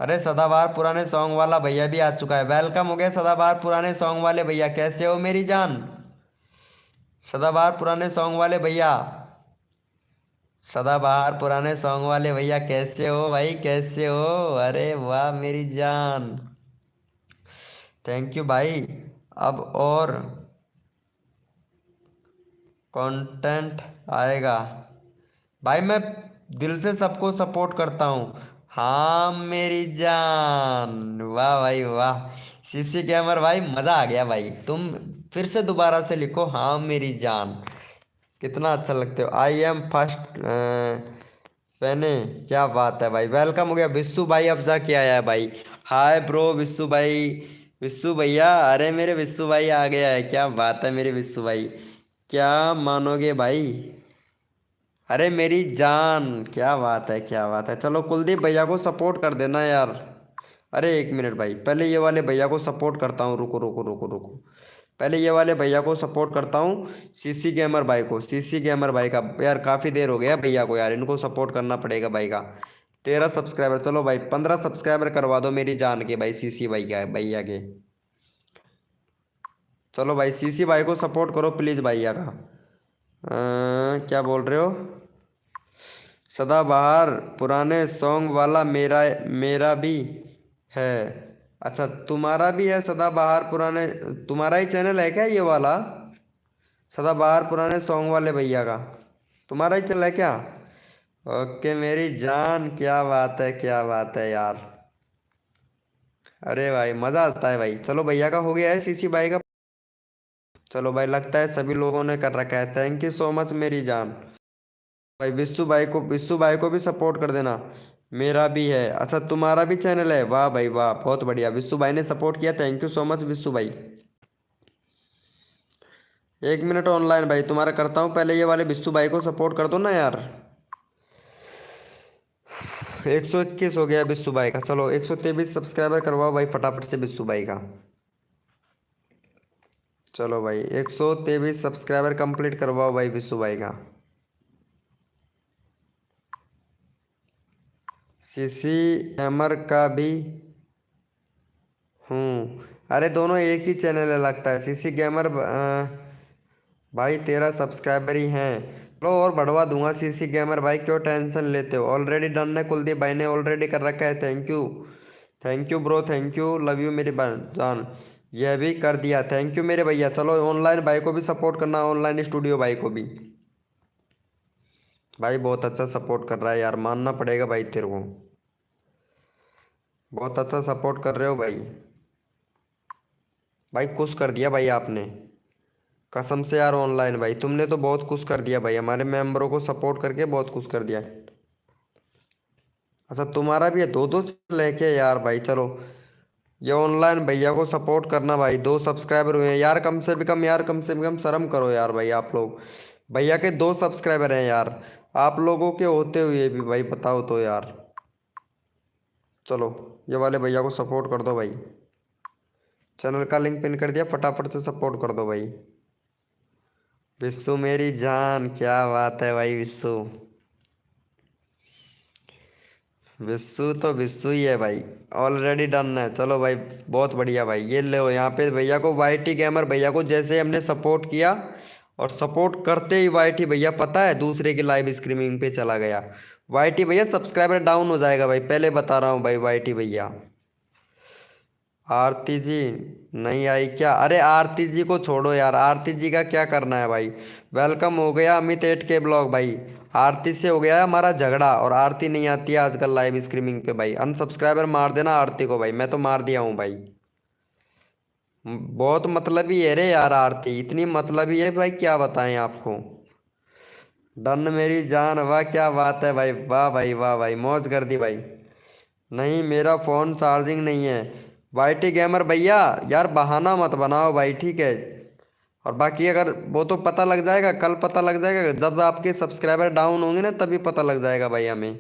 अरे सदाबहार पुराने सॉन्ग वाला भैया भी आ चुका है। वेलकम हो गया सदाबहार पुराने सॉन्ग वाले भैया, कैसे हो मेरी जान। सदाबहार पुराने सॉन्ग वाले भैया, सदाबहार पुराने सॉन्ग वाले भैया कैसे हो भाई, कैसे हो। अरे वाह मेरी जान, थैंक यू भाई। अब और कंटेंट आएगा भाई, मैं दिल से सबको सपोर्ट करता हूँ। हाँ मेरी जान, वाह भाई वाह। सीसी गेमर भाई मज़ा आ गया भाई, तुम फिर से दोबारा से लिखो हाँ मेरी जान, कितना अच्छा लगते हो। आई एम फर्स्ट पहने, क्या बात है भाई। वेलकम हो गया विश्वू भाई, अब जाके आया है भाई। हाय ब्रो विश्वू भाई, विश्वू भैया, अरे मेरे विश्वू भाई आ गया है, क्या बात है मेरे विश्वू भाई, क्या मानोगे भाई। अरे मेरी जान, क्या बात है क्या बात है। चलो कुलदीप भैया को सपोर्ट कर देना यार। अरे 1 मिनट भाई, पहले ये वाले भैया को सपोर्ट करता हूँ, रुको रुको रुको रुको। पहले ये वाले भैया को सपोर्ट करता हूँ, सीसी गेमर भाई को। सीसी गेमर भाई का यार काफ़ी देर हो गया भैया को यार, इनको सपोर्ट करना पड़ेगा भाई का। 13 सब्सक्राइबर, चलो भाई 15 सब्सक्राइबर करवा दो मेरी जान के भाई, सीसी भाई का भैया के। चलो भाई सीसी भाई को सपोर्ट करो प्लीज़ भैया का। क्या बोल रहे हो। सदाबहार पुराने सॉन्ग वाला मेरा मेरा भी है। अच्छा तुम्हारा भी है सदाबहार पुराने, तुम्हारा ही चैनल है क्या ये वाला, सदाबहार पुराने सॉन्ग वाले भैया का तुम्हारा ही चैनल है क्या। ओके मेरी जान, क्या बात है क्या बात है यार। अरे भाई मज़ा आता है भाई। चलो भैया का हो गया है सीसी भाई का। चलो भाई लगता है सभी लोगों ने कर रखा है, थैंक यू सो मच मेरी जान। भाई विश्वू भाई को भी सपोर्ट कर देना। मेरा भी है, अच्छा तुम्हारा भी चैनल है, वाह भाई वाह बहुत बढ़िया। विश्वू भाई ने सपोर्ट किया, थैंक यू सो मच विश्वू भाई। 1 मिनट ऑनलाइन भाई तुम्हारा करता हूँ, पहले ये वाले विश्वू भाई को सपोर्ट कर दो ना यार। 121 हो गया विश्वू भाई का। चलो 123 सब्सक्राइबर करवाओ भाई फटाफट से विश्वू भाई का। चलो भाई 123 सब्सक्राइबर कंप्लीट करवाओ भाई विश्वू भाई का। सीसी हैमर का भी हूँ। अरे दोनों एक ही चैनल है लगता है। सीसी गेमर भाई 13 सब्सक्राइबर ही हैं। चलो और बढ़वा दूंगा सीसी गेमर भाई, क्यों टेंशन लेते हो। ऑलरेडी डन है, कुलदीप भाई ने ऑलरेडी कर रखा है, thank you bro, thank you, love you मेरी जान। यह भी कर दिया, थैंक यू मेरे भैया। चलो ऑनलाइन भाई को भी सपोर्ट करना, ऑनलाइन स्टूडियो भाई को भी। भाई बहुत अच्छा सपोर्ट कर रहा है यार, मानना पड़ेगा भाई तेरे को, बहुत अच्छा सपोर्ट कर रहे हो भाई। भाई खुश कर दिया भाई आपने, कसम से यार ऑनलाइन भाई तुमने तो बहुत खुश कर दिया भाई, हमारे मेंबरों को सपोर्ट करके बहुत खुश कर दिया। अच्छा तुम्हारा भी है, दो दो लेके यार भाई। चलो ये ऑनलाइन भैया को सपोर्ट करना भाई। 2 सब्सक्राइबर हुए हैं यार, कम से भी कम यार, कम से कम शर्म करो यार भाई आप लोग। भैया के 2 सब्सक्राइबर हैं यार, आप लोगों के होते हुए भी भाई, बताओ तो यार। चलो ये वाले भैया को सपोर्ट कर दो भाई। चैनल का लिंक पिन कर दिया, फटाफट से सपोर्ट कर दो भाई। विश्वु मेरी जान, क्या बात है भाई विश्वु। विश्वु तो विश्वु ही है भाई। ऑलरेडी डन है, चलो भाई बहुत बढ़िया भाई। ये लो यहाँ पे भैया को, वाईटी गेमर भैया को जैसे ही हमने सपोर्ट किया, और सपोर्ट करते ही वाईटी भैया पता है दूसरे की लाइव स्ट्रीमिंग पे चला गया। वाईटी भैया सब्सक्राइबर डाउन हो जाएगा भाई, पहले बता रहा हूँ भाई वाईटी भैया। आरती जी नहीं आई क्या? अरे आरती जी को छोड़ो यार, आरती जी का क्या करना है भाई। वेलकम हो गया अमित 8K ब्लॉग भाई। आरती से हो गया है हमारा झगड़ा, और आरती नहीं आती है आजकल लाइव स्ट्रीमिंग पे भाई। अनसब्सक्राइबर मार देना आरती को भाई, मैं तो मार दिया हूँ भाई। बहुत मतलबी है रे यार आरती, इतनी मतलबी है भाई, क्या बताएं आपको। डन मेरी जान, वाह क्या बात है भाई, वाह भाई वाह भाई, मौज कर दी भाई। नहीं मेरा फ़ोन चार्जिंग नहीं है। वाईटी गेमर भैया यार बहाना मत बनाओ भाई, ठीक है। और बाकी अगर वो तो पता लग जाएगा, कल पता लग जाएगा, जब आपके सब्सक्राइबर डाउन होंगे ना तभी पता लग जाएगा भाई हमें।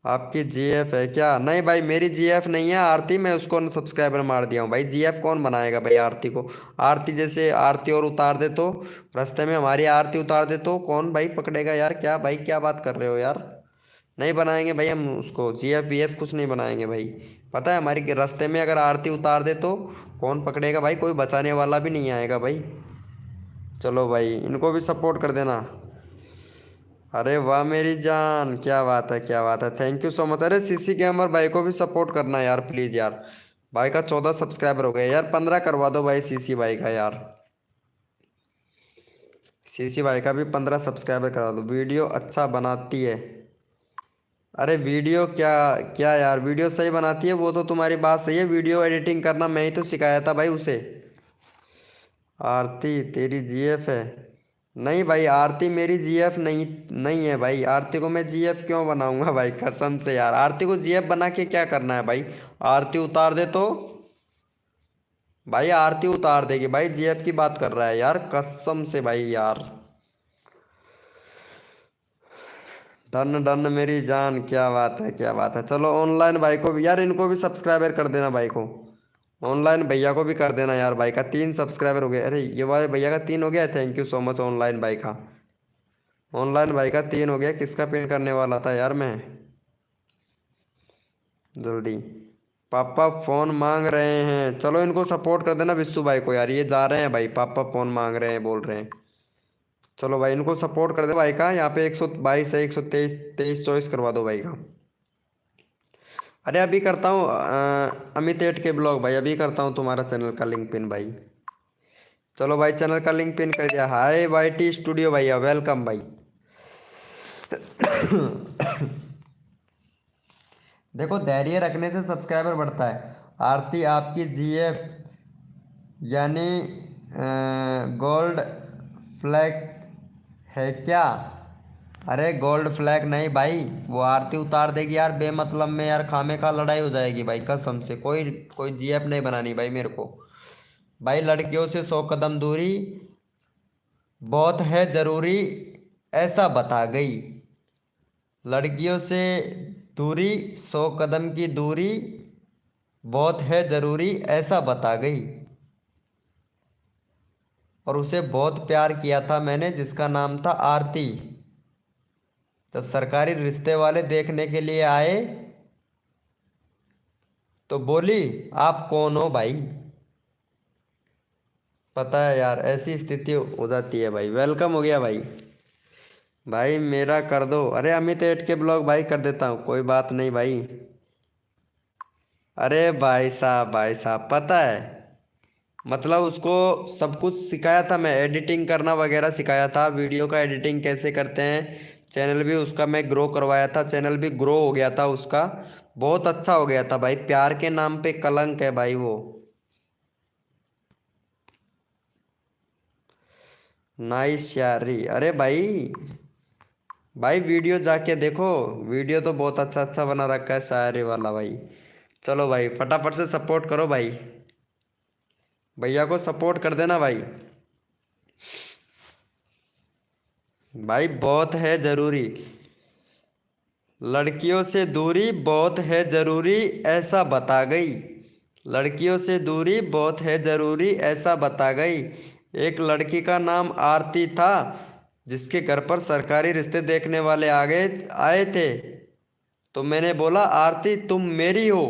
आपकी जीएफ है क्या? नहीं भाई मेरी जीएफ नहीं है आरती, मैं उसको सब्सक्राइबर मार दिया हूँ भाई। जीएफ कौन बनाएगा भाई आरती को? आरती जैसे आरती और उतार दे तो, रास्ते में हमारी आरती उतार दे तो कौन भाई पकड़ेगा यार? क्या भाई क्या बात कर रहे हो यार? नहीं बनाएंगे भाई हम उसको, जीएफ बीएफ कुछ नहीं बनाएंगे भाई। पता है हमारी रास्ते में अगर आरती उतार दे तो कौन पकड़ेगा भाई? कोई बचाने वाला भी नहीं आएगा भाई। चलो भाई इनको भी सपोर्ट कर देना। अरे वाह मेरी जान, क्या बात है क्या बात है, थैंक यू सो मच। अरे सीसी गेमर भाई को भी सपोर्ट करना यार प्लीज़ यार। भाई का 14 सब्सक्राइबर हो गए यार, 15 करवा दो भाई सीसी भाई का यार। सीसी भाई का भी 15 सब्सक्राइबर करा दो, वीडियो अच्छा बनाती है। अरे वीडियो क्या क्या यार, वीडियो सही बनाती है वो तो तुम्हारी बात सही है, वीडियो एडिटिंग करना मैं ही तो सिखाया था भाई उसे। आरती तेरी जीएफ है? नहीं भाई आरती मेरी जीएफ नहीं, नहीं है भाई। आरती को मैं जीएफ क्यों बनाऊंगा भाई, कसम से यार। आरती को जीएफ बना के क्या करना है भाई? आरती उतार दे तो भाई, आरती उतार देगी भाई, जीएफ की बात कर रहा है यार, कसम से भाई यार। डन डन मेरी जान, क्या बात है क्या बात है। चलो ऑनलाइन भाई को भी यार, इनको भी सब्सक्राइबर कर देना भाई को। ऑनलाइन भैया को भी कर देना यार, भाई का 3 सब्सक्राइबर हो गए। अरे ये वाले भैया का 3 हो गया, thank you so much online भाई का। ऑनलाइन भाई का 3 हो गया, किसका पिन करने वाला था यार मैं? जल्दी। पापा फ़ोन मांग रहे हैं, चलो इनको सपोर्ट कर देना विश्वू भाई को यार, ये जा रहे हैं भाई, पापा फ़ोन मांग रहे हैं बोल रहे हैं। चलो भाई इनको सपोर्ट कर दे भाई का, यहाँ पे 122 है, 123 23 चॉइस करवा दो भाई का। अरे अभी करता हूँ अमित 8K ब्लॉग भाई, अभी करता हूँ तुम्हारा चैनल का लिंक पिन भाई। चलो भाई चैनल का लिंक पिन कर दिया। हाय वाईटी स्टूडियो भैया, वेलकम भाई। देखो धैर्य रखने से सब्सक्राइबर बढ़ता है। आरती आपकी जीएफ यानी गोल्ड फ्लैग है क्या? अरे गोल्ड फ्लैग नहीं भाई, वो आरती उतार देगी यार बेमतलब में यार, खामे खा लड़ाई हो जाएगी भाई कसम से। कोई कोई जीएफ नहीं बनानी भाई मेरे को। भाई लड़कियों से 100 कदम दूरी बहुत है जरूरी, ऐसा बता गई। लड़कियों से दूरी, 100 कदम की दूरी बहुत है जरूरी, ऐसा बता गई। और उसे बहुत प्यार किया था मैंने, जिसका नाम था आरती। जब सरकारी रिश्ते वाले देखने के लिए आए तो बोली आप कौन हो भाई? पता है यार ऐसी स्थिति हो जाती है भाई। वेलकम हो गया भाई। भाई मेरा कर दो। अरे अमित 8K ब्लॉग भाई कर देता हूँ, कोई बात नहीं भाई। अरे भाई साहब पता है, मतलब उसको सब कुछ सिखाया था मैं, एडिटिंग करना वगैरह सिखाया था, वीडियो का एडिटिंग कैसे करते हैं। चैनल भी उसका मैं ग्रो करवाया था, चैनल भी ग्रो हो गया था उसका, बहुत अच्छा हो गया था भाई। प्यार के नाम पे कलंक है भाई वो। नाइस यारी, अरे भाई भाई वीडियो जाके देखो, वीडियो तो बहुत अच्छा अच्छा बना रखा है शायरी वाला भाई। चलो भाई फटाफट से सपोर्ट करो भाई, भैया को सपोर्ट कर देना भाई। भाई बहुत है जरूरी, लड़कियों से दूरी बहुत है जरूरी ऐसा बता गई। लड़कियों से दूरी बहुत है जरूरी ऐसा बता गई। एक लड़की का नाम आरती था, जिसके घर पर सरकारी रिश्ते देखने वाले आए थे। तो मैंने बोला आरती तुम मेरी हो।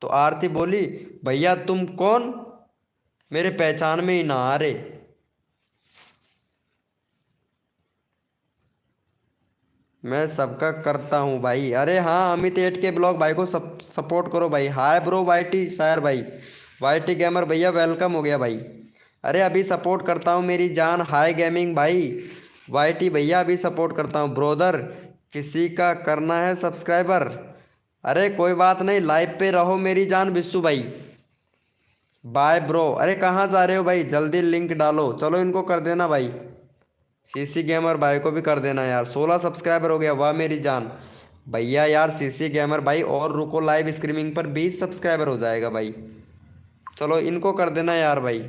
तो आरती बोली भैया तुम कौन, मेरे पहचान में ही ना आ रहे। मैं सबका करता हूँ भाई। अरे हाँ अमित एट के ब्लॉग भाई को सपोर्ट करो भाई। हाय ब्रो वाईटी शायर भाई, वाईटी गेमर भैया वेलकम हो गया भाई। अरे अभी सपोर्ट करता हूँ मेरी जान। हाय गेमिंग भाई, वाईटी भैया अभी सपोर्ट करता हूँ ब्रोदर। किसी का करना है सब्सक्राइबर, अरे कोई बात नहीं लाइव पे रहो मेरी जान बिस्सू भाई। Bye bro. अरे कहाँ जा रहे हो भाई, जल्दी लिंक डालो। चलो इनको कर देना भाई, सीसी गेमर भाई को भी कर देना यार। 16 सब्सक्राइबर हो गया, वाह मेरी जान भैया यार। सीसी गेमर भाई और रुको, लाइव स्ट्रीमिंग पर 20 सब्सक्राइबर हो जाएगा भाई। चलो इनको कर देना यार भाई।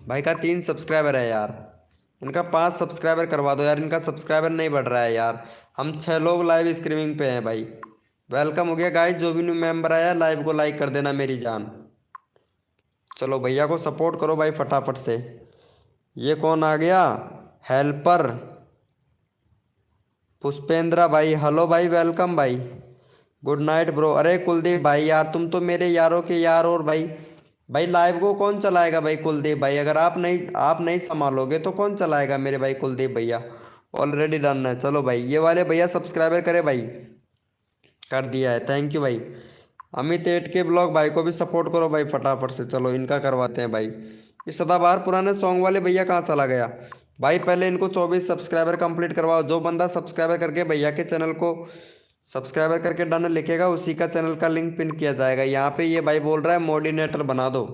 भाई का 3 सब्सक्राइबर है यार, इनका 5 सब्सक्राइबर करवा दो यार। इनका सब्सक्राइबर नहीं बढ़ रहा है यार। हम 6 लोग लाइव स्ट्रीमिंग पे हैं भाई। वेलकम हो गया गाइस, जो भी न्यू मेंबर आया लाइव को लाइक कर देना मेरी जान। चलो भैया को सपोर्ट करो भाई फटाफट से। ये कौन आ गया, हेल्पर पुष्पेंद्रा भाई। हेलो भाई वेलकम भाई, गुड नाइट ब्रो। अरे कुलदीप भाई यार तुम तो मेरे यारों के यार। और भाई भाई लाइव को कौन चलाएगा भाई, कुलदीप भाई अगर आप नहीं संभालोगे तो कौन चलाएगा मेरे भाई कुलदीप भैया। ऑलरेडी डन है। चलो भाई ये वाले भैया सब्सक्राइबर करे भाई, कर दिया है, थैंक यू भाई। अमित एट के ब्लॉग भाई को भी सपोर्ट करो भाई फटाफट से। चलो इनका करवाते हैं भाई। ये सदाबहार पुराने सॉन्ग वाले भैया कहाँ चला गया भाई। पहले इनको 24 सब्सक्राइबर कंप्लीट करवाओ। जो बंदा सब्सक्राइबर करके भैया के चैनल को सब्सक्राइबर करके डन लिखेगा, उसी का चैनल का लिंक पिन किया जाएगा। यहाँ पे ये भाई बोल रहा है मोडिनेटर बना दो।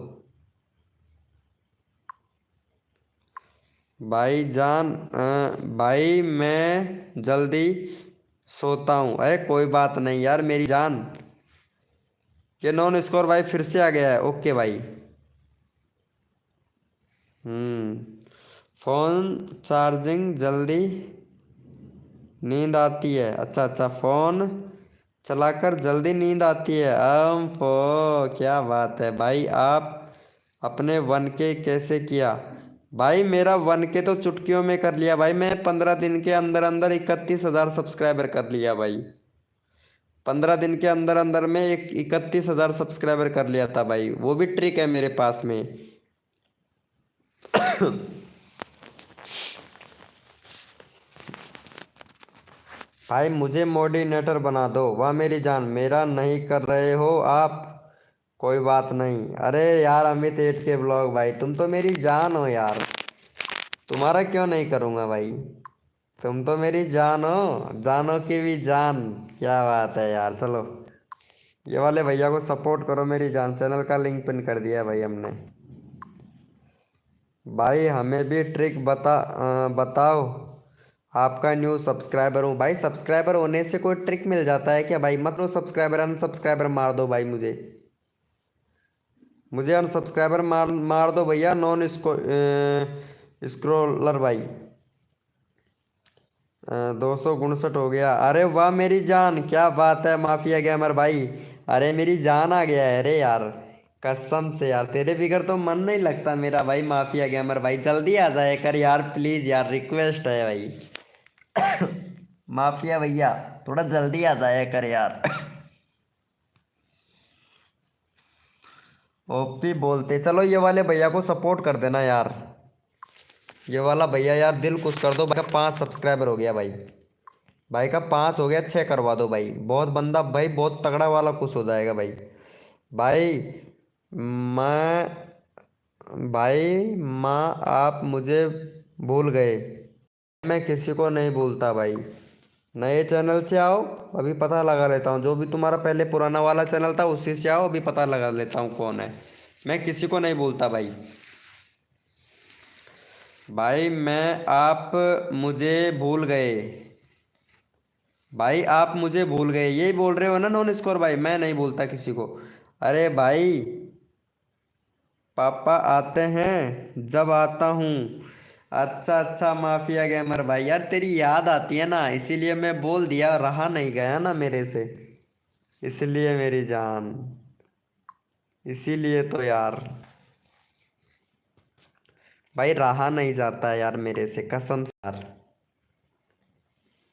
भाई जान भाई मैं जल्दी सोता हूँ। अरे कोई बात नहीं यार मेरी जान। ये नॉन स्कोर भाई फिर से आ गया है, ओके भाई। फोन चार्जिंग जल्दी नींद आती है। अच्छा अच्छा, फोन चलाकर जल्दी नींद आती है। क्या बात है भाई। आप अपने 1K कैसे किया भाई। मेरा 1K तो चुटकियों में कर लिया भाई। मैं 15 दिन के अंदर अंदर 31,000 सब्सक्राइबर कर लिया भाई। 15 दिन के अंदर अंदर में 31,000 सब्सक्राइबर कर लिया था भाई। वो भी ट्रिक है मेरे पास में। भाई मुझे मोडिनेटर बना दो, वाह मेरी जान। मेरा नहीं कर रहे हो आप, कोई बात नहीं। अरे यार अमित एट के ब्लॉग भाई तुम तो मेरी जान हो यार, तुम्हारा क्यों नहीं करूँगा भाई। तुम तो मेरी जान हो, जानों की भी जान। क्या बात है यार। चलो ये वाले भैया को सपोर्ट करो मेरी जान। चैनल का लिंक पिन कर दिया है भाई हमने। भाई हमें भी ट्रिक बताओ, आपका न्यू सब्सक्राइबर हूँ भाई। सब्सक्राइबर होने से कोई ट्रिक मिल जाता है क्या भाई। मतलब सब्सक्राइबर अनसब्सक्राइबर मार दो भाई, मुझे अनसब्सक्राइबर मार दो भैया। नॉन स्क्रोलर भाई 259 हो गया। अरे वाह मेरी जान, क्या बात है माफिया गेमर भाई। अरे मेरी जान आ गया है। अरे यार कसम से यार तेरे बिगड़ तो मन नहीं लगता मेरा भाई। माफिया गेमर भाई जल्दी आ जाए कर यार प्लीज यार, रिक्वेस्ट है भाई। माफिया भैया थोड़ा जल्दी आ जाया कर यार। ओपी बोलते। चलो ये वाले भैया को सपोर्ट कर देना यार। ये वाला भैया यार दिल खुश कर दो भाई का 5 सब्सक्राइबर हो गया भाई। भाई का 5 हो गया, 6 करवा दो भाई। बहुत बंदा भाई बहुत तगड़ा वाला खुश हो जाएगा भाई। भाई मैं भाई माँ आप मुझे भूल गए। मैं किसी को नहीं भूलता भाई। नए चैनल से आओ, अभी पता लगा लेता हूँ। जो भी तुम्हारा पहले पुराना वाला चैनल था उसी से आओ, अभी पता लगा लेता हूँ कौन है। मैं किसी को नहीं भूलता भाई। भाई मैं आप मुझे भूल गए। भाई आप मुझे भूल गए, यही बोल रहे हो ना नॉन स्कोर भाई? मैं नहीं बोलता किसी को। अरे भाई, पापा आते हैं जब आता हूँ। अच्छा अच्छा माफिया गेमर भाई, यार तेरी याद आती है ना, इसीलिए मैं बोल दिया, रहा नहीं गया ना मेरे से, इसलिए मेरी जान, इसीलिए तो यार। भाई रहा नहीं जाता यार मेरे से, कसम से यार।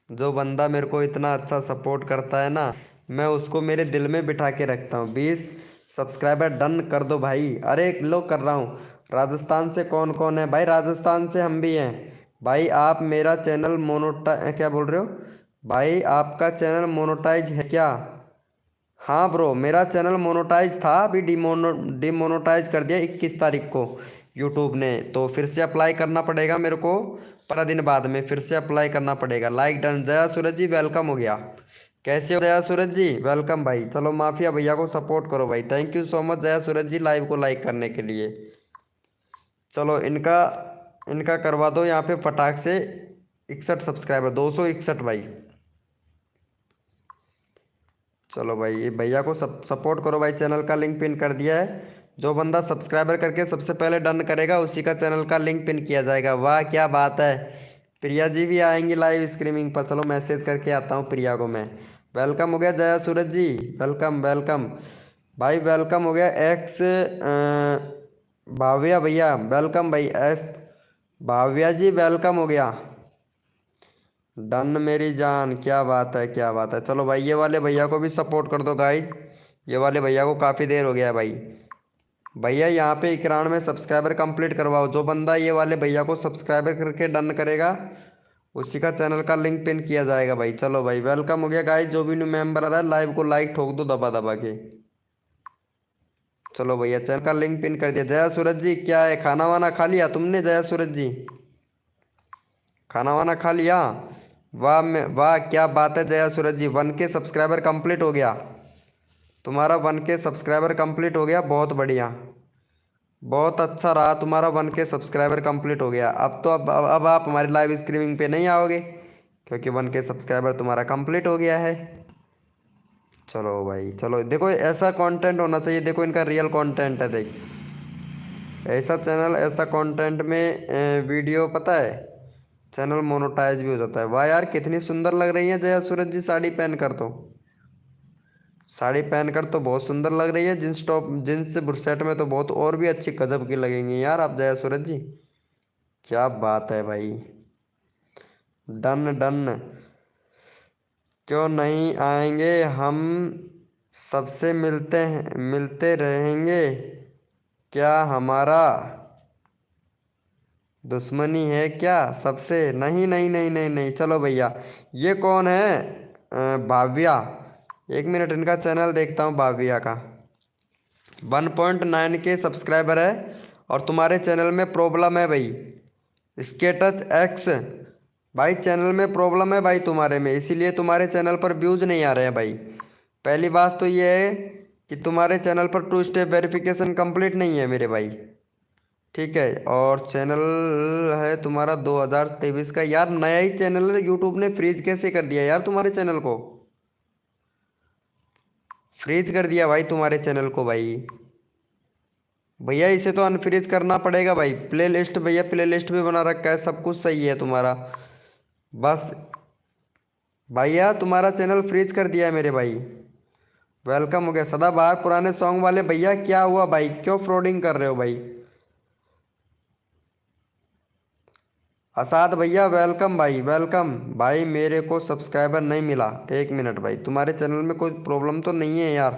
जो बंदा मेरे को इतना अच्छा सपोर्ट करता है ना, मैं उसको मेरे दिल में बिठा के रखता हूँ। 20 सब्सक्राइबर डन कर दो भाई। अरे लो कर रहा हूँ। राजस्थान से कौन कौन है भाई? राजस्थान से हम भी हैं भाई। आप मेरा चैनल क्या बोल रहे हो भाई? आपका चैनल मोनोटाइज है क्या? हाँ ब्रो, मेरा चैनल मोनोटाइज था, अभी डिमोनोटाइज कर दिया 21 तारीख को यूट्यूब ने। तो फिर से अप्लाई करना पड़ेगा मेरे को, 15 दिन बाद में फिर से अप्लाई करना पड़ेगा। Like done. Jaya Suraj ji welcome हो गया। कैसे हो जया सूरज जी? वेलकम भाई। चलो माफिया भैया को सपोर्ट करो भाई। Thank you so much Jaya Suraj ji live को लाइक करने के लिए। चलो इनका इनका करवा दो यहाँ पे फटाक से 61 सब्सक्राइबर, 261 भाई। चलो भाई, ये भैया को सपोर्ट करो भाई। चैनल का लिंक पिन कर दिया है। जो बंदा सब्सक्राइबर करके सबसे पहले डन करेगा उसी का चैनल का लिंक पिन किया जाएगा। वाह क्या बात है। प्रिया जी भी आएंगी लाइव स्ट्रीमिंग पर। चलो मैसेज करके आता हूँ प्रिया को मैं। वेलकम हो गया जया सूरज जी, वेलकम वेलकम भाई। वेलकम हो गया एक्स भाविया भैया, वेलकम भाई। एस भाविया जी वेलकम हो गया। डन मेरी जान, क्या बात है क्या बात है। चलो भाई, ये वाले भैया को भी सपोर्ट कर दो गाइस। ये वाले भैया को काफ़ी देर हो गया है भाई। भैया यहाँ पे 91 सब्सक्राइबर कंप्लीट करवाओ। जो बंदा ये वाले भैया को सब्सक्राइबर करके डन करेगा उसी का चैनल का लिंक पिन किया जाएगा भाई। चलो भाई, वेलकम हो गया गाइस। जो भी न्यू मेंबर आ रहा है लाइव को लाइक ठोक दो दबा दबा के। चलो भैया, चैनल का लिंक पिन कर दिया। जया सूरज जी क्या है, खाना वाना खा लिया तुमने जया सूरज जी? खाना वाना खा लिया? वाह मैं वाह, क्या बात है जया सूरज जी। 1K सब्सक्राइबर कंप्लीट हो गया तुम्हारा। 1K सब्सक्राइबर कंप्लीट हो गया, बहुत बढ़िया, बहुत अच्छा रहा तुम्हारा। 1K सब्सक्राइबर कंप्लीट हो गया। अब तो अब आप हमारी लाइव स्ट्रीमिंग पे नहीं आओगे क्योंकि 1K सब्सक्राइबर तुम्हारा कंप्लीट हो गया है। चलो भाई चलो, देखो ऐसा कंटेंट होना चाहिए। देखो इनका रियल कंटेंट है, देख ऐसा चैनल ऐसा कंटेंट में वीडियो पता है चैनल मोनेटाइज भी हो जाता है। वाह यार कितनी सुंदर लग रही है जया सूरज जी साड़ी पहन कर। तो साड़ी पहनकर तो बहुत सुंदर लग रही है। जींस टॉप जींस बुरसेट में तो बहुत और भी अच्छी गजब की लगेंगी यार आप जया सूरज जी। क्या बात है भाई। Done done. क्यों नहीं आएंगे हम, सबसे मिलते हैं मिलते रहेंगे। क्या हमारा दुश्मनी है क्या सबसे? नहीं नहीं नहीं नहीं नहीं। चलो भैया, ये कौन है? भाव्या। 1 मिनट इनका चैनल देखता हूँ भाव्या का। 1.9K सब्सक्राइबर है और तुम्हारे चैनल में प्रॉब्लम है भाई। स्केटच एक्स भाई, चैनल में प्रॉब्लम है भाई तुम्हारे में, इसीलिए तुम्हारे चैनल पर व्यूज नहीं आ रहे हैं भाई। पहली बात तो ये है कि तुम्हारे चैनल पर 2 स्टेप वेरिफिकेशन कंप्लीट नहीं है मेरे भाई। ठीक है, और चैनल है तुम्हारा 2023 का। यार नया ही चैनल है, यूट्यूब ने फ्रीज कैसे कर दिया यार तुम्हारे चैनल को? फ्रीज कर दिया भाई तुम्हारे चैनल को भाई। भैया इसे तो अनफ्रीज करना पड़ेगा भाई। प्ले लिस्ट भैया, प्ले लिस्ट भी बना रखा है, सब कुछ सही है तुम्हारा। बस भैया तुम्हारा चैनल फ्रीज कर दिया है मेरे भाई। वेलकम हो गया सदाबहार पुराने सॉन्ग वाले भैया। क्या हुआ भाई, क्यों फ्रॉडिंग कर रहे हो भाई? असाद भैया वेलकम भाई, वेलकम भाई। मेरे को सब्सक्राइबर नहीं मिला। 1 मिनट भाई, तुम्हारे चैनल में कोई प्रॉब्लम तो नहीं है यार?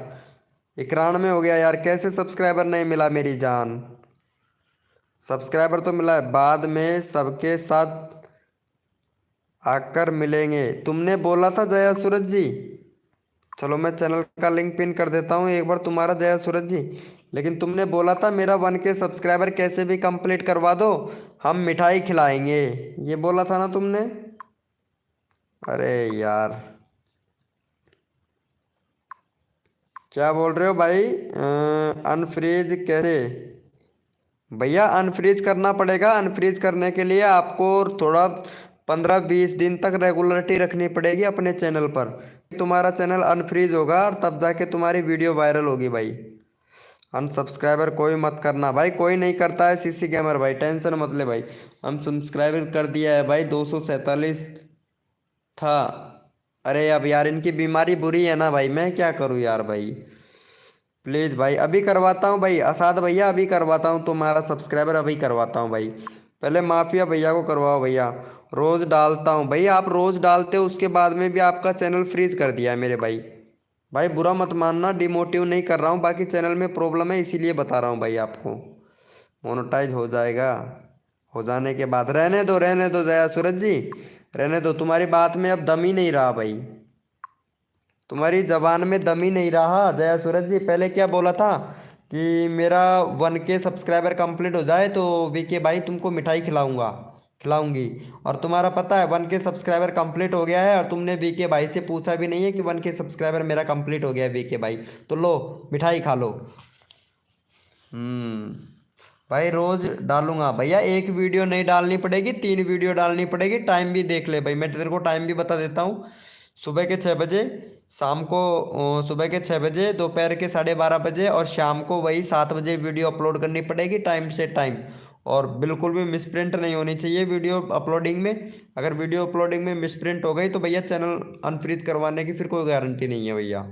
91 हो गया यार, कैसे सब्सक्राइबर नहीं मिला मेरी जान? सब्सक्राइबर तो मिला है, बाद में सबके साथ आकर मिलेंगे तुमने बोला था जया सूरज जी। चलो मैं चैनल का लिंक पिन कर देता हूँ एक बार तुम्हारा जया सूरज जी। लेकिन तुमने बोला था मेरा 1K सब्सक्राइबर कैसे भी कंप्लीट करवा दो, हम मिठाई खिलाएंगे, ये बोला था ना तुमने? अरे यार, क्या बोल रहे हो भाई? अनफ्रीज कैसे? भैया अनफ्रीज करना पड़ेगा। अनफ्रीज करने के लिए आपको थोड़ा 15-20 दिन तक रेगुलरिटी रखनी पड़ेगी अपने चैनल पर। तुम्हारा चैनल अनफ्रीज होगा और तब जाके तुम्हारी वीडियो वायरल होगी भाई। अनसब्सक्राइबर कोई मत करना भाई, कोई नहीं करता है सीसी गेमर भाई, टेंशन मत ले भाई। अनसब्सक्राइबर कर दिया है भाई, 247 था। अरे अब यार इनकी बीमारी बुरी है ना भाई, मैं क्या करूँ यार भाई। प्लीज़ भाई अभी करवाता हूँ भाई, असाद भैया अभी करवाता हूँ तुम्हारा सब्सक्राइबर, अभी करवाता हूँ भाई। पहले माफिया भैया को करवाओ भैया। रोज़ डालता हूँ भाई, आप रोज़ डालते हो, उसके बाद में भी आपका चैनल फ्रीज कर दिया है मेरे भाई। भाई बुरा मत मानना, डिमोटिव नहीं कर रहा हूँ, बाकी चैनल में प्रॉब्लम है इसीलिए बता रहा हूँ भाई आपको। मोनेटाइज हो जाएगा, हो जाने के बाद रहने दो जया सूरज जी, रहने दो। तुम्हारी बात में अब दम ही नहीं रहा भाई, तुम्हारी जबान में दम ही नहीं रहा जया सूरज जी। पहले क्या बोला था कि मेरा 1K सब्सक्राइबर कंप्लीट हो जाए तो वीके भाई तुमको मिठाई खिलाऊंगा, खिलाऊंगी। और तुम्हारा पता है 1K सब्सक्राइबर कंप्लीट हो गया है और तुमने वीके भाई से पूछा भी नहीं है कि 1K सब्सक्राइबर मेरा कंप्लीट हो गया है वीके भाई, तो लो मिठाई खा लो। भाई रोज डालूंगा भैया, एक वीडियो नहीं डालनी पड़ेगी, 3 वीडियो डालनी पड़ेगी। टाइम भी देख ले भाई, मैं तेरे को टाइम भी बता देता हूँ। सुबह के 6 बजे, शाम को सुबह के 6 बजे, दोपहर के 12:30 बजे और शाम को वही 7 बजे वीडियो अपलोड करनी पड़ेगी, टाइम से टाइम। और बिल्कुल भी मिसप्रिंट नहीं होनी चाहिए वीडियो अपलोडिंग में। अगर वीडियो अपलोडिंग में मिसप्रिंट हो गई तो भैया चैनल अनफ्रीज करवाने की फिर कोई गारंटी नहीं है भैया।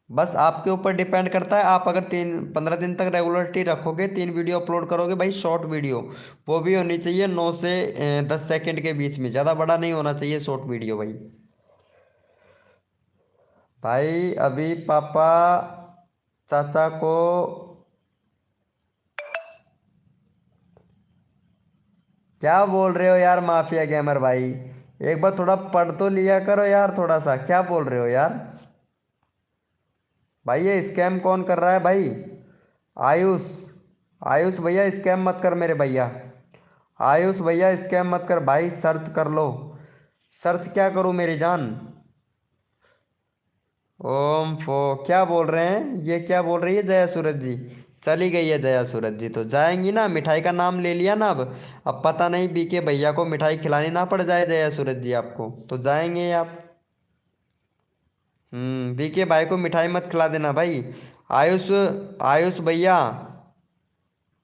बस आपके ऊपर डिपेंड करता है, आप अगर 15 दिन तक रेगुलरिटी रखोगे, 3 वीडियो अपलोड करोगे भाई, शॉर्ट वीडियो, वो भी होनी चाहिए 9 से 10 सेकंड के बीच में, ज़्यादा बड़ा नहीं होना चाहिए शॉर्ट वीडियो भाई। भाई अभी पापा चाचा को क्या बोल रहे हो यार माफिया गेमर भाई, एक बार थोड़ा पढ़ तो लिया करो यार, थोड़ा सा क्या बोल रहे हो यार। भाई ये स्कैम कौन कर रहा है भाई। आयुष, आयुष भैया स्कैम मत कर मेरे भैया, आयुष भैया स्कैम मत कर भाई, सर्च कर लो। सर्च क्या करूं मेरी जान। ओम फो क्या बोल रहे हैं, ये क्या बोल रही है जया सूरज जी। चली गई है जया सूरज जी, तो जाएंगी ना, मिठाई का नाम ले लिया ना अब पता नहीं बीके भैया को मिठाई खिलानी ना पड़ जाए जया सूरज जी आपको, तो जाएंगे आप। बीके भाई को मिठाई मत खिला देना भाई। आयुष, आयुष भैया,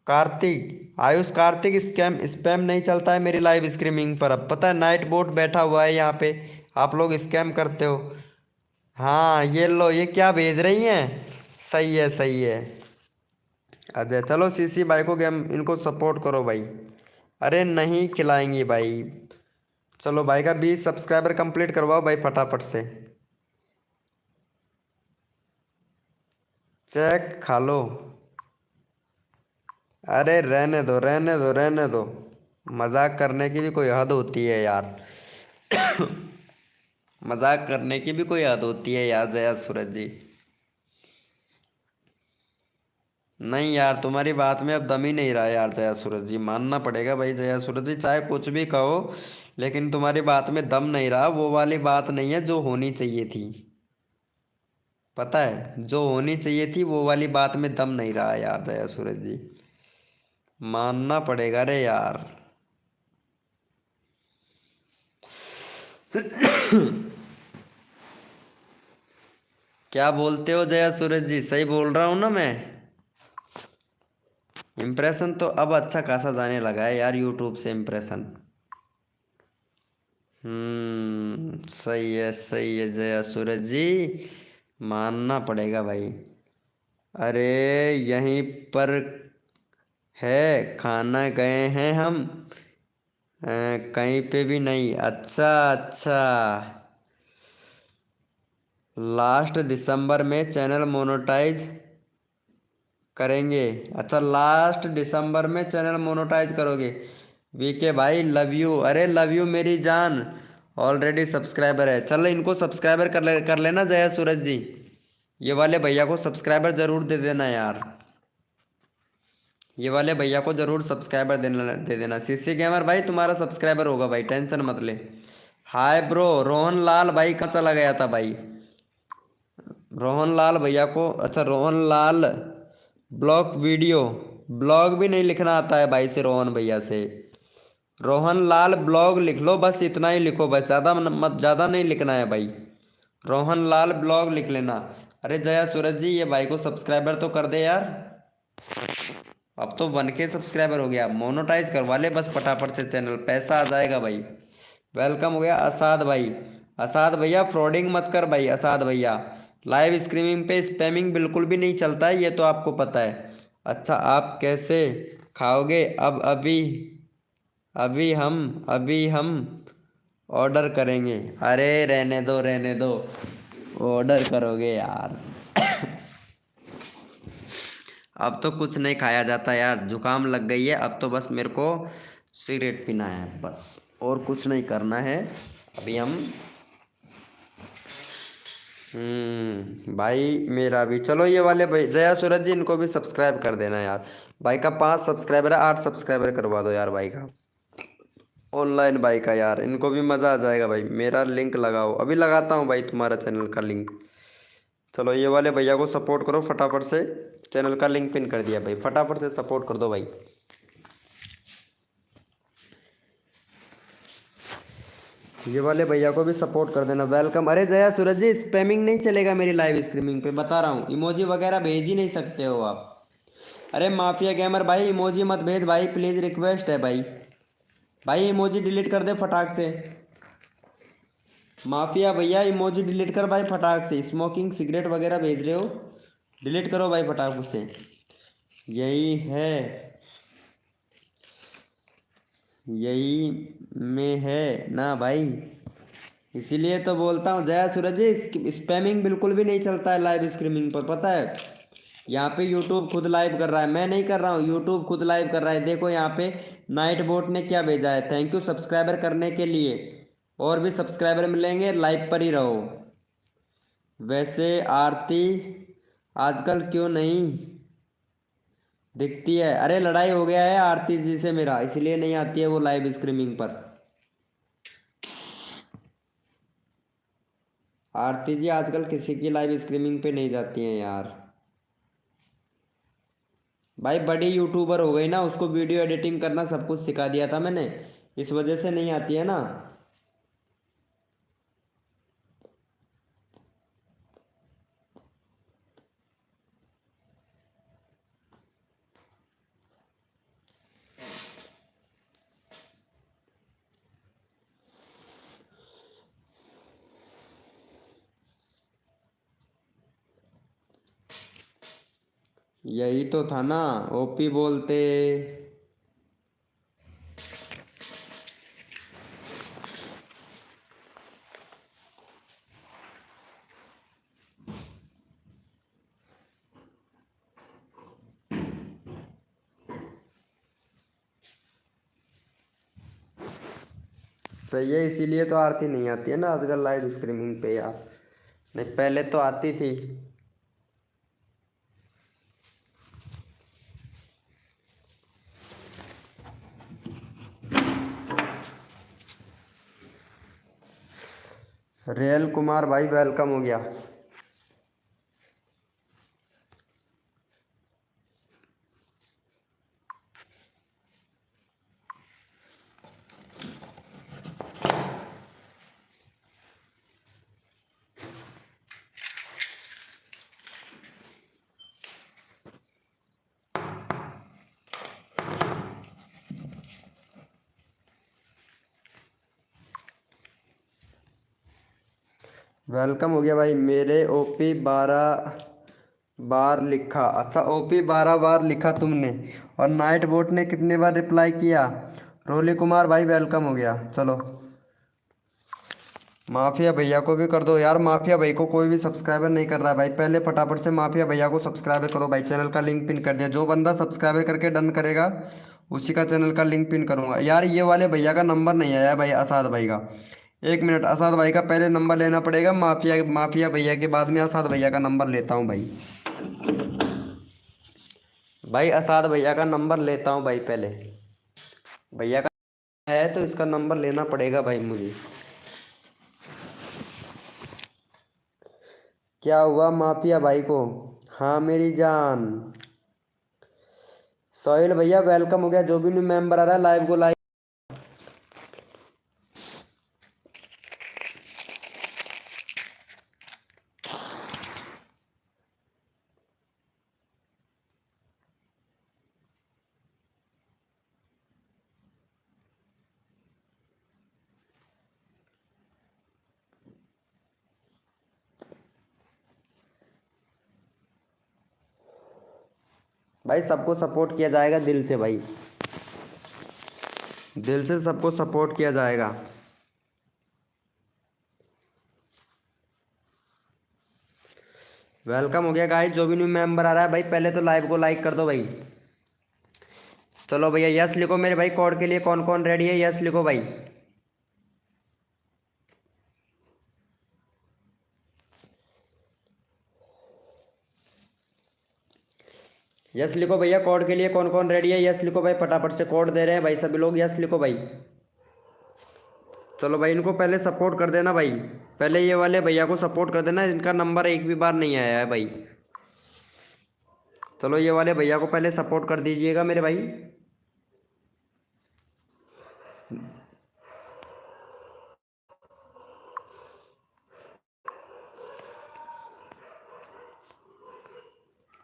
कार्तिक, आयुष कार्तिक स्कैम स्पैम नहीं चलता है मेरी लाइव स्ट्रीमिंग पर, अब पता है नाइट बोट बैठा हुआ है यहाँ पे, आप लोग स्कैम करते हो। हाँ ये लो, ये क्या भेज रही हैं। सही है सही है। अजय चलो सीसी भाई को गेम, इनको सपोर्ट करो भाई। अरे नहीं खिलाएंगी भाई, चलो भाई का 20 सब्सक्राइबर कंप्लीट करवाओ भाई फटाफट से। चेक खा लो। अरे रहने दो रहने दो रहने दो, मजाक करने की भी कोई हद होती है यार। मजाक करने की भी कोई हद होती है यार जया सूरज जी। नहीं यार तुम्हारी बात में अब दम ही नहीं रहा यार जया सूरज जी, मानना पड़ेगा भाई जया सूरज जी, चाहे कुछ भी कहो लेकिन तुम्हारी बात में दम नहीं रहा, वो वाली बात नहीं है जो होनी चाहिए थी। पता है जो होनी चाहिए थी वो वाली बात में दम नहीं रहा यार जया सूरज जी, मानना पड़ेगा रे यार। क्या बोलते हो जया सूरज जी, सही बोल रहा हूँ ना मैं। इम्प्रेशन तो अब अच्छा खासा जाने लगा है यार यूट्यूब से इम्प्रेशन। सही है जया सूरज जी, मानना पड़ेगा भाई। अरे यहीं पर है, खाना गए हैं हम, कहीं पे भी नहीं। अच्छा अच्छा, लास्ट दिसंबर में चैनल मोनेटाइज करेंगे। अच्छा लास्ट दिसंबर में चैनल मोनेटाइज करोगे। वीके भाई लव यू, अरे लव यू मेरी जान, ऑलरेडी सब्सक्राइबर है। चलो इनको सब्सक्राइबर कर लेना जया सूरज जी, ये वाले भैया को सब्सक्राइबर ज़रूर दे देना यार, ये वाले भैया को ज़रूर सब्सक्राइबर दे देना। सीसी गेमर भाई तुम्हारा सब्सक्राइबर होगा भाई, टेंशन मत ले। हाय ब्रो, रोहन लाल भाई कहाँ चला गया था भाई। रोहन लाल भैया को, अच्छा रोहन लाल ब्लॉग वीडियो, ब्लॉग भी नहीं लिखना आता है भाई से रोहन भैया से। रोहन लाल ब्लॉग लिख लो, बस इतना ही लिखो, बस ज़्यादा मत, ज़्यादा नहीं लिखना है भाई। रोहन लाल ब्लॉग लिख लेना। अरे जया सूरज जी, ये भाई को सब्सक्राइबर तो कर दे यार। अब तो 1K सब्सक्राइबर हो गया, मोनोटाइज करवा ले बस फटाफट से चैनल, पैसा आ जाएगा भाई। वेलकम हो गया असाद भाई। असाद भैया फ्रॉडिंग मत कर भाई, असाद भैया। लाइव स्ट्रीमिंग पे स्पैमिंग बिल्कुल भी नहीं चलता है, ये तो आपको पता है। अच्छा आप कैसे खाओगे? अब अभी हम ऑर्डर करेंगे। अरे रहने दो रहने दो, ऑर्डर करोगे यार। अब तो कुछ नहीं खाया जाता यार, जुकाम लग गई है, अब तो बस मेरे को सिगरेट पीना है बस, और कुछ नहीं करना है अभी हम। भाई मेरा भी चलो, ये वाले भाई जया सूरज जी, इनको भी सब्सक्राइब कर देना यार। भाई का 5 सब्सक्राइबर है, 8 सब्सक्राइबर करवा दो यार भाई का, ऑनलाइन भाई का यार, इनको भी मज़ा आ जाएगा भाई। मेरा लिंक लगाओ, अभी लगाता हूँ भाई तुम्हारा चैनल का लिंक। चलो ये वाले भैया को सपोर्ट करो फटाफट से, चैनल का लिंक पिन कर दिया भाई, फटाफट से सपोर्ट कर दो भाई। ये वाले भैया को भी सपोर्ट कर देना, वेलकम। अरे जया सूरज जी, स्पैमिंग नहीं चलेगा मेरी लाइव स्ट्रीमिंग पे, बता रहा हूँ, इमोजी वगैरह भेज ही नहीं सकते हो आप। अरे माफिया गेमर भाई, इमोजी मत भेज भाई प्लीज़, रिक्वेस्ट है भाई। भाई इमोजी डिलीट कर दे फटाक से। माफिया भैया इमोजी डिलीट कर भाई फटाक से, स्मोकिंग सिगरेट वगैरह भेज रहे हो, डिलीट करो भाई फटाक से। यही है, यही में है ना भाई, इसीलिए तो बोलता हूँ जया सूरज जी, स्पैमिंग बिल्कुल भी नहीं चलता है लाइव स्ट्रीमिंग पर, पता है। यहाँ पे यूट्यूब खुद लाइव कर रहा है, मैं नहीं कर रहा हूँ, यूट्यूब खुद लाइव कर रहा है। देखो यहाँ पे नाइट बोट ने क्या भेजा है, थैंक यू सब्सक्राइबर करने के लिए, और भी सब्सक्राइबर मिलेंगे, लाइव पर ही रहो। वैसे आरती आजकल क्यों नहीं दिखती है? अरे लड़ाई हो गया है आरती जी से मेरा, इसलिए नहीं आती है वो लाइव स्ट्रीमिंग पर। आरती जी आजकल किसी की लाइव स्ट्रीमिंग पे नहीं जाती हैं यार। भाई बड़ी यूट्यूबर हो गई ना, उसको वीडियो एडिटिंग करना सब कुछ सिखा दिया था मैंने, इस वजह से नहीं आती है ना। यही तो था ना, ओपी बोलते। सही है, इसीलिए तो आरती नहीं आती है ना आजकल लाइव स्ट्रीमिंग पे यार, नहीं पहले तो आती थी। रियल कुमार भाई वेलकम हो गया। वेलकम हो गया भाई। मेरे ओपी 12 बार लिखा, अच्छा ओपी 12 बार लिखा तुमने, और नाइट बोट ने कितने बार रिप्लाई किया? रोली कुमार भाई वेलकम हो गया। चलो माफिया भैया को भी कर दो यार, माफिया भाई को कोई भी सब्सक्राइबर नहीं कर रहा है भाई, पहले फटाफट से माफिया भैया को सब्सक्राइब करो भाई, चैनल का लिंक पिन कर दिया, जो बंदा सब्सक्राइब करके डन करेगा उसी का चैनल का लिंक पिन करूंगा यार। ये वाले भैया का नंबर नहीं आया भाई, असाद भाई का। एक मिनट, असाद भाई का पहले नंबर लेना पड़ेगा, माफिया माफिया भैया के बाद में असाद भैया का नंबर लेता हूँ भाई। भाई असाद भैया का नंबर लेता हूँ भाई पहले, भैया का है तो इसका नंबर लेना पड़ेगा भाई मुझे। क्या हुआ माफिया भाई को? हाँ मेरी जान। सोहेल भैया वेलकम हो गया, जो भी न्यू मेंबर आ रहा है लाइव को लाइक। भाई सबको सपोर्ट किया जाएगा दिल से भाई, दिल से सबको सपोर्ट किया जाएगा। वेलकम हो गया गाइस, जो भी न्यू मेंबर आ रहा है भाई पहले तो लाइव को लाइक कर दो भाई। चलो भैया यस लिखो मेरे भाई, कोड के लिए कौन कौन रेडी है, यस लिखो भाई। यस लिखो भैया, कोड के लिए कौन कौन रेडी है, यस लिखो भाई, फटाफट से कोड दे रहे हैं भाई सभी लोग, यस लिखो भाई। चलो भाई इनको पहले सपोर्ट कर देना भाई, पहले ये वाले भैया को सपोर्ट कर देना, इनका नंबर एक भी बार नहीं आया है भाई। चलो ये वाले भैया को पहले सपोर्ट कर दीजिएगा मेरे भाई।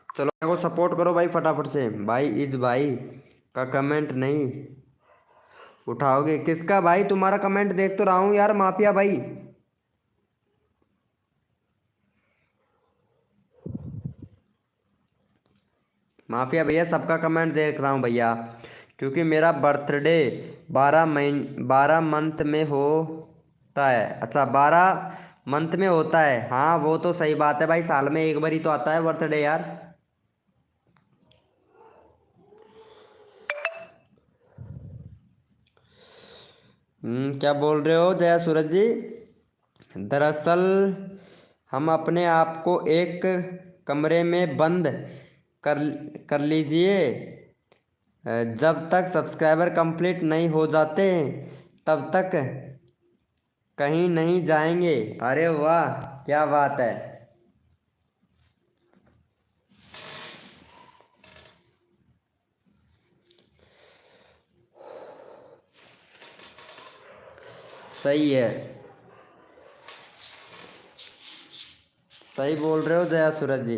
चलो को सपोर्ट करो भाई फटाफट से भाई। इज भाई का कमेंट नहीं उठाओगे, किसका भाई? तुम्हारा कमेंट देख तो रहा हूँ यार माफिया भाई। माफिया भैया सबका कमेंट देख रहा हूँ भैया, क्योंकि मेरा बर्थडे 12 मंथ में होता है। अच्छा 12 मंथ में होता है, हाँ वो तो सही बात है भाई, साल में एक बार ही तो आता है बर्थडे यार। क्या बोल रहे हो जया सूरज जी? दरअसल हम अपने आप को एक कमरे में बंद कर कर लीजिए, जब तक सब्सक्राइबर कंप्लीट नहीं हो जाते तब तक कहीं नहीं जाएंगे। अरे वाह क्या बात है। सही है, सही बोल रहे हो जया सूरज जी।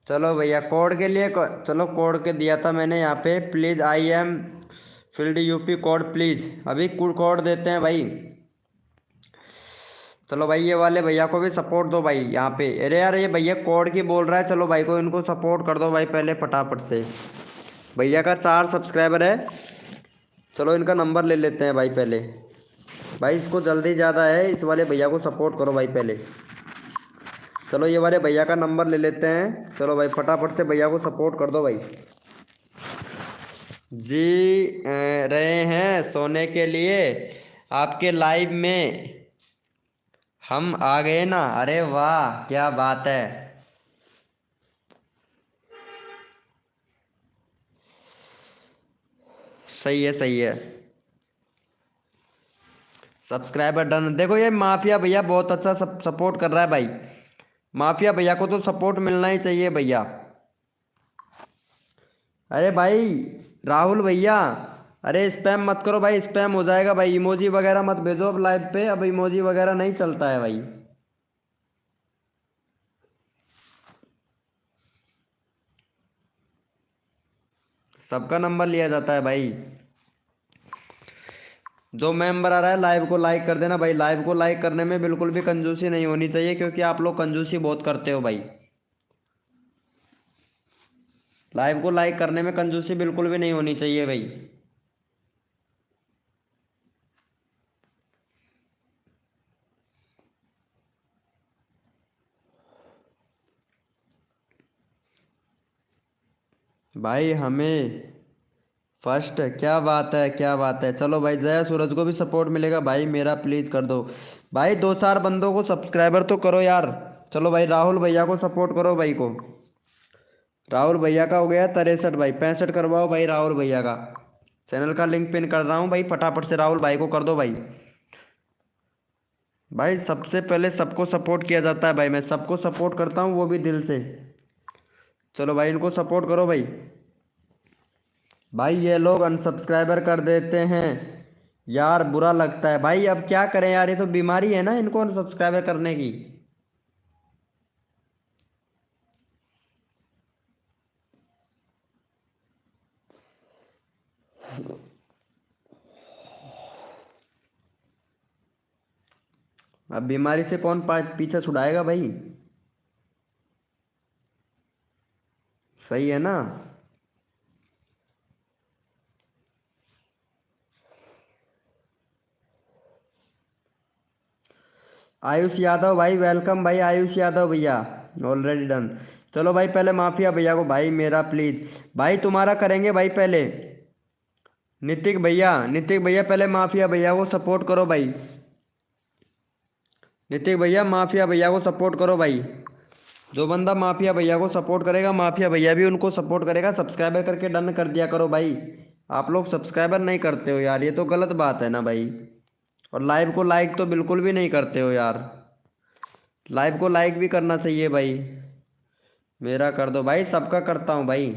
चलो भैया कोड के लिए चलो कोड के दिया था मैंने यहाँ पे, please I am field UP code please, अभी कोड देते हैं भाई। चलो भाई ये वाले भैया को भी सपोर्ट दो भाई यहाँ पे। अरे यार ये भैया कोड की बोल रहा है, चलो भाई को इनको सपोर्ट कर दो भाई पहले फटाफट से। भैया का 4 सब्सक्राइबर है, चलो इनका नंबर ले लेते हैं भाई पहले। भाई इसको जल्दी ज़्यादा है, इस वाले भैया को सपोर्ट करो भाई पहले। चलो ये वाले भैया का नंबर ले लेते हैं, चलो भाई फटाफट से भैया को सपोर्ट कर दो भाई। जी रहे हैं सोने के लिए आपके लाइव में हम आ गए ना। अरे वाह क्या बात है। सही है सही है, सब्सक्राइबर डन। देखो ये माफिया भैया बहुत अच्छा सपोर्ट कर रहा है भाई, माफिया भैया को तो सपोर्ट मिलना ही चाहिए भैया। अरे भाई राहुल भैया, अरे स्पैम मत करो भाई, स्पैम हो जाएगा भाई, इमोजी वगैरह मत भेजो अब लाइव पे, अब इमोजी वगैरह नहीं चलता है भाई। सबका नंबर लिया जाता है भाई। जो मेंबर आ रहा है लाइव को लाइक कर देना भाई, लाइव को लाइक करने में बिल्कुल भी कंजूसी नहीं होनी चाहिए, क्योंकि आप लोग कंजूसी बहुत करते हो भाई। लाइव को लाइक करने में कंजूसी बिल्कुल भी नहीं होनी चाहिए भाई। भाई हमें फर्स्ट, क्या बात है क्या बात है। चलो भाई जया सूरज को भी सपोर्ट मिलेगा भाई मेरा, प्लीज़ कर दो भाई, 2-4 बंदों को सब्सक्राइबर तो करो यार। चलो भाई राहुल भैया को सपोर्ट करो भाई को, राहुल भैया का हो गया 63 भाई, 65 करवाओ भाई राहुल भैया का। चैनल का लिंक पिन कर रहा हूँ भाई, फटाफट से राहुल भाई को कर दो भाई। भाई सबसे पहले सबको सपोर्ट किया जाता है भाई, मैं सबको सपोर्ट करता हूँ वो भी दिल से। चलो भाई इनको सपोर्ट करो भाई। भाई ये लोग अनसब्सक्राइबर कर देते हैं यार, बुरा लगता है भाई, अब क्या करें यार, ये तो बीमारी है ना इनको अनसब्सक्राइबर करने की। अब बीमारी से कौन पीछा छुड़ाएगा भाई। सही है ना। आयुष यादव भाई वेलकम भाई, आयुष यादव भैया ऑलरेडी डन। चलो भाई पहले माफिया भैया को भाई मेरा प्लीज, भाई तुम्हारा करेंगे भाई पहले। नितिक भैया पहले माफिया भैया को सपोर्ट करो भाई। नितिक भैया माफिया भैया को सपोर्ट करो भाई। जो बंदा माफिया भैया को सपोर्ट करेगा माफिया भैया भी उनको सपोर्ट करेगा। सब्सक्राइबर करके डन कर दिया करो भाई। आप लोग सब्सक्राइबर नहीं करते हो यार, ये तो गलत बात है ना भाई। और लाइव को लाइक तो बिल्कुल भी नहीं करते हो यार। लाइव को लाइक भी करना चाहिए भाई। मेरा कर दो भाई, सबका करता हूँ भाई।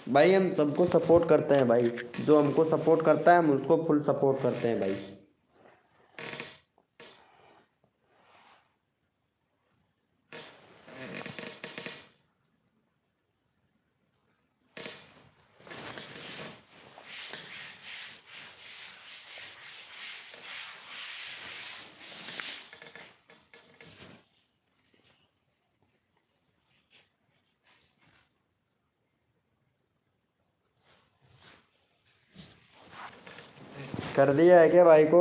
भाई हम सबको सपोर्ट करते हैं भाई, जो हमको सपोर्ट करता है हम उसको फुल सपोर्ट करते हैं भाई। कर दिया है क्या भाई को?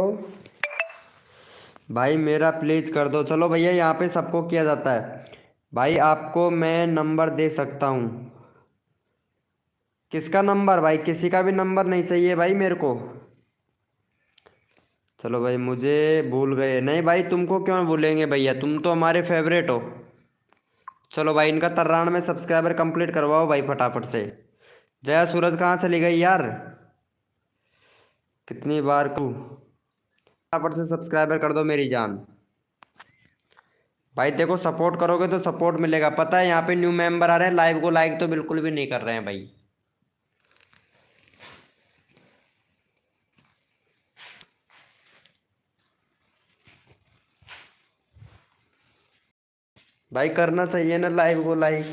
भाई मेरा प्लीज कर दो। चलो भैया यहाँ पे सबको किया जाता है भाई। आपको मैं नंबर दे सकता हूँ। किसका नंबर भाई? किसी का भी नंबर नहीं चाहिए भाई मेरे को। चलो भाई मुझे भूल गए। नहीं भाई तुमको क्यों भूलेंगे भैया, तुम तो हमारे फेवरेट हो। चलो भाई इनका 93 सब्सक्राइबर कंप्लीट करवाओ भाई फटाफट से। जया सूरज कहाँ चली गई यार? कितनी बार क्यों? फटाफट से सब्सक्राइबर कर दो मेरी जान। भाई देखो सपोर्ट करोगे तो सपोर्ट मिलेगा। पता है यहाँ पे न्यू मेंबर आ रहे हैं, लाइव को लाइक तो बिल्कुल भी नहीं कर रहे हैं भाई। भाई करना चाहिए ना लाइव को लाइक।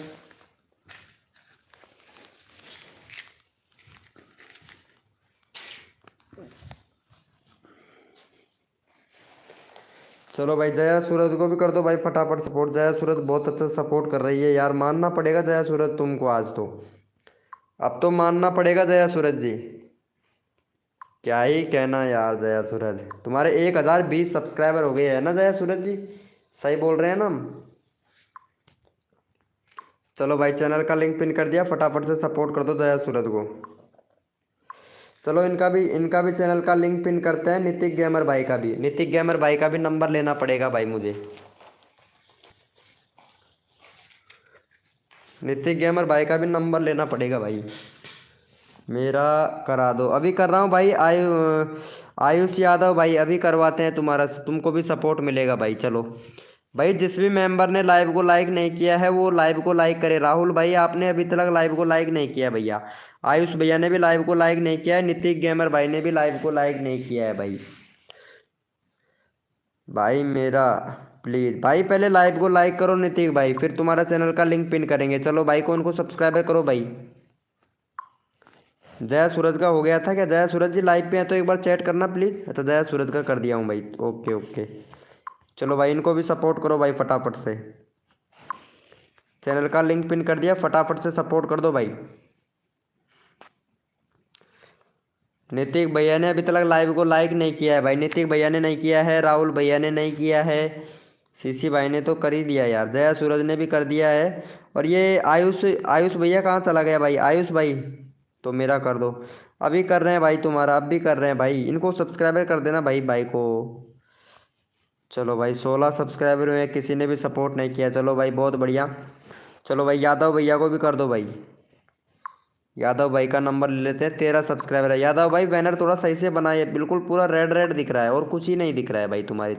चलो भाई जया सूरज को भी कर दो भाई फटाफट सपोर्ट। जया सूरज बहुत अच्छा सपोर्ट कर रही है यार, मानना पड़ेगा जया सूरज तुमको आज तो। अब तो मानना पड़ेगा जया सूरज जी। क्या ही कहना यार जया सूरज, तुम्हारे 1020 सब्सक्राइबर हो गए हैं ना जया सूरज जी? सही बोल रहे हैं ना हम? चलो भाई चैनल का लिंक पिन कर दिया, फटाफट से सपोर्ट कर दो जया सूरज को। चलो इनका भी चैनल का लिंक पिन करते हैं। नितिक गेमर भाई का भी, नितिक गेमर भाई का भी नंबर लेना पड़ेगा भाई मुझे। नितिक गेमर भाई का भी नंबर लेना पड़ेगा भाई। मेरा करा दो, अभी कर रहा हूँ भाई। आयुष यादव भाई अभी करवाते हैं तुम्हारा, तुमको भी सपोर्ट मिलेगा भाई। चलो भाई जिस भी मेंबर ने लाइव को लाइक नहीं किया है वो लाइव को लाइक करे। राहुल भाई आपने अभी तक लाइव को लाइक नहीं किया भैया। आयुष भैया ने भी लाइव को लाइक नहीं किया है। नितिक गेमर भाई ने भी लाइव को लाइक नहीं किया है भाई। भाई मेरा प्लीज भाई पहले लाइव को लाइक करो नितिक भाई, फिर तुम्हारा चैनल का लिंक पिन करेंगे। चलो भाई को उनको सब्सक्राइबर करो भाई। जया सूरज का हो गया था क्या? जया सूरज जी लाइव पे हैं तो एक बार चैट करना प्लीज़। अच्छा जया सूरज का कर दिया हूँ भाई, ओके ओके। चलो भाई इनको भी सपोर्ट करो भाई फटाफट से। चैनल का लिंक पिन कर दिया, फटाफट से सपोर्ट कर दो भाई। नितिक भैया ने अभी तक लाइव को लाइक नहीं किया है भाई। नितिक भैया ने नहीं किया है, राहुल भैया ने नहीं किया है, सीसी भाई ने तो कर ही दिया यार, जया सूरज ने भी कर दिया है। और ये आयुष आयुष भैया कहाँ चला गया भाई? आयुष भाई तो मेरा कर दो। अभी कर रहे हैं भाई तुम्हारा, अब भी कर रहे हैं भाई। इनको सब्सक्राइबर कर देना भाई भाई को। चलो भाई 16 सब्सक्राइबर हुए, किसी ने भी सपोर्ट नहीं किया। चलो भाई बहुत बढ़िया। चलो भाई यादव भैया को भी कर दो भाई। यादव भाई का नंबर ले लेते हैं, 13 सब्सक्राइबर है। यादव भाई बैनर थोड़ा सही से बनाइए, बिल्कुल पूरा रेड रेड दिख रहा है और कुछ ही नहीं दिख रहा है भाई तुम्हारी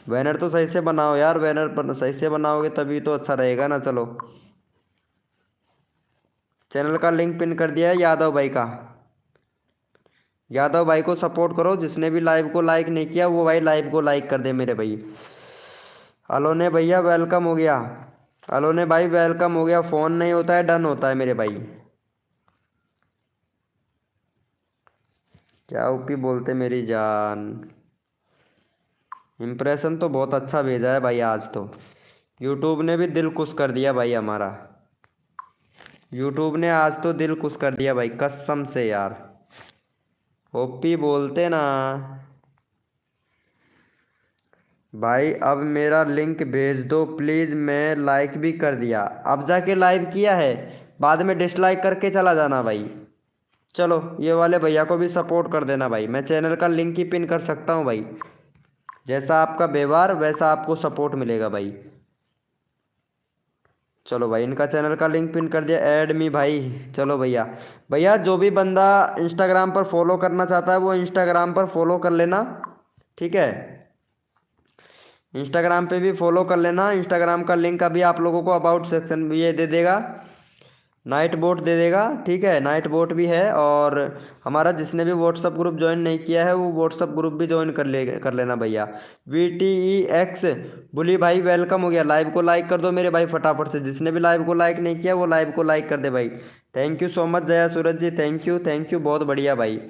बैनर तो सही से बनाओ यार, बैनर पर सही से बनाओगे तभी तो अच्छा रहेगा ना। चलो चैनल का लिंक पिन कर दिया है यादव भाई का। यादव भाई को सपोर्ट करो, जिसने भी लाइव को लाइक नहीं किया वो भाई लाइव को लाइक कर दे मेरे भाई। अलोने भैया वेलकम हो गया। अलोने भाई वेलकम हो गया। फ़ोन नहीं होता है डन होता है मेरे भाई। क्या ओपी बोलते मेरी जान। इम्प्रेशन तो बहुत अच्छा भेजा है भाई। आज तो यूट्यूब ने भी दिल खुश कर दिया भाई हमारा। यूट्यूब ने आज तो दिल खुश कर दिया भाई, कसम से यार। ओपी बोलते ना भाई। अब मेरा लिंक भेज दो प्लीज़, मैं लाइक भी कर दिया। अब जाके लाइव किया है, बाद में डिसलाइक करके चला जाना भाई। चलो ये वाले भैया को भी सपोर्ट कर देना भाई। मैं चैनल का लिंक ही पिन कर सकता हूँ भाई। जैसा आपका व्यवहार वैसा आपको सपोर्ट मिलेगा भाई। चलो भाई, इनका चैनल का लिंक पिन कर दिया। ऐड मी भाई। चलो भैया, भैया जो भी बंदा इंस्टाग्राम पर फॉलो करना चाहता है वो इंस्टाग्राम पर फॉलो कर लेना, ठीक है। इंस्टाग्राम पे भी फॉलो कर लेना। इंस्टाग्राम का लिंक अभी आप लोगों को अबाउट सेक्शन में ये दे देगा, नाइट बोट दे देगा, ठीक है। नाइट बोट भी है। और हमारा जिसने भी व्हाट्सअप ग्रुप ज्वाइन नहीं किया है वो व्हाट्सअप ग्रुप भी ज्वाइन कर लेना भैया। VTEX बुली भाई वेलकम हो गया। लाइव को लाइक कर दो मेरे भाई फटाफट से। जिसने भी लाइव को लाइक नहीं किया वो लाइव को लाइक कर दे भाई। Thank you so much Jaya Suraj ji, thank you बहुत बढ़िया भाई।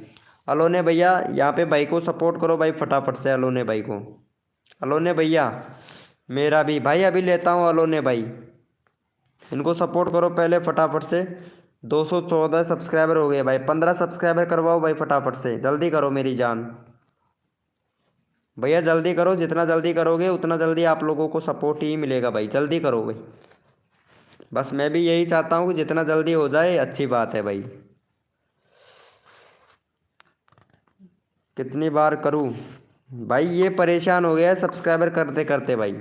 अलोने भैया यहाँ पे भाई को सपोर्ट करो भाई फटाफट से। अलोने भाई को, अलोने भैया मेरा भी भाई अभी लेता हूँ। अलोने भाई इनको सपोर्ट करो पहले फटाफट से। 214 सब्सक्राइबर हो गए भाई। 15 सब्सक्राइबर करवाओ भाई फटाफट से, जल्दी करो मेरी जान। भैया जल्दी करो, जितना जल्दी करोगे उतना जल्दी आप लोगों को सपोर्ट ही मिलेगा भाई। जल्दी करो भाई, बस मैं भी यही चाहता हूँ कि जितना जल्दी हो जाए अच्छी बात है भाई। कितनी बार करूँ भाई, ये परेशान हो गया है सब्सक्राइबर करते करते भाई।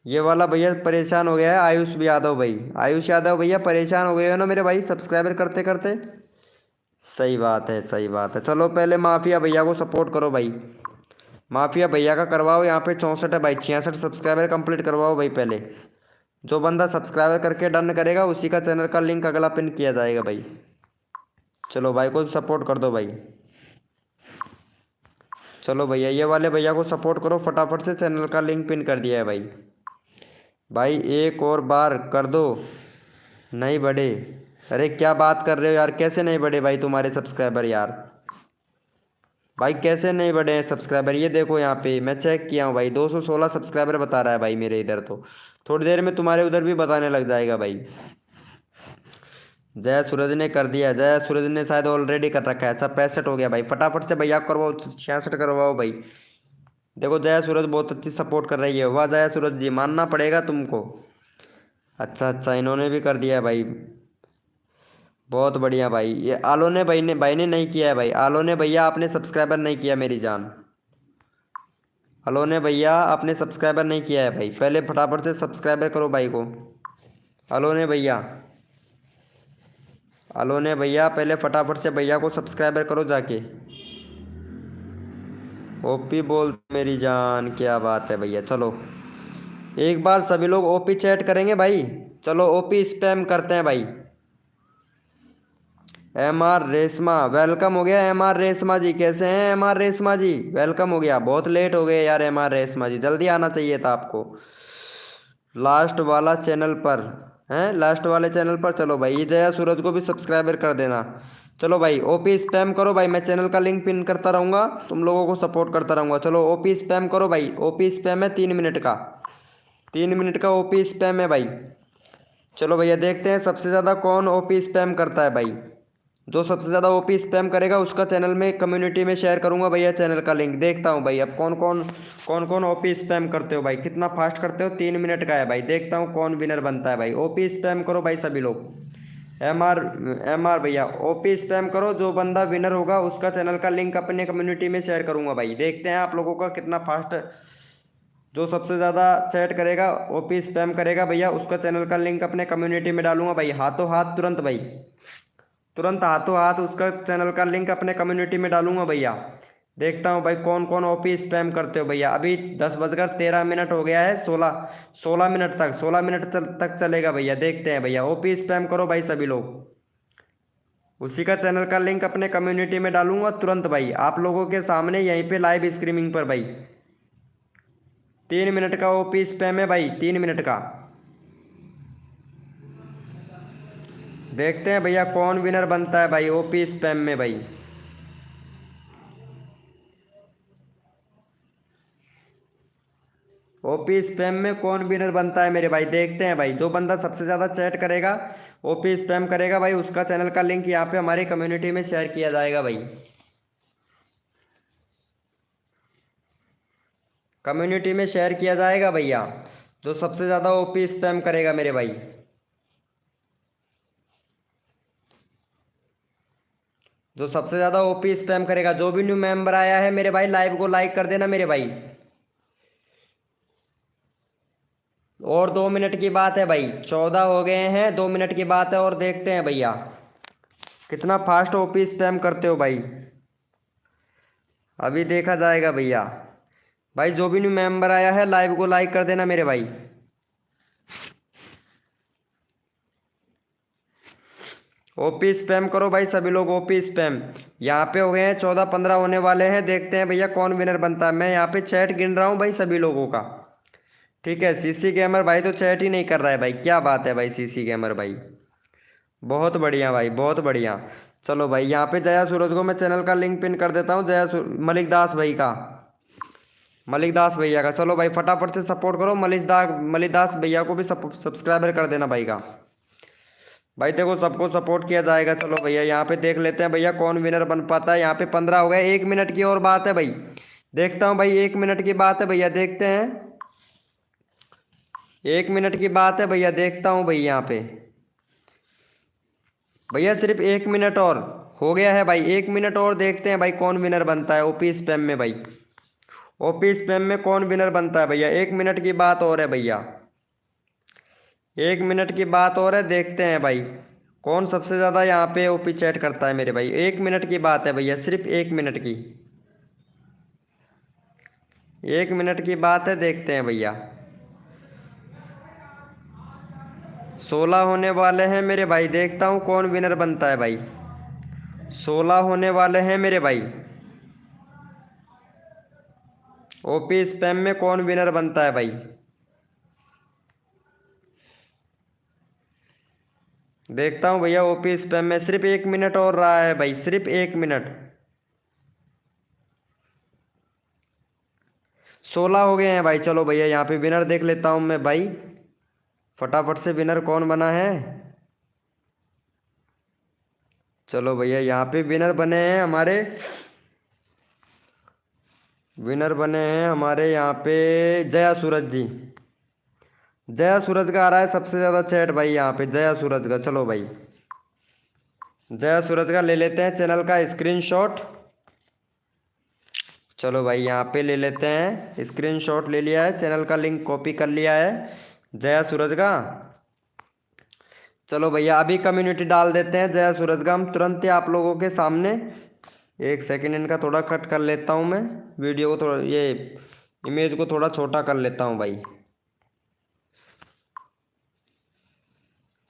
ये वाला भैया परेशान हो गया है, आयुष यादव भाई। आयुष यादव भैया परेशान हो गए हो ना मेरे भाई सब्सक्राइबर करते करते। सही बात है, सही बात है। चलो पहले माफिया भैया को सपोर्ट करो भाई। माफिया भैया का करवाओ, यहाँ पे 64 है भाई। 66 सब्सक्राइबर कंप्लीट करवाओ भाई पहले। जो बंदा सब्सक्राइबर करके डन करेगा उसी का चैनल का लिंक अगला पिन किया जाएगा भाई। चलो भाई को सपोर्ट कर दो भाई। चलो भैया ये वाले भैया को सपोर्ट करो फटाफट से। चैनल का लिंक पिन कर दिया है भाई। भाई एक और बार कर दो, नहीं बढ़े। अरे क्या बात कर रहे हो यार, कैसे नहीं बढ़े भाई तुम्हारे सब्सक्राइबर यार। भाई कैसे नहीं बढ़े हैं सब्सक्राइबर, ये देखो यहाँ पे मैं चेक किया हूँ भाई। 216 सब्सक्राइबर बता रहा है भाई मेरे इधर तो। थोड़ी देर में तुम्हारे उधर भी बताने लग जाएगा भाई। जय सूरज ने कर दिया, जय सूरज ने शायद ऑलरेडी कर रखा है। अच्छा 65 हो गया भाई। फटाफट से भैया करवाओ, 66 करवाओ भाई। देखो जय सूरज बहुत अच्छी सपोर्ट कर रही है। वाह जय सूरज जी, मानना पड़ेगा तुमको। अच्छा अच्छा इन्होंने भी कर दिया है भाई, बहुत बढ़िया भाई। ये आलोने भाई ने नहीं किया है भाई। आलोने भैया आपने सब्सक्राइबर नहीं किया मेरी जान। आलोने भैया आपने सब्सक्राइबर नहीं किया है भाई, पहले फटाफट से सब्सक्राइबर करो भाई को। आलोने भैया, आलोने भैया पहले फटाफट से भैया को सब्सक्राइबर करो जाके। ओपी बोल मेरी जान, क्या बात है भैया। चलो एक बार सभी लोग ओपी चैट करेंगे भाई। चलो ओपी स्पैम करते हैं भाई। MR रेशमा वेलकम हो गया। MR रेशमा जी कैसे हैं? MR रेशमा जी वेलकम हो गया। बहुत लेट हो गए यार MR रेशमा जी, जल्दी आना चाहिए था आपको। लास्ट वाला चैनल पर हैं, लास्ट वाले चैनल पर। चलो भाई ये जया सूरज को भी सब्सक्राइबर कर देना। चलो भाई ओपी स्पैम करो भाई। मैं चैनल का लिंक पिन करता रहूँगा, तुम लोगों को सपोर्ट करता रहूँगा। चलो ओपी स्पैम करो भाई। ओपी स्पैम है 3 मिनट का, 3 मिनट का ओपी स्पैम है भाई। चलो भैया देखते हैं सबसे ज़्यादा कौन ओपी स्पैम करता है भाई। जो सबसे ज़्यादा ओपी स्पैम करेगा उसका चैनल में कम्युनिटी में शेयर करूंगा भैया चैनल का लिंक। देखता हूँ भाई अब कौन कौन ओपी स्पैम करते हो भाई। कितना फास्ट करते हो, 3 मिनट का है भाई। देखता हूँ कौन विनर बनता है भाई। ओपी स्पैम करो भाई सभी लोग। एम आर भैया ओपी स्पैम करो। जो बंदा विनर होगा उसका चैनल का लिंक अपने कम्युनिटी में शेयर करूंगा भाई। देखते हैं आप लोगों का कितना फास्ट। जो सबसे ज़्यादा चैट करेगा ओपी स्पैम करेगा भैया, उसका चैनल का लिंक अपने कम्युनिटी में डालूंगा भाई। हाथों हाथ तुरंत भाई, तुरंत हाथों हाथ उसका चैनल का लिंक अपने कम्युनिटी में डालूंगा भैया। देखता हूँ भाई कौन कौन ओपी स्पैम करते हो भैया। अभी 10 बजकर 13 मिनट हो गया है। 16 मिनट तक, 16 मिनट तक चलेगा भैया। देखते हैं भैया ओपी स्पैम करो भाई सभी लोग। उसी का चैनल का लिंक अपने कम्युनिटी में डालूंगा तुरंत भाई, आप लोगों के सामने यहीं पे लाइव स्ट्रीमिंग पर भाई। 3 मिनट का ओपी स्पैम है भाई, 3 मिनट का। देखते हैं भैया कौन विनर बनता है भाई ओपी स्पैम में भाई। ओपी स्पैम में कौन विनर बनता है मेरे भाई, देखते हैं भाई। जो बंदा सबसे ज़्यादा चैट करेगा, ओपी स्पैम करेगा भाई, उसका चैनल का लिंक यहाँ पे हमारी कम्युनिटी में शेयर किया जाएगा भाई। कम्युनिटी में शेयर किया जाएगा भैया, जो सबसे ज़्यादा ओपी स्पैम करेगा मेरे भाई। जो सबसे ज़्यादा ओपी स्पैम करेगा, जो भी न्यू मेंबर आया है मेरे भाई, लाइव को लाइक कर देना मेरे भाई। और 2 मिनट की बात है भाई, 14 हो गए हैं, 2 मिनट की बात है। और देखते हैं भैया कितना फास्ट ओपी स्पैम करते हो भाई, अभी देखा जाएगा भैया। भाई जो भी न्यू मेंबर आया है, लाइव को लाइक कर देना मेरे भाई। ओपी स्पैम करो भाई सभी लोग, ओपी स्पैम। यहाँ पे हो गए हैं 14-15 होने वाले हैं। देखते हैं भैया कौन विनर बनता है। मैं यहाँ पे चैट गिन रहा हूँ भाई सभी लोगों का, ठीक है। सीसी गेमर भाई तो चैट ही नहीं कर रहा है भाई, क्या बात है भाई सीसी गेमर भाई, बहुत बढ़िया भाई, बहुत बढ़िया। चलो भाई, यहाँ पे जया सूरज को मैं चैनल का लिंक पिन कर देता हूँ, मलिक दास भाई का, मलिक दास भैया का। चलो भाई फटाफट से सपोर्ट करो, मलिक दास भैया को भी सब्सक्राइबर कर देना भाई का। भाई देखो सबको सपोर्ट किया जाएगा। चलो भैया यहाँ पे देख लेते हैं भैया कौन विनर बन पाता है। यहाँ पे 15 हो गए, 1 मिनट की और बात है भाई। देखता हूँ भाई, 1 मिनट की बात है भैया, देखते हैं। 1 मिनट की बात है भैया, देखता हूँ भैया यहाँ पे। भैया सिर्फ 1 मिनट और हो गया है भाई, 1 मिनट और देखते हैं भाई कौन विनर बनता है ओपी स्पैम में भाई। ओपी स्पैम में कौन विनर बनता है भैया, 1 मिनट की बात और है भैया, 1 मिनट की बात और है। देखते हैं भाई कौन सबसे ज़्यादा यहाँ पे ओपी चैट करता है मेरे भाई। 1 मिनट की बात है भैया, सिर्फ 1 मिनट की, 1 मिनट की बात है। देखते हैं भैया, 16 होने वाले हैं मेरे भाई। देखता हूँ कौन विनर बनता है भाई, 16 होने वाले हैं मेरे भाई। ओपी स्पैम में कौन विनर बनता है भाई, देखता हूँ भैया। ओपी स्पैम में सिर्फ 1 मिनट और रहा है भाई, सिर्फ 1 मिनट। 16 हो गए हैं भाई। चलो भैया यहाँ पे विनर देख लेता हूँ मैं भाई, फटाफट से विनर कौन बना है। चलो भैया यहाँ पे विनर बने हैं हमारे, विनर बने हैं हमारे यहाँ पे जया सूरज जी। जया सूरज का आ रहा है सबसे ज़्यादा चैट भाई यहाँ पे, जया सूरज का। चलो भाई जया सूरज का ले लेते हैं चैनल का स्क्रीनशॉट। चलो भाई यहाँ पे ले लेते हैं स्क्रीनशॉट, ले लिया है, चैनल का लिंक कॉपी कर लिया है जया सूरज का। चलो भैया अभी कम्युनिटी डाल देते हैं जया सूरज का हम तुरंत ही आप लोगों के सामने। 1 सेकंड इनका थोड़ा कट कर लेता हूँ मैं, वीडियो को थोड़ा, ये इमेज को थोड़ा छोटा कर लेता हूँ भाई,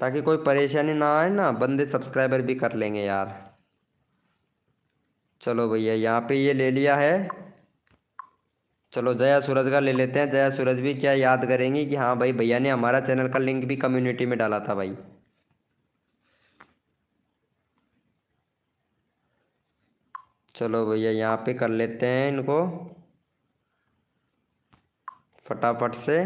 ताकि कोई परेशानी ना आए ना, बंदे सब्सक्राइबर भी कर लेंगे यार। चलो भैया यहाँ पे ये ले लिया है। चलो जया सूरज का ले लेते हैं। जया सूरज भी क्या याद करेंगी कि हाँ भाई भैया ने हमारा चैनल का लिंक भी कम्युनिटी में डाला था भाई। चलो भैया यहाँ पे कर लेते हैं इनको फटाफट से।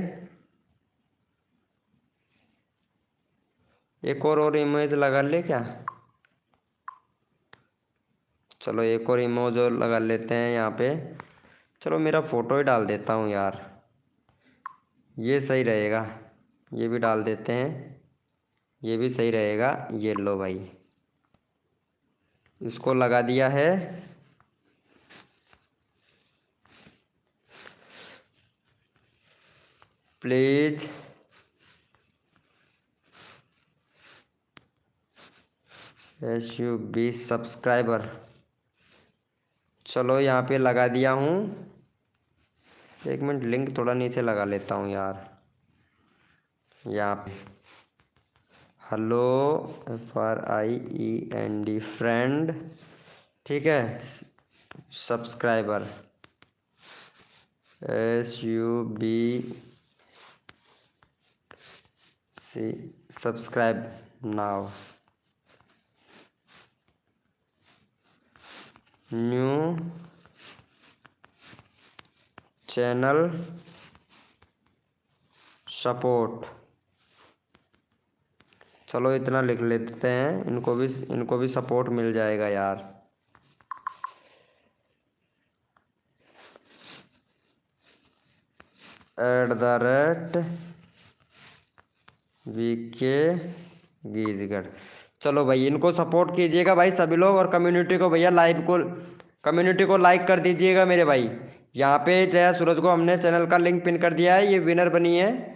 एक और इमेज लगा ले क्या, चलो एक और इमोज और लगा लेते हैं यहाँ पे। चलो मेरा फ़ोटो ही डाल देता हूँ यार, ये सही रहेगा, ये भी डाल देते हैं, ये भी सही रहेगा। ये लो भाई, इसको लगा दिया है। Please SUB subscriber. चलो यहाँ पे लगा दिया हूँ। 1 मिनट लिंक थोड़ा नीचे लगा लेता हूँ यार, यहाँ पे हेलो FRIEND फ्रेंड, ठीक है। Subscriber SUB subscribe now, new channel support. चलो इतना लिख लेते हैं, इनको भी सपोर्ट मिल जाएगा यार। @VK गीजगढ़। चलो भाई इनको सपोर्ट कीजिएगा भाई सभी लोग, और कम्युनिटी को भैया कम्युनिटी को लाइक कर दीजिएगा मेरे भाई। यहाँ पे जया सूरज को हमने चैनल का लिंक पिन कर दिया है, ये विनर बनी है।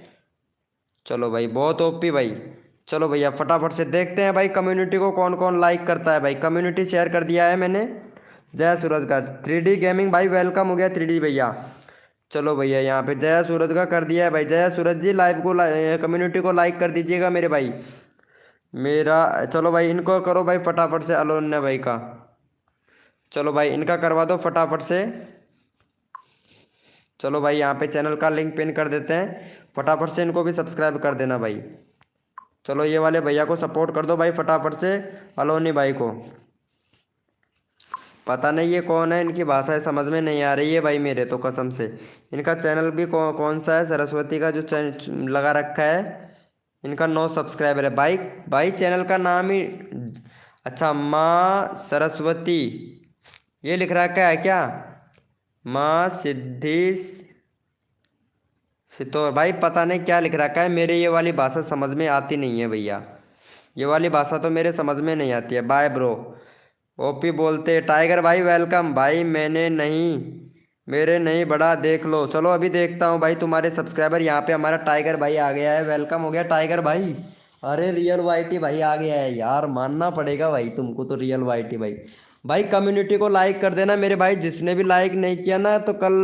चलो भाई बहुत ओपी भाई। चलो भैया फटाफट से देखते हैं भाई कम्युनिटी को कौन कौन लाइक करता है भाई। कम्युनिटी शेयर कर दिया है मैंने जया सूरज का। 3D गेमिंग भाई वेलकम हो गया 3D भैया। चलो भैया यहाँ पे जया सूरज का कर दिया है भाई। जया सूरज जी लाइव को कम्युनिटी को लाइक कर दीजिएगा मेरे भाई मेरा। चलो भाई इनको करो भाई फटाफट से अलोन्या भाई का। चलो भाई इनका करवा दो फटाफट से। चलो भाई यहाँ पे चैनल का लिंक पिन कर देते हैं, फटाफट से इनको भी सब्सक्राइब कर देना भाई। चलो ये वाले भैया को सपोर्ट कर दो भाई फटाफट से, अलोनी भाई को। पता नहीं ये कौन है, इनकी भाषा समझ में नहीं आ रही है भाई मेरे तो कसम से। इनका चैनल भी कौन सा है, सरस्वती का जो लगा रखा है। इनका 9 सब्सक्राइबर है भाई। भाई चैनल का नाम ही अच्छा माँ सरस्वती ये लिख रखा है क्या? माँ सिद्धि सितौर भाई पता नहीं क्या लिख रखा है, मेरे ये वाली भाषा समझ में आती नहीं है भैया। ये वाली भाषा तो मेरे समझ में नहीं आती है। Bye bro. ओपी बोलते टाइगर भाई वेलकम भाई। मेरे नहीं बड़ा देख लो। चलो अभी देखता हूँ भाई तुम्हारे सब्सक्राइबर। यहाँ पे हमारा टाइगर भाई आ गया है, वेलकम हो गया टाइगर भाई। अरे रियल वाईटी भाई आ गया है यार, मानना पड़ेगा भाई तुमको तो रियल वाईटी भाई। भाई कम्युनिटी को लाइक कर देना मेरे भाई, जिसने भी लाइक नहीं किया ना तो कल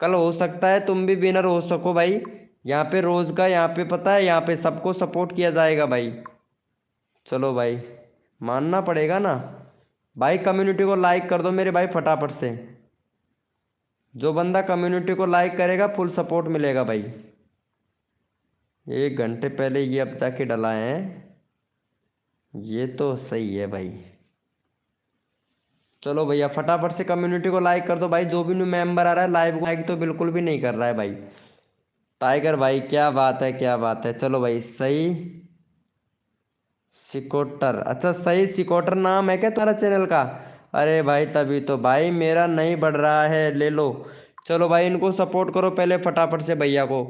कल हो सकता है तुम भी विनर हो सको भाई। यहाँ पे रोज का यहाँ पे पता है, यहाँ पे सबको सपोर्ट किया जाएगा भाई। चलो भाई मानना पड़ेगा ना भाई। कम्युनिटी को लाइक कर दो मेरे भाई फटाफट से। जो बंदा कम्युनिटी को लाइक करेगा फुल सपोर्ट मिलेगा भाई। 1 घंटे पहले ये अब जाके डला है, ये तो सही है भाई। चलो भैया फटाफट से कम्युनिटी को लाइक कर दो भाई। जो भी न्यू मेंबर आ रहा है लाइव को लाइक तो बिल्कुल भी नहीं कर रहा है भाई। टाइगर भाई क्या बात है क्या बात है। चलो भाई सही सिकोटर, अच्छा सही सिकोटर नाम है क्या तुम्हारा चैनल का? अरे भाई तभी तो भाई मेरा नहीं बढ़ रहा है, ले लो। चलो भाई इनको सपोर्ट करो पहले फटाफट से भैया को।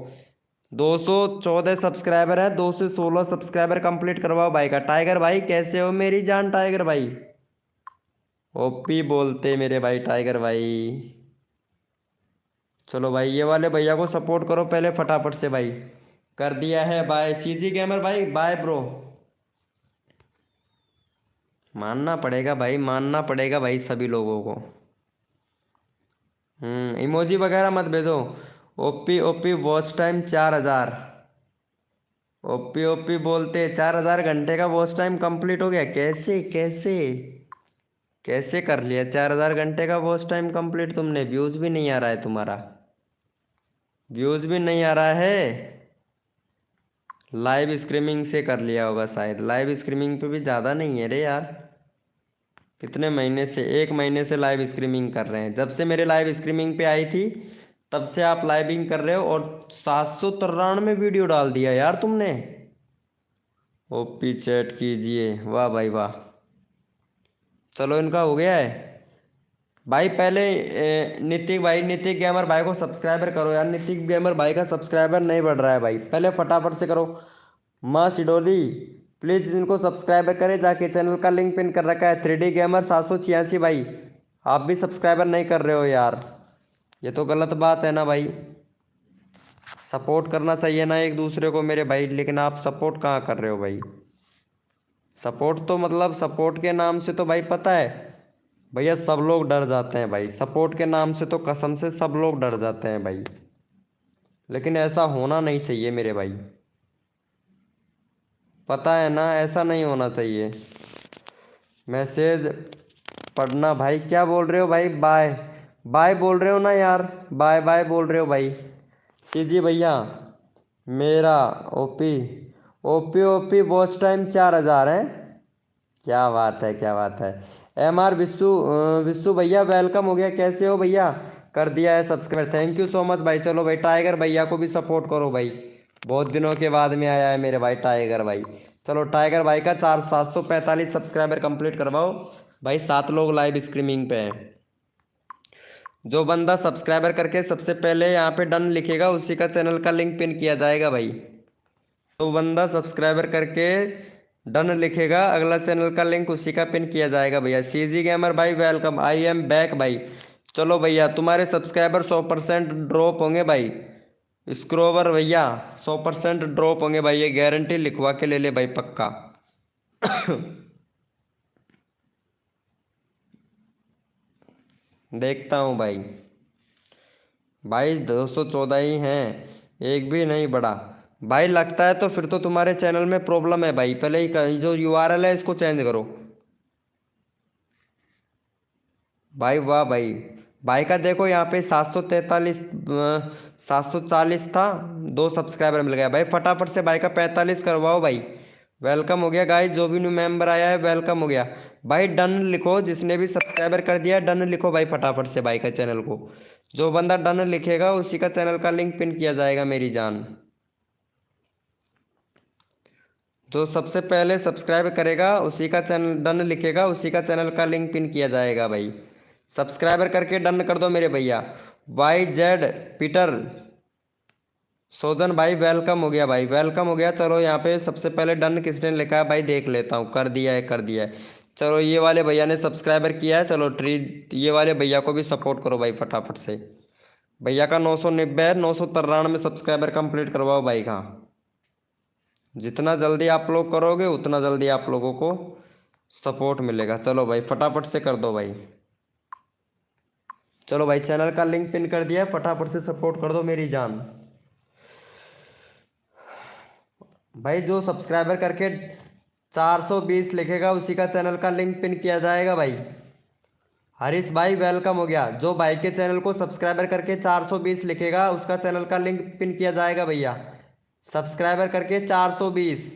214 सब्सक्राइबर है, 2 से 16 सब्सक्राइबर कंप्लीट करवाओ भाई का। टाइगर भाई कैसे हो मेरी जान टाइगर भाई? ओपी बोलते मेरे भाई टाइगर भाई। चलो भाई ये वाले भैया को सपोर्ट करो पहले फटाफट से भाई। कर दिया है बाय सीजी गेमर भाई, बाय ब्रो। मानना पड़ेगा भाई, मानना पड़ेगा भाई सभी लोगों को। इमोजी वगैरह मत भेजो। OP OP watch time 4000। OP OP बोलते 4000 घंटे का वॉच टाइम कंप्लीट हो गया। कैसे कैसे कैसे कर लिया 4000 घंटे का वॉच टाइम कंप्लीट तुमने? व्यूज भी नहीं आ रहा है तुम्हारा, व्यूज भी नहीं आ रहा है। लाइव स्ट्रीमिंग से कर लिया होगा शायद। लाइव स्ट्रीमिंग पे भी ज़्यादा नहीं है रे यार। कितने महीने से, 1 महीने से लाइव स्ट्रीमिंग कर रहे हैं। जब से मेरे लाइव स्ट्रीमिंग पे आई थी तब से आप लाइविंग कर रहे हो, और 793 वीडियो डाल दिया यार तुमने। ओपी चैट कीजिए, वाह भाई वाह। चलो इनका हो गया है भाई। पहले नितिक गेमर भाई को सब्सक्राइबर करो यार। नितिक गेमर भाई का सब्सक्राइबर नहीं बढ़ रहा है भाई, पहले फटाफट से करो। माँ सिडोली प्लीज़ इनको सब्सक्राइबर करें जाके, चैनल का लिंक पिन कर रखा है। 3D गेमर 786 भाई, आप भी सब्सक्राइबर नहीं कर रहे हो यार, ये तो गलत बात है ना भाई। सपोर्ट करना चाहिए ना एक दूसरे को मेरे भाई, लेकिन आप सपोर्ट कहाँ कर रहे हो भाई। सपोर्ट तो मतलब सपोर्ट के नाम से तो भाई पता है भैया सब लोग डर जाते हैं भाई। सपोर्ट के नाम से तो कसम से सब लोग डर जाते हैं भाई, लेकिन ऐसा होना नहीं चाहिए मेरे भाई, पता है ना ऐसा नहीं होना चाहिए। मैसेज पढ़ना भाई, क्या बोल रहे हो भाई? बाय बाय बोल रहे हो ना यार, बाय बाय बोल रहे हो भाई। सीजी भैया मेरा OP OP OP watch time 4000 है। क्या बात है क्या बात है। MR विश्व भैया वेलकम हो गया। कैसे हो भैया? कर दिया है subscribe, thank you so much भाई। चलो भाई टाइगर भैया को भी सपोर्ट करो भाई बहुत दिनों के बाद में आया है मेरे भाई टाइगर भाई। चलो टाइगर भाई का 745 सब्सक्राइबर कंप्लीट करवाओ भाई। 7 लोग लाइव स्ट्रीमिंग पे हैं। जो बंदा सब्सक्राइबर करके सबसे पहले यहाँ पे डन लिखेगा उसी का चैनल का लिंक पिन किया जाएगा भाई। तो बंदा सब्सक्राइबर करके डन लिखेगा, अगला चैनल का लिंक उसी का पिन किया जाएगा भैया। सीजी गेमर भाई वेलकम, आई एम बैक भाई। चलो भैया तुम्हारे सब्सक्राइबर 100% ड्रॉप होंगे भाई। स्क्रोवर भैया 100% ड्रॉप होंगे भाई, ये गारंटी लिखवा के ले ले भाई पक्का। देखता हूँ भाई। भाई 214 ही हैं, एक भी नहीं बढ़ा भाई। लगता है तो फिर तो तुम्हारे चैनल में प्रॉब्लम है भाई। पहले ही जो यूआरएल है इसको चेंज करो भाई। वाह भाई। भाई का देखो यहाँ पे 743 740 था, 2 सब्सक्राइबर मिल गया भाई। फटाफट से भाई का 45 करवाओ भाई। वेलकम हो गया गाइस, जो भी न्यू मेंबर आया है वेलकम हो गया भाई। डन लिखो, जिसने भी सब्सक्राइबर कर दिया डन लिखो भाई फटाफट से भाई का चैनल को। जो बंदा डन लिखेगा उसी का चैनल का लिंक पिन किया जाएगा मेरी जान। जो सबसे पहले सब्सक्राइब करेगा उसी का चैनल, डन लिखेगा उसी का चैनल का लिंक पिन किया जाएगा भाई। सब्सक्राइबर करके डन कर दो मेरे भैया। वाई जेड पीटर सोजन भाई वेलकम हो गया भाई, वेलकम हो गया। चलो यहाँ पे सबसे पहले डन किसने लिखा है भाई देख लेता हूँ। कर दिया है, कर दिया है। चलो ये वाले भैया ने सब्सक्राइबर किया है। चलो ट्री, ये वाले भैया को भी सपोर्ट करो भाई फटाफट से। भैया का 990 है, 993 सब्सक्राइबर कंप्लीट करवाओ भाई का। जितना जल्दी आप लोग करोगे उतना जल्दी आप लोगों को सपोर्ट मिलेगा। चलो भाई फटाफट से कर दो भाई। चलो भाई चैनल का लिंक पिन कर दिया है, फटाफट से सपोर्ट कर दो मेरी जान। भाई जो सब्सक्राइबर करके 420 लिखेगा उसी का चैनल का लिंक पिन किया जाएगा भाई। हरीश भाई वेलकम हो गया। जो भाई के चैनल को सब्सक्राइबर करके 420 लिखेगा उसका चैनल का लिंक पिन किया जाएगा भैया। सब्सक्राइबर करके 420।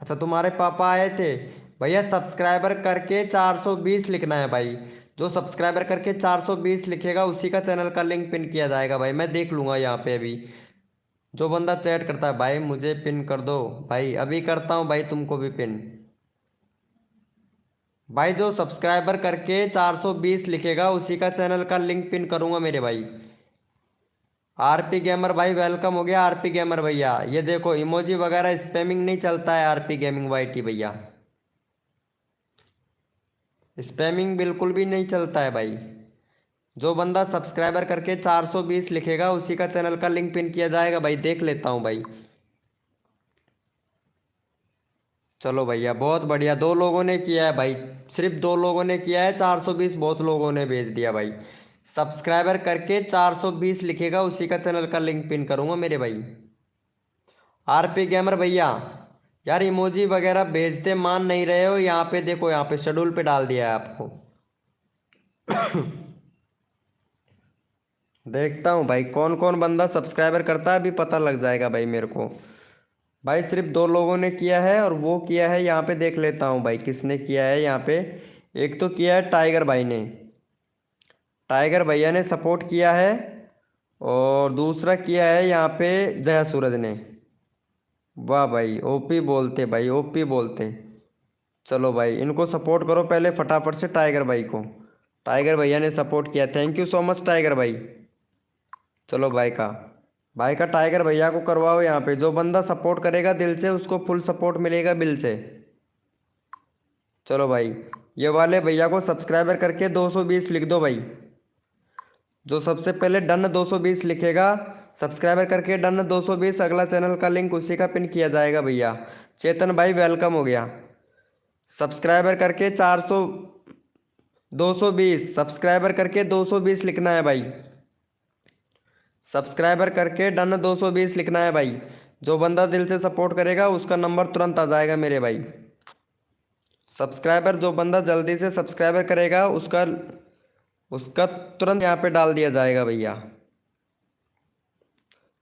अच्छा तुम्हारे पापा आए थे भैया। सब्सक्राइबर करके 420 लिखना है भाई। जो सब्सक्राइबर करके 420 लिखेगा उसी का चैनल का लिंक पिन किया जाएगा भाई। मैं देख लूँगा यहाँ पे अभी। जो बंदा चैट करता है भाई मुझे पिन कर दो भाई, अभी करता हूँ भाई तुमको भी पिन। भाई जो सब्सक्राइबर करके 420 लिखेगा उसी का चैनल का लिंक पिन करूँगा मेरे भाई। आरपी गेमर भाई वेलकम हो गया। आरपी गेमर भैया ये देखो इमोजी वगैरह स्पैमिंग नहीं चलता है। आरपी गेमिंग वाईटी भैया स्पैमिंग बिल्कुल भी नहीं चलता है भाई। जो बंदा सब्सक्राइबर करके 420 लिखेगा उसी का चैनल का लिंक पिन किया जाएगा भाई। देख लेता हूँ भाई। चलो भैया बहुत बढ़िया, 2 लोगों ने किया है भाई। सिर्फ 2 लोगों ने किया है 420, बहुत लोगों ने भेज दिया भाई। सब्सक्राइबर करके 420 लिखेगा उसी का चैनल का लिंक पिन करूँगा मेरे भाई। आरपी गेमर भैया यार इमोजी वगैरह भेजते मान नहीं रहे हो। यहाँ पे देखो, यहाँ पे शेड्यूल पे डाल दिया है आपको। देखता हूँ भाई कौन कौन बंदा सब्सक्राइबर करता है, अभी पता लग जाएगा भाई मेरे को। भाई सिर्फ 2 लोगों ने किया है और वो किया है यहाँ पे, देख लेता हूँ भाई किसने किया है यहाँ पे। एक तो किया है टाइगर भाई ने, टाइगर भैया ने सपोर्ट किया है। और दूसरा किया है यहाँ पे जया सूरज ने। वाह भाई ओपी बोलते भाई, ओपी बोलते। चलो भाई इनको सपोर्ट करो पहले फटाफट से टाइगर भाई को। टाइगर भैया ने सपोर्ट किया, thank you so much tiger भाई। चलो भाई का टाइगर भैया को करवाओ यहाँ पे। जो बंदा सपोर्ट करेगा दिल से उसको फुल सपोर्ट मिलेगा बिल से। चलो भाई ये वाले भैया को सब्सक्राइबर करके 220 लिख दो भाई। जो सबसे पहले डन 220 लिखेगा, सब्सक्राइबर करके डन 220, अगला चैनल का लिंक उसी का पिन किया जाएगा भैया। चेतन भाई वेलकम हो गया। सब्सक्राइबर करके 400 220, सब्सक्राइबर करके 220 लिखना है भाई। सब्सक्राइबर करके डन 220 लिखना है भाई। जो बंदा दिल से सपोर्ट करेगा उसका नंबर तुरंत आ जाएगा मेरे भाई। सब्सक्राइबर जो बंदा जल्दी से सब्सक्राइबर करेगा उसका उसका तुरंत यहाँ पे डाल दिया जाएगा भैया।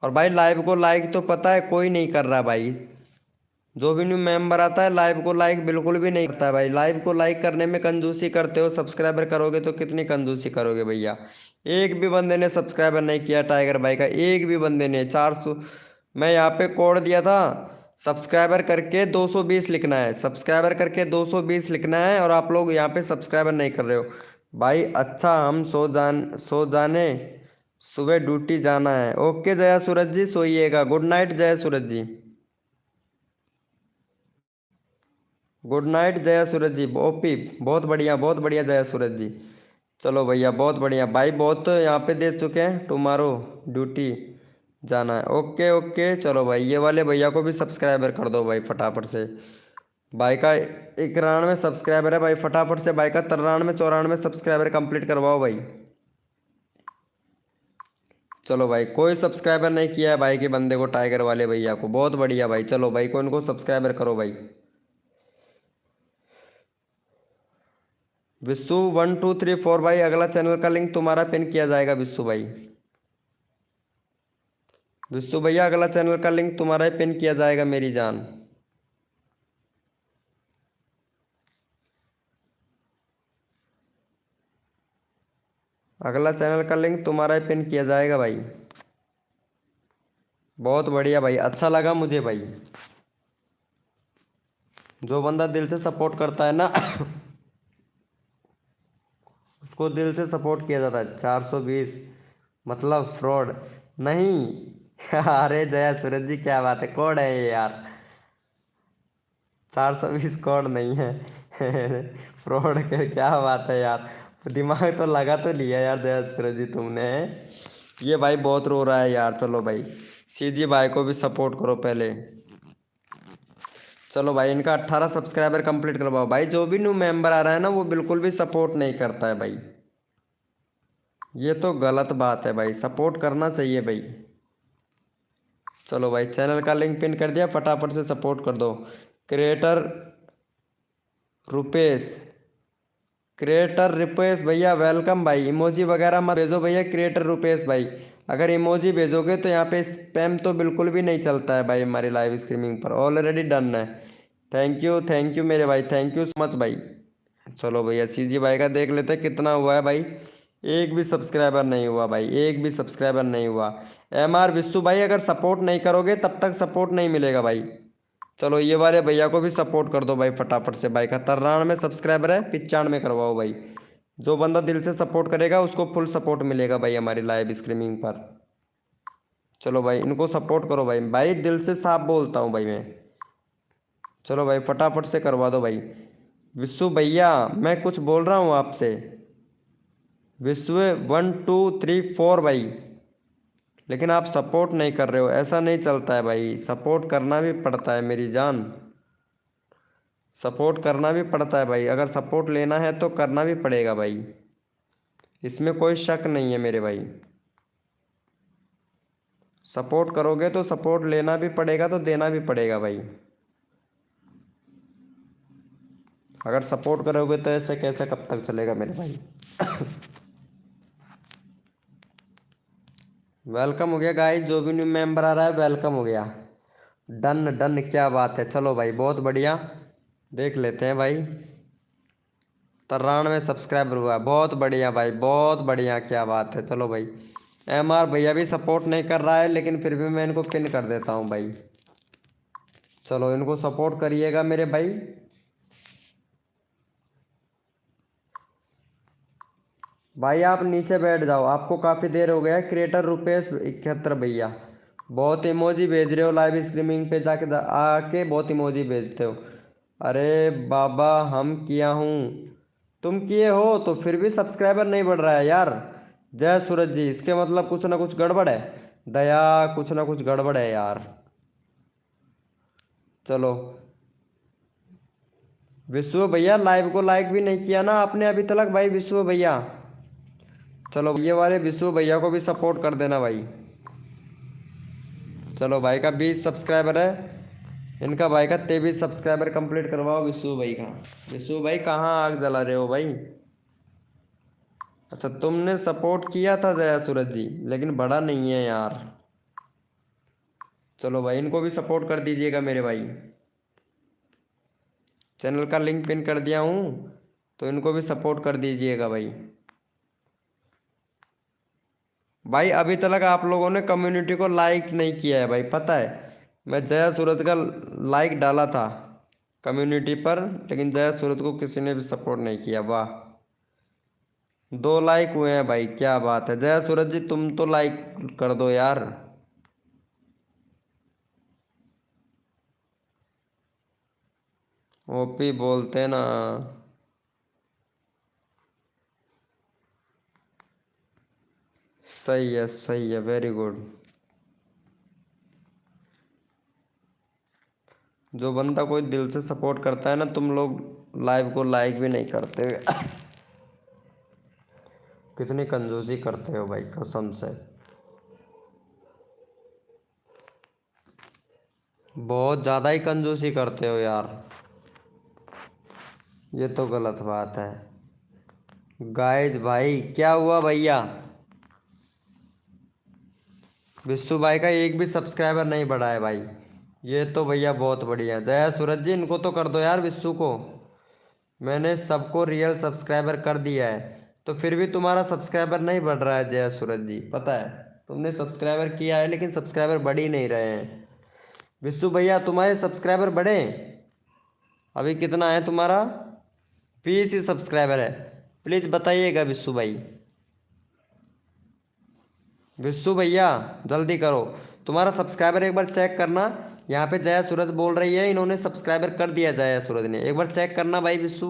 और भाई लाइव को लाइक तो पता है कोई नहीं कर रहा भाई। जो भी न्यू मेंबर आता है लाइव को लाइक बिल्कुल भी नहीं करता है भाई। लाइव को लाइक करने में कंजूसी करते हो, सब्सक्राइबर करोगे तो कितनी कंजूसी करोगे भैया। एक भी बंदे ने सब्सक्राइबर नहीं किया टाइगर भाई का, एक भी बंदे ने। 400 मैं यहाँ पे कोड दिया था, सब्सक्राइबर करके 220 लिखना है, सब्सक्राइबर करके 220 लिखना है, और आप लोग यहाँ पे सब्सक्राइबर नहीं कर रहे हो भाई। अच्छा हम सो जाने, सुबह ड्यूटी जाना है। ओके जया सूरज जी, सोइएगा। गुड नाइट जया सूरज जी, गुड नाइट जया सूरज जी। ओपी बहुत बढ़िया जया सूरज जी। चलो भैया बहुत बढ़िया भाई, बहुत तो यहाँ पे दे चुके हैं, टुमारो ड्यूटी जाना है। ओके ओके चलो भाई, ये वाले भैया को भी सब्सक्राइबर कर दो भाई फटाफट से। भाई का 91 सब्सक्राइबर है भाई, फटाफट से भाई का 93 94 सब्सक्राइबर कंप्लीट करवाओ भाई। चलो भाई, कोई सब्सक्राइबर नहीं किया है भाई के बंदे को, टाइगर वाले भैया को। बहुत बढ़िया भाई, चलो भाई को इनको सब्सक्राइबर करो भाई। विशु 1 2 3 4 भाई, अगला चैनल का लिंक तुम्हारा पिन किया जाएगा विशु भाई। विशु भैया अगला चैनल का लिंक तुम्हारा ही पिन किया जाएगा मेरी जान। अगला चैनल का लिंक तुम्हारा ही पिन किया जाएगा भाई। बहुत बढ़िया भाई, अच्छा लगा मुझे भाई। जो बंदा दिल से सपोर्ट करता है ना उसको दिल से सपोर्ट किया जाता है। 420 मतलब फ्रॉड नहीं अरे जया सूरज जी क्या बात है, कोड है ये यार। 420 कोड नहीं है फ्रॉड के क्या बात है यार। दिमाग तो लगा तो लिया यार जया सूरज जी तुमने। ये भाई बहुत रो रहा है यार। चलो भाई सीजी भाई को भी सपोर्ट करो पहले। चलो भाई इनका 18 सब्सक्राइबर कंप्लीट करवाओ भाई। जो भी न्यू मेंबर आ रहा है ना वो बिल्कुल भी सपोर्ट नहीं करता है भाई, ये तो गलत बात है भाई, सपोर्ट करना चाहिए भाई। चलो भाई चैनल का लिंक पिन कर दिया, फटाफट से सपोर्ट कर दो। क्रिएटर रुपेश, क्रिएटर रुपेश भैया वेलकम भाई। इमोजी वगैरह मत भेजो भैया क्रिएटर रुपेश भाई। अगर इमोजी भेजोगे तो यहाँ पे स्पैम तो बिल्कुल भी नहीं चलता है भाई हमारी लाइव स्ट्रीमिंग पर। ऑलरेडी डन है। थैंक यू मेरे भाई, थैंक यू सो मच भाई। चलो भैया सीजी भाई का देख लेते हैं कितना हुआ है भाई। एक भी सब्सक्राइबर नहीं हुआ भाई, एक भी सब्सक्राइबर नहीं हुआ। MR विश्व भाई अगर सपोर्ट नहीं करोगे तब तक सपोर्ट नहीं मिलेगा भाई। चलो ये वाले भैया को भी सपोर्ट कर दो भाई फटाफट से। भाई का 93 सब्सक्राइबर है, 95 करवाओ भाई। जो बंदा दिल से सपोर्ट करेगा उसको फुल सपोर्ट मिलेगा भाई हमारी लाइव स्ट्रीमिंग पर। चलो भाई इनको सपोर्ट करो भाई, भाई दिल से साफ बोलता हूँ भाई मैं। चलो भाई फटाफट से करवा दो भाई। विश्व भैया मैं कुछ बोल रहा हूँ आपसे। विश्व 1 2 3 4 भाई, लेकिन आप सपोर्ट नहीं कर रहे हो, ऐसा नहीं चलता है भाई। सपोर्ट करना भी पड़ता है मेरी जान, सपोर्ट करना भी पड़ता है भाई। अगर सपोर्ट लेना है तो करना भी पड़ेगा भाई, इसमें कोई शक नहीं है मेरे भाई। सपोर्ट करोगे तो सपोर्ट लेना भी पड़ेगा तो देना भी पड़ेगा भाई। अगर सपोर्ट करोगे तो ऐसे कैसे कब तक चलेगा मेरे भाई वेलकम हो गया गाइस, जो भी न्यू मेंबर आ रहा है वेलकम हो गया। डन डन, क्या बात है। चलो भाई बहुत बढ़िया, देख लेते हैं भाई। 93 सब्सक्राइबर हुआ, बहुत बढ़िया भाई, बहुत बढ़िया, क्या बात है। चलो भाई MR भैया भी सपोर्ट नहीं कर रहा है, लेकिन फिर भी मैं इनको पिन कर देता हूँ भाई। चलो इनको सपोर्ट करिएगा मेरे भाई। भाई आप नीचे बैठ जाओ, आपको काफ़ी देर हो गया है। क्रिएटर रुपेश 71 भैया, बहुत इमोजी भेज रहे हो लाइव स्ट्रीमिंग पे जाके आके बहुत इमोजी भेजते हो। अरे बाबा हम किया हूँ, तुम किए हो तो फिर भी सब्सक्राइबर नहीं बढ़ रहा है यार। जय सूरज जी, इसके मतलब कुछ ना कुछ गड़बड़ है। दया कुछ ना कुछ गड़बड़ है यार। चलो विश्व भैया लाइव को लाइक भी नहीं किया ना आपने अभी तक भाई, विश्व भैया। चलो ये वाले विश्व भैया को भी सपोर्ट कर देना भाई। चलो भाई का 20 सब्सक्राइबर है, इनका भाई का 23 सब्सक्राइबर कंप्लीट करवाओ विश्व भाई का। विश्व भाई कहाँ आग जला रहे हो भाई। अच्छा तुमने सपोर्ट किया था जया सूरज जी, लेकिन बड़ा नहीं है यार। चलो भाई इनको भी सपोर्ट कर दीजिएगा मेरे भाई। चैनल का लिंक पिन कर दिया हूँ, तो इनको भी सपोर्ट कर दीजिएगा भाई। भाई अभी तक आप लोगों ने कम्युनिटी को लाइक नहीं किया है भाई, पता है। मैं जया सूरज का लाइक डाला था कम्युनिटी पर, लेकिन जया सूरज को किसी ने भी सपोर्ट नहीं किया। वाह, 2 लाइक हुए हैं भाई, क्या बात है। जया सूरज जी तुम तो लाइक कर दो यार। ओपी बोलते ना। सही है, वेरी गुड। जो बंदा कोई दिल से सपोर्ट करता है ना, तुम लोग लाइव को लाइक भी नहीं करते हो। कितनी कंजूसी करते हो भाई, कसम से। बहुत ज़्यादा ही कंजूसी करते हो यार, ये तो गलत बात है। गाइस भाई क्या हुआ भैया, विश्वू भाई का एक भी सब्सक्राइबर नहीं बढ़ा है भाई। ये तो भैया बहुत बढ़िया। जया सूरज जी इनको तो कर दो यार, विश्वू को। मैंने सबको रियल सब्सक्राइबर कर दिया है, तो फिर भी तुम्हारा सब्सक्राइबर नहीं बढ़ रहा है जया सूरज जी, पता है। तुमने सब्सक्राइबर किया है लेकिन सब्सक्राइबर बढ़ ही नहीं रहे हैं। विश्वू भैया तुम्हारे सब्सक्राइबर बढ़े, अभी कितना है तुम्हारा? 20 ही सब्सक्राइबर है। प्लीज़ बताइएगा विश्वू भाई। विश्वू भैया जल्दी करो, तुम्हारा सब्सक्राइबर एक बार चेक करना। यहाँ पे जया सूरज बोल रही है इन्होंने सब्सक्राइबर कर दिया जया सूरज ने, एक बार चेक करना भाई विश्वू।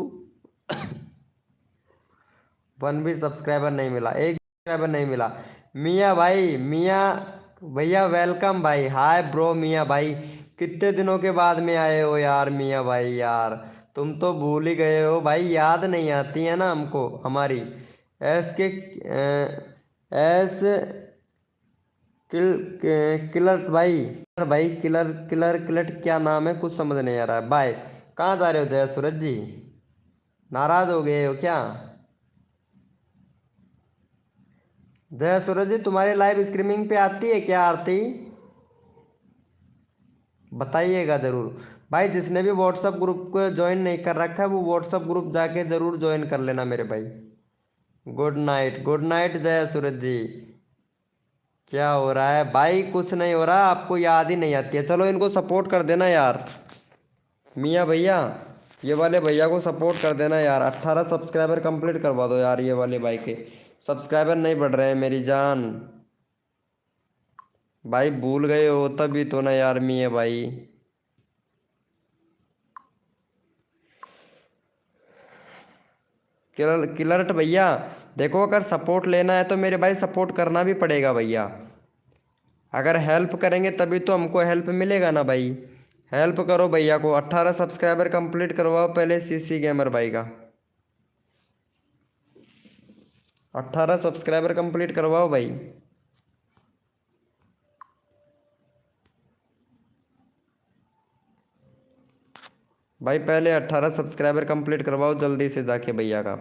1 भी सब्सक्राइबर नहीं मिला, एक सब्सक्राइबर नहीं मिला। मियाँ भाई, मियाँ भैया वेलकम भाई। हाय ब्रो मियाँ भाई, कितने दिनों के बाद में आए हो यार मियाँ भाई। यार तुम तो भूल ही गए हो भाई, याद नहीं आती है ना हमको हमारी। एस के एस किलर भाई, भाई किलर किलर किलट क्या नाम है, कुछ समझ नहीं आ रहा है। बाय। कहाँ जा रहे हो जय सूरज जी, नाराज हो गए हो क्या? जय सूरज जी तुम्हारी लाइव स्ट्रीमिंग पे आती है क्या आरती? बताइएगा ज़रूर। भाई जिसने भी व्हाट्सअप ग्रुप को ज्वाइन नहीं कर रखा है वो व्हाट्सअप ग्रुप जाके ज़रूर ज्वाइन कर लेना मेरे भाई। गुड नाइट जय सूरज जी। क्या हो रहा है भाई? कुछ नहीं हो रहा, आपको याद ही नहीं आती है। चलो इनको सपोर्ट कर देना यार, मियाँ भैया ये वाले भैया को सपोर्ट कर देना यार। 18 सब्सक्राइबर कंप्लीट करवा दो यार, ये वाले भाई के सब्सक्राइबर नहीं बढ़ रहे हैं मेरी जान। भाई भूल गए हो तभी तो ना यार मियाँ भाई। किलर्ट भैया देखो, अगर सपोर्ट लेना है तो मेरे भाई सपोर्ट करना भी पड़ेगा भैया। अगर हेल्प करेंगे तभी तो हमको हेल्प मिलेगा ना भाई। हेल्प करो भैया को, 18 सब्सक्राइबर कंप्लीट करवाओ पहले सीसी गेमर भाई का। 18 सब्सक्राइबर कंप्लीट करवाओ भाई। भाई पहले 18 सब्सक्राइबर कंप्लीट करवाओ जल्दी से जाके भैया का।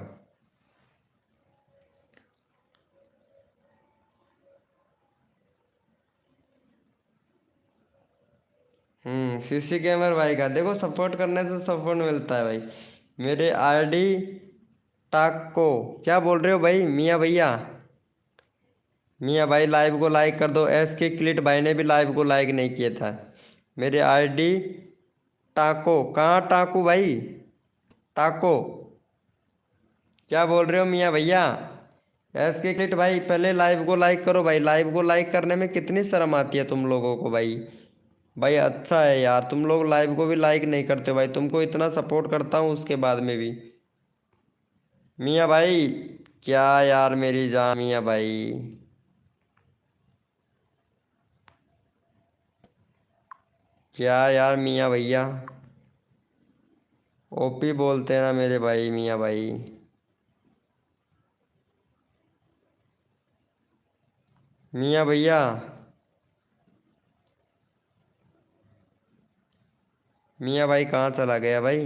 सीसी गेमर भाई का देखो, सपोर्ट करने से सपोर्ट मिलता है भाई। मेरे आरडी टाको क्या बोल रहे हो भाई मियाँ भैया? मियाँ भाई लाइव को लाइक कर दो। एस के क्लिट भाई ने भी लाइव को लाइक नहीं किया था। मेरे आरडी टाको, कहाँ टाको भाई? टाको क्या बोल रहे हो मियाँ भैया? एस के क्लिट भाई पहले लाइव को लाइक करो भाई। लाइव को लाइक करने में कितनी शर्म आती है तुम लोगों को भाई। भाई अच्छा है यार, तुम लोग लाइव को भी लाइक नहीं करते भाई, तुमको इतना सपोर्ट करता हूँ उसके बाद में भी। मियाँ भाई क्या यार मेरी जान मियाँ भाई। क्या यार मियाँ भैया, ओपी बोलते हैं ना मेरे भाई मियाँ भाई। मियाँ भैया मियाँ भाई कहाँ चला गया भाई?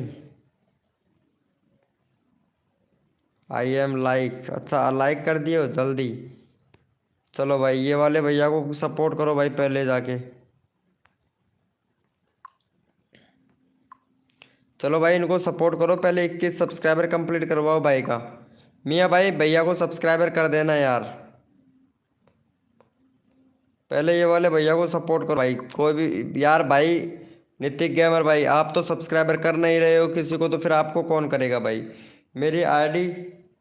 आई एम लाइक, अच्छा लाइक कर दियो जल्दी। चलो भाई ये वाले भैया को सपोर्ट करो भाई पहले जाके। चलो भाई इनको सपोर्ट करो, पहले 21 सब्सक्राइबर कंप्लीट करवाओ भाई का। मियाँ भाई भैया को सब्सक्राइबर कर देना यार, पहले ये वाले भैया को सपोर्ट करो भाई। कोई भी यार भाई, नितिक गेमर भाई आप तो सब्सक्राइबर कर नहीं रहे हो किसी को, तो फिर आपको कौन करेगा भाई। मेरी आईडी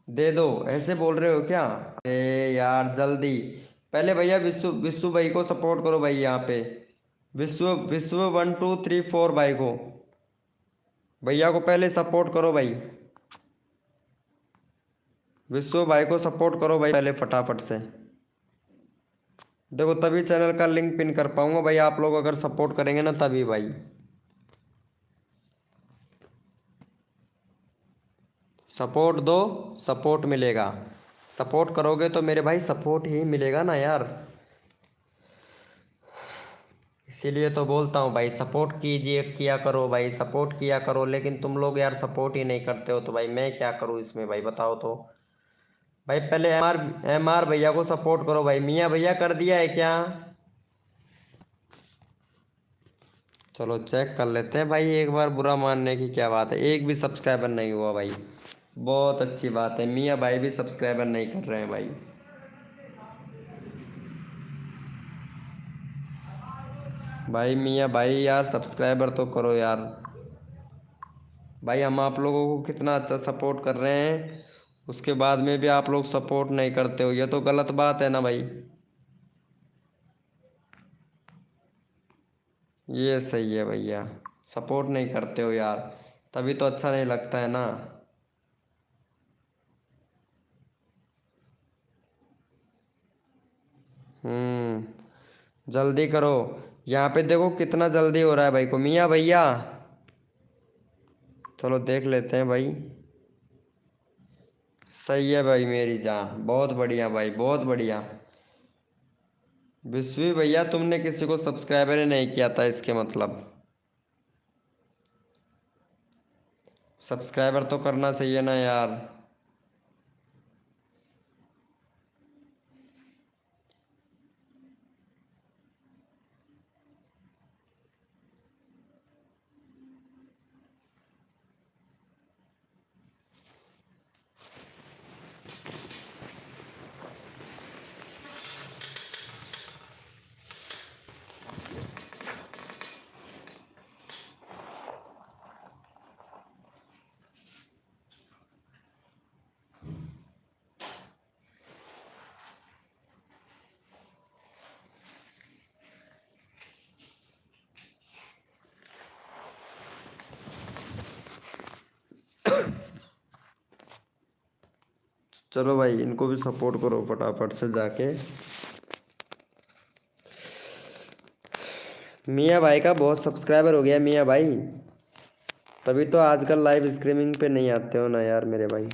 दे दो, ऐसे बोल रहे हो क्या। ए यार जल्दी, पहले भैया विश्व विश्व भाई को सपोर्ट करो भाई, यहाँ पे विश्व विश्व 1 2 3 4 भाई को, भैया को पहले सपोर्ट करो भाई। विश्व भाई को सपोर्ट करो भाई पहले फटाफट से। देखो तभी चैनल का लिंक पिन कर पाऊंगा भाई, आप लोग अगर सपोर्ट करेंगे ना तभी भाई। सपोर्ट दो, सपोर्ट मिलेगा। सपोर्ट करोगे तो मेरे भाई सपोर्ट ही मिलेगा ना यार, इसीलिए तो बोलता हूँ भाई सपोर्ट कीजिए, किया करो भाई, सपोर्ट किया करो। लेकिन तुम लोग यार सपोर्ट ही नहीं करते हो, तो भाई मैं क्या करूँ इसमें भाई, बताओ तो। भाई पहले एम आर भैया को सपोर्ट करो भाई। मियाँ भैया कर दिया है क्या। चलो चेक कर लेते हैं भाई एक बार, बुरा मानने की क्या बात है। एक भी सब्सक्राइबर नहीं हुआ भाई, बहुत अच्छी बात है। मियाँ भाई भी सब्सक्राइबर नहीं कर रहे हैं भाई। भाई मियाँ भाई यार सब्सक्राइबर तो करो यार भाई, हम आप लोगों को कितना अच्छा सपोर्ट कर रहे हैं, उसके बाद में भी आप लोग सपोर्ट नहीं करते हो, ये तो गलत बात है ना भाई। ये सही है भैया, सपोर्ट नहीं करते हो यार, तभी तो अच्छा नहीं लगता है ना। जल्दी करो, यहाँ पे देखो कितना जल्दी हो रहा है भाई को। मियाँ भैया चलो देख लेते हैं भाई। सही है भाई मेरी जान, बहुत बढ़िया भाई, बहुत बढ़िया। विश्वी भैया तुमने किसी को सब्सक्राइबर ही नहीं किया था, इसके मतलब सब्सक्राइबर तो करना चाहिए ना यार। चलो भाई इनको भी सपोर्ट करो फटाफट से जाके। मियाँ भाई का बहुत सब्सक्राइबर हो गया मियाँ भाई, तभी तो आजकल लाइव स्ट्रीमिंग पे नहीं आते हो ना यार मेरे भाई,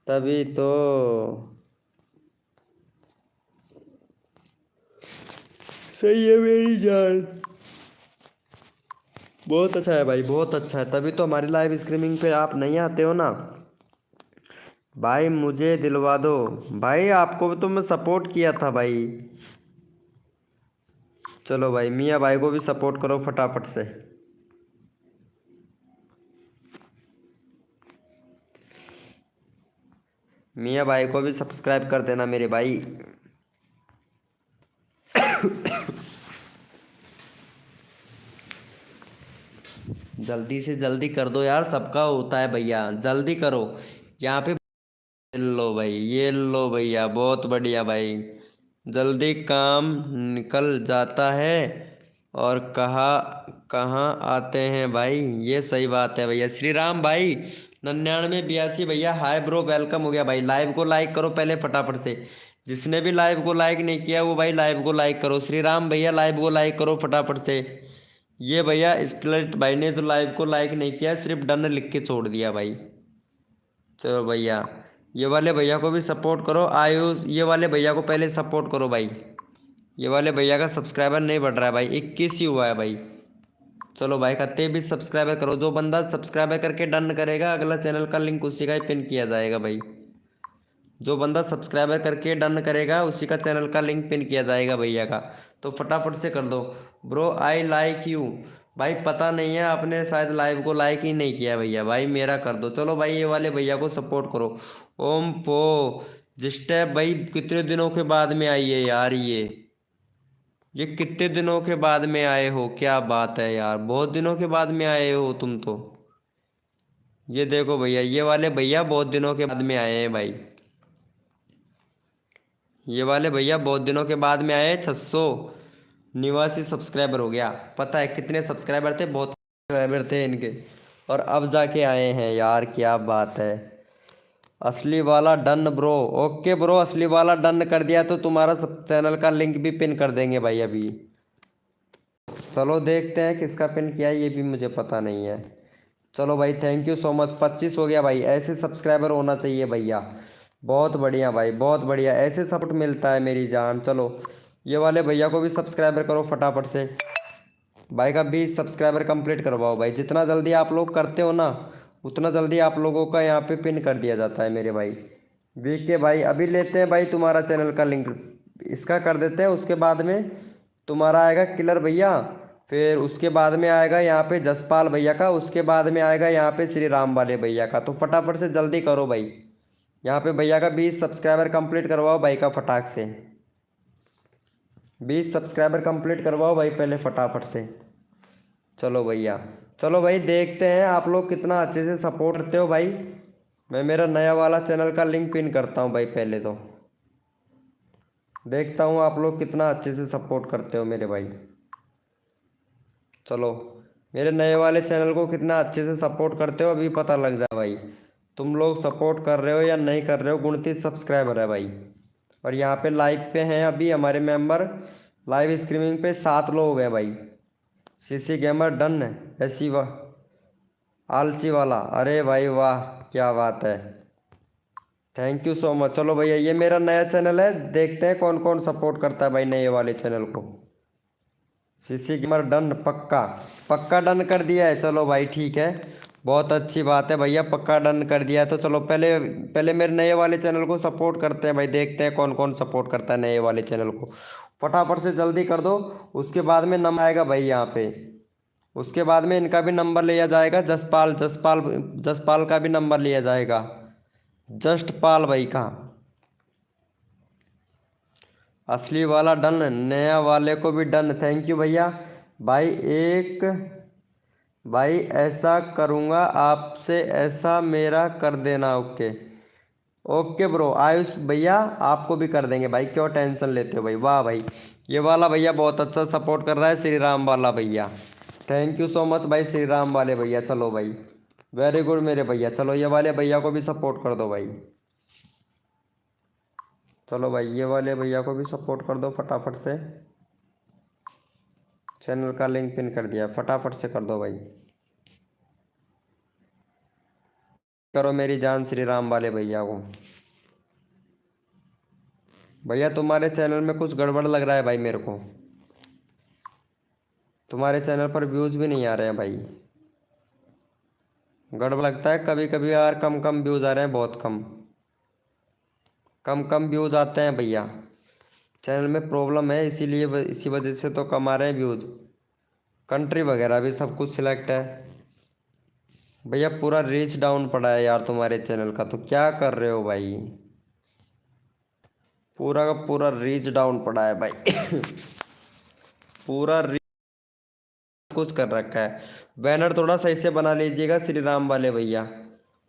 तभी तो। सही है मेरी जान, बहुत अच्छा है भाई, बहुत अच्छा है, तभी तो हमारी लाइव स्ट्रीमिंग पे आप नहीं आते हो ना भाई। मुझे दिलवा दो भाई, आपको भी तो मैं सपोर्ट किया था भाई। चलो भाई मियाँ भाई को भी सपोर्ट करो फटाफट से। मियाँ भाई को भी सब्सक्राइब कर देना मेरे भाई। जल्दी से जल्दी कर दो यार, सबका होता है भैया, जल्दी करो। यहाँ पे लो भाई, ये लो भैया, बहुत बढ़िया भाई, जल्दी काम निकल जाता है। और कहाँ कहाँ आते हैं भाई, ये सही बात है भैया। श्री राम भाई 99 82 भैया, हाय ब्रो, वेलकम हो गया भाई। लाइव को लाइक करो पहले फटाफट से, जिसने भी लाइव को लाइक नहीं किया वो भाई लाइव को लाइक करो। श्री राम भैया लाइव को लाइक करो फटाफट से। ये भैया स्प्लिट भाई ने तो लाइव को लाइक नहीं किया, सिर्फ डन लिख के छोड़ दिया भाई। चलो भैया ये वाले भैया को भी सपोर्ट करो। आयुष ये वाले भैया को पहले सपोर्ट करो भाई, ये वाले भैया का सब्सक्राइबर नहीं बढ़ रहा है भाई, 21 ही हुआ है भाई। चलो भाई का 23 सब्सक्राइबर करो, जो बंदा सब्सक्राइबर करके डन करेगा अगला चैनल का लिंक उसी का ही पिन किया जाएगा भाई। जो बंदा सब्सक्राइबर करके डन करेगा उसी का चैनल का लिंक पिन किया जाएगा भैया का, तो फटाफट से कर दो। ब्रो आई लाइक यू, भाई पता नहीं है, आपने शायद लाइव को लाइक ही नहीं किया भैया। भाई मेरा कर दो, चलो भाई ये वाले भैया को सपोर्ट करो। ओम पो जिस्टेप भाई कितने दिनों के बाद में आई है यार ये कितने दिनों के बाद में आए हो, क्या बात है यार, बहुत दिनों के बाद में आए हो तुम तो। ये देखो भैया, ये वाले भैया बहुत दिनों के बाद में आए हैं भाई। ये वाले भैया बहुत दिनों के बाद में आए हैं। 689 सब्सक्राइबर हो गया। पता है कितने सब्सक्राइबर थे, बहुत सब्सक्राइबर थे इनके, और अब जाके आए हैं यार, क्या बात है। असली वाला डन ब्रो। ओके ब्रो, असली वाला डन कर दिया तो तुम्हारा सब चैनल का लिंक भी पिन कर देंगे भाई अभी। चलो देखते हैं किसका पिन किया है, ये भी मुझे पता नहीं है। चलो भाई थैंक यू सो मच, 25 हो गया भाई। ऐसे सब्सक्राइबर होना चाहिए भैया, बहुत बढ़िया भाई, बहुत बढ़िया, ऐसे सपोर्ट मिलता है मेरी जान। चलो ये वाले भैया को भी सब्सक्राइबर करो फटाफट से। भाई का 20 सब्सक्राइबर कंप्लीट करवाओ भाई। जितना जल्दी आप लोग करते हो ना, उतना जल्दी आप लोगों का यहाँ पे पिन कर दिया जाता है मेरे भाई। वीके भाई अभी लेते हैं भाई तुम्हारा चैनल का लिंक, इसका कर देते हैं। उसके बाद में तुम्हारा आएगा किलर भैया, फिर उसके बाद में आएगा यहाँ पे जसपाल भैया का, उसके बाद में आएगा यहाँ पे श्री राम वाले भैया का। तो फटाफट से जल्दी करो भाई, यहाँ पे भैया का 20 सब्सक्राइबर कंप्लीट करवाओ भाई का फटाक से। 20 सब्सक्राइबर कंप्लीट करवाओ भाई पहले फटाफट से। चलो भैया, चलो भाई देखते हैं आप लोग कितना अच्छे से सपोर्ट करते हो भाई। मैं मेरा नया वाला चैनल का लिंक पिन करता हूँ भाई, पहले तो देखता हूँ आप लोग कितना अच्छे से सपोर्ट करते हो मेरे भाई। चलो मेरे नए वाले चैनल को कितना अच्छे से सपोर्ट करते हो अभी पता लग जाए भाई, तुम लोग सपोर्ट कर रहे हो या नहीं कर रहे हो। 29 सब्सक्राइबर है भाई, और यहाँ पे लाइव पे हैं अभी हमारे मेंबर, लाइव स्ट्रीमिंग पे 7 लोग हैं भाई। सीसी गेमर डन, ऐसी वाह आलसी वाला, अरे भाई वाह, क्या बात है, थैंक यू सो मच। चलो भैया ये मेरा नया चैनल है, देखते हैं कौन कौन सपोर्ट करता है भाई नए वाले चैनल को। सीसी गेमर डन, पक्का पक्का डन कर दिया है। चलो भाई ठीक है, बहुत अच्छी बात है भैया, पक्का डन कर दिया है। तो चलो पहले पहले मेरे नए वाले चैनल को सपोर्ट करते हैं भाई, देखते हैं कौन कौन सपोर्ट करता है नए वाले चैनल को। फटाफट से जल्दी कर दो, उसके बाद में नंबर आएगा भाई यहाँ पे, उसके बाद में इनका भी नंबर लिया जाएगा। जसपाल जसपाल जसपाल का भी नंबर लिया जाएगा, जस्टपाल भाई का। असली वाला डन, नया वाले को भी डन, थैंक यू भैया। भाई एक भाई ऐसा करूँगा आपसे, ऐसा मेरा कर देना। Okay okay bro. आयुष भैया आपको भी कर देंगे भाई, क्यों टेंशन लेते हो भाई। वाह भाई, ये वाला भैया बहुत अच्छा सपोर्ट कर रहा है, श्री राम वाला भैया। थैंक यू सो मच भाई श्री राम वाले भैया। चलो भाई वेरी गुड मेरे भैया। चलो ये वाले भैया को भी सपोर्ट कर दो भाई। चलो भाई ये वाले भैया को भी सपोर्ट कर दो फटाफट से। चैनल का लिंक पिन कर दिया, फटाफट से कर दो भाई। करो मेरी जान श्री राम वाले भैया को। भैया तुम्हारे चैनल में कुछ गड़बड़ लग रहा है भाई मेरे को, तुम्हारे चैनल पर व्यूज़ भी नहीं आ रहे हैं भाई, गड़बड़ लगता है कभी कभी यार। कम कम व्यूज़ आ रहे हैं, बहुत कम कम कम व्यूज़ आते हैं भैया। चैनल में प्रॉब्लम है, इसीलिए इसी वजह से तो कम आ रहे हैं व्यूज़। कंट्री वगैरह भी सब कुछ सिलेक्ट है भैया। पूरा रीच डाउन पड़ा है यार तुम्हारे चैनल का, तो क्या कर रहे हो भाई, पूरा का पूरा रीच डाउन पड़ा है भाई पूरा कुछ कर रखा है। बैनर थोड़ा सही से बना लीजिएगा श्री राम वाले भैया,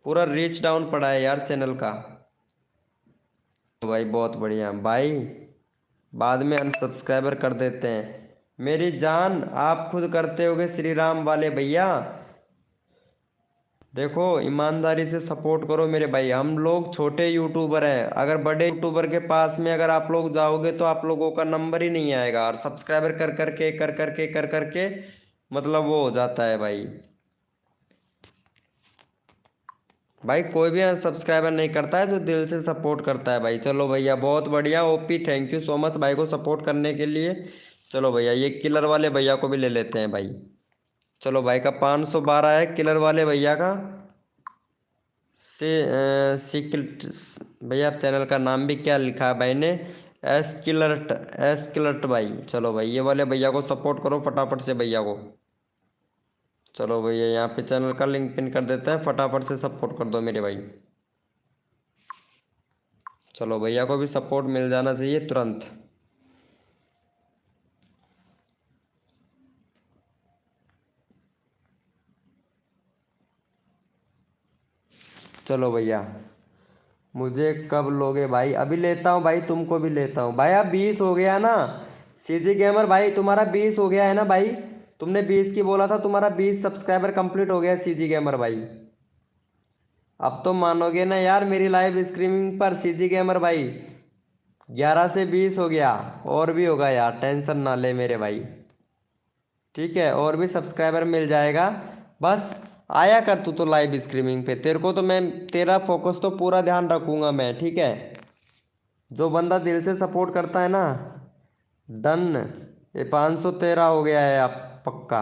पूरा रीच डाउन पड़ा है यार चैनल का। तो भाई बहुत बढ़िया भाई, बाद में अनसब्सक्राइबर कर देते हैं मेरी जान, आप खुद करते होगे श्री राम वाले भैया। देखो ईमानदारी से सपोर्ट करो मेरे भाई, हम लोग छोटे यूट्यूबर हैं, अगर बड़े यूट्यूबर के पास में अगर आप लोग जाओगे तो आप लोगों का नंबर ही नहीं आएगा, और सब्सक्राइबर कर करके मतलब वो हो जाता है भाई। भाई कोई भी सब्सक्राइबर नहीं करता है जो दिल से सपोर्ट करता है भाई। चलो भैया बहुत बढ़िया OP, thank you so much भाई को सपोर्ट करने के लिए। चलो भैया ये किलर वाले भैया को भी ले लेते हैं भाई। चलो भाई का 512 है किलर वाले भैया का। से सीक्रेट भैया, आप चैनल का नाम भी क्या लिखा है भाई ने, एस किलर्ट भाई। चलो भाई ये वाले भैया को सपोर्ट करो फटाफट से भैया को। चलो भैया यहाँ पे चैनल का लिंक पिन कर देते हैं, फटाफट से सपोर्ट कर दो मेरे भाई। चलो भैया को भी सपोर्ट मिल जाना चाहिए तुरंत। चलो भैया, मुझे कब लोगे भाई? अभी लेता हूँ भाई, तुमको भी लेता हूँ भाई। अब 20 हो गया ना सीजी गेमर भाई, तुम्हारा 20 हो गया है ना भाई। तुमने 20 की बोला था, तुम्हारा 20 सब्सक्राइबर कंप्लीट हो गया सीजी गेमर भाई। अब तो मानोगे ना यार मेरी लाइव स्ट्रीमिंग पर सीजी गेमर भाई। 11 से 20 हो गया, और भी होगा यार, टेंशन ना ले मेरे भाई। ठीक है, और भी सब्सक्राइबर मिल जाएगा। बस आया कर तू तो लाइव स्ट्रीमिंग पे, तेरे को तो मैं, तेरा फोकस तो पूरा ध्यान रखूंगा मैं। ठीक है, जो बंदा दिल से सपोर्ट करता है ना, डन। ये 513 हो गया है अब पक्का,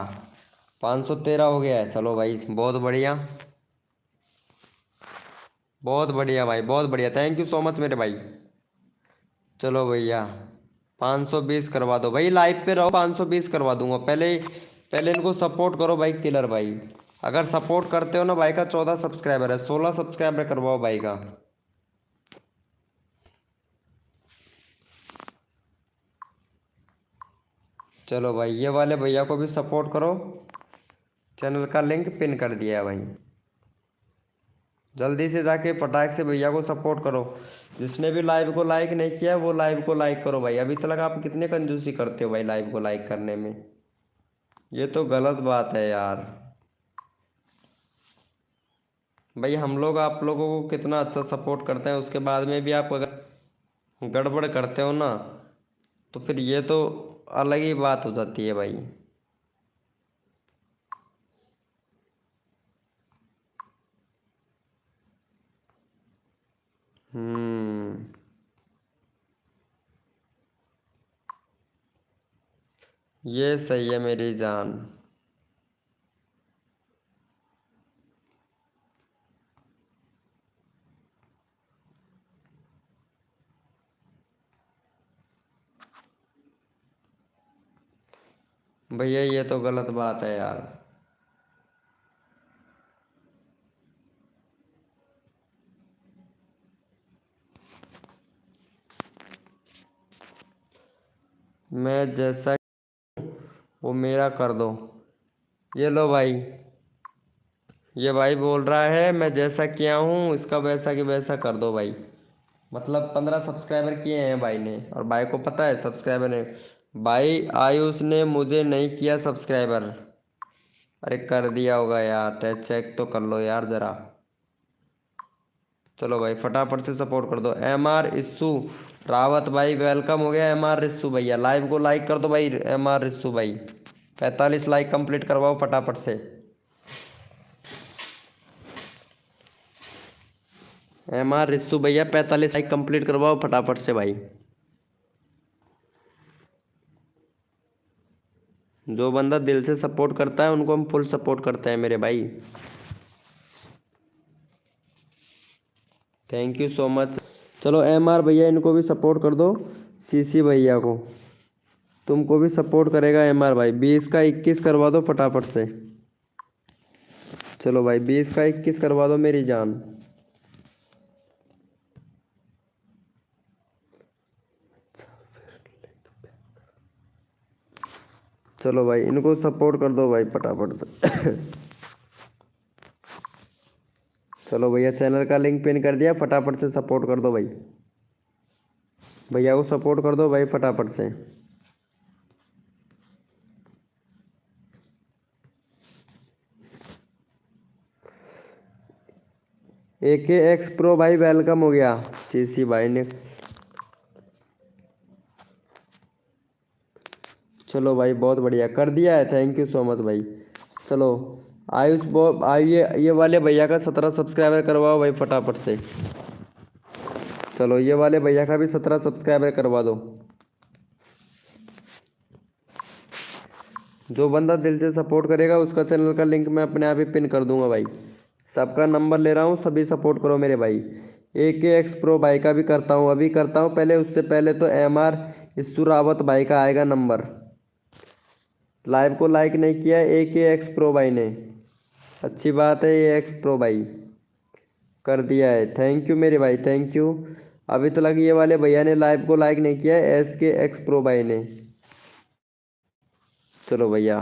513 हो गया है। चलो भाई बहुत बढ़िया, बहुत बढ़िया भाई, बहुत बढ़िया, थैंक यू सो मच मेरे भाई। चलो भैया 520 करवा दो भाई, लाइव पे रहो, 520 करवा दूंगा। पहले पहले इनको सपोर्ट करो भाई, किलर भाई। अगर सपोर्ट करते हो ना भाई का 14 सब्सक्राइबर है, 16 सब्सक्राइबर करवाओ भाई का। चलो भाई ये वाले भैया को भी सपोर्ट करो, चैनल का लिंक पिन कर दिया है भाई। जल्दी से जाके फटाक से भैया को सपोर्ट करो। जिसने भी लाइव को लाइक नहीं किया वो लाइव को लाइक करो भाई। अभी तक आप कितने कंजूसी करते हो भाई लाइव को लाइक करने में, ये तो गलत बात है यार। भाई हम लोग आप लोगों को कितना अच्छा सपोर्ट करते हैं, उसके बाद में भी आप अगर गड़बड़ करते हो ना, तो फिर ये तो अलग ही बात हो जाती है भाई। हम्म, ये सही है मेरी जान। भैया ये तो गलत बात है यार। मैं जैसा वो मेरा कर दो। ये लो भाई, ये भाई बोल रहा है मैं जैसा किया हूँ इसका वैसा कि वैसा कर दो भाई। मतलब 15 सब्सक्राइबर किए हैं भाई ने, और भाई को पता है सब्सक्राइबर ने। भाई आयुष ने मुझे नहीं किया सब्सक्राइबर। अरे कर दिया होगा यार, चेक तो कर लो यार ज़रा। चलो भाई फटाफट से सपोर्ट कर दो। एम आर इस्सू रावत भाई वेलकम हो गया। एम आर रिस्सू भैया लाइव को लाइक कर दो भाई। एम आर रिस्सू भाई 45 लाइक कंप्लीट करवाओ फटाफट से। एम आर रिस्सू भैया 45 लाइक कंप्लीट करवाओ फटाफट से भाई। जो बंदा दिल से सपोर्ट करता है उनको हम फुल सपोर्ट करते हैं मेरे भाई। Thank you so much. चलो एम आर भैया इनको भी सपोर्ट कर दो। सीसी भैया को, तुमको भी सपोर्ट करेगा एम आर भाई। 20 का 21 करवा दो फटाफट से। चलो भाई 20 का 21 करवा दो मेरी जान। चलो भाई इनको सपोर्ट कर दो भाई फटाफट से। चलो भैया चैनल का लिंक पिन कर दिया, फटाफट से सपोर्ट कर दो भाई। भैया को सपोर्ट कर दो भाई फटाफट से। AK एक्स प्रो भाई वेलकम हो गया सीसी भाई ने। चलो भाई बहुत बढ़िया कर दिया है, थैंक यू सो मच भाई। चलो आयुष ये वाले भैया का 17 सब्सक्राइबर करवाओ भाई फटाफट से। चलो ये वाले भैया का भी 17 सब्सक्राइबर करवा दो। जो बंदा दिल से सपोर्ट करेगा उसका चैनल का लिंक मैं अपने आप ही पिन कर दूंगा भाई। सबका नंबर ले रहा हूँ, सभी सपोर्ट करो मेरे भाई। AK एक्स प्रो भाई का भी करता हूँ, अभी करता हूँ। पहले उससे पहले तो MR इस्सू रावत भाई का आएगा नंबर। लाइव को लाइक नहीं किया ए के एक्स प्रो भाई ने। अच्छी बात है, ए एक्स प्रो भाई कर दिया है, थैंक यू मेरे भाई, थैंक यू। अभी तो लगी ये वाले भैया ने लाइव को लाइक नहीं किया है, एस के एक्स प्रो भाई ने। चलो भैया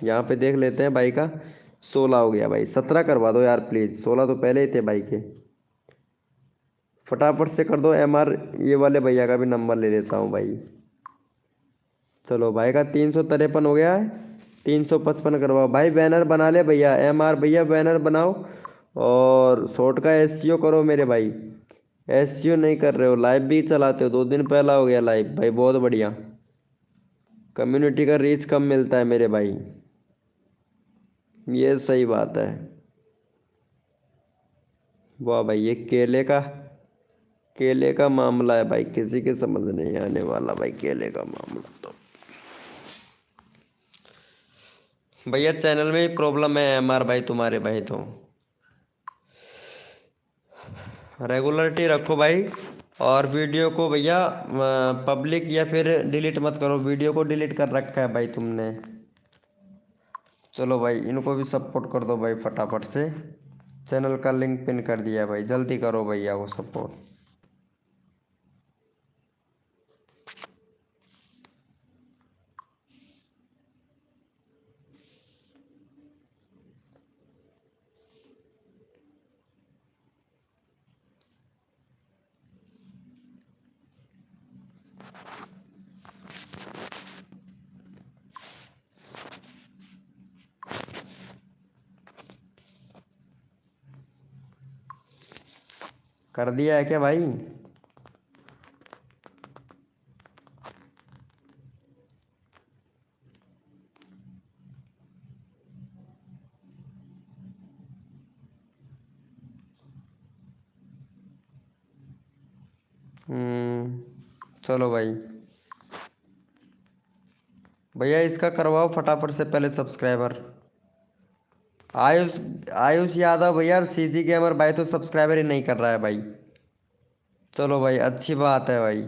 यहाँ पे देख लेते हैं भाई का 16 हो गया भाई, 17 करवा दो यार प्लीज़, 16 तो पहले ही थे भाई के। फटाफट से कर दो MR, ये वाले भैया का भी नंबर ले लेता हूँ भाई। चलो भाई का 353 हो गया है, 355 करवाओ भाई। बैनर बना ले भैया, MR भैया बैनर बनाओ। और शॉर्ट का SEO करो मेरे भाई, SEO नहीं कर रहे हो, लाइव भी चलाते हो, 2 दिन पहला हो गया लाइव भाई, बहुत बढ़िया। कम्युनिटी का रीच कम मिलता है मेरे भाई, ये सही बात है। वाह भाई, ये केले का मामला है भाई, किसी के समझ नहीं आने वाला भाई केले का मामला तो। भैया चैनल में ही प्रॉब्लम है MR भाई तुम्हारे भाई, तो रेगुलरिटी रखो भाई। और वीडियो को भैया पब्लिक या फिर डिलीट मत करो, वीडियो को डिलीट कर रखा है भाई तुमने। चलो भाई इनको भी सपोर्ट कर दो भाई फटाफट से, चैनल का लिंक पिन कर दिया है भाई, जल्दी करो भैया वो सपोर्ट। कर दिया है क्या भाई? चलो भाई भैया इसका करवाओ फटाफट से पहले सब्सक्राइबर। आयुष आयुष यादव भैया, CG गेमर भाई तो सब्सक्राइबर ही नहीं कर रहा है भाई। चलो भाई अच्छी बात है भाई।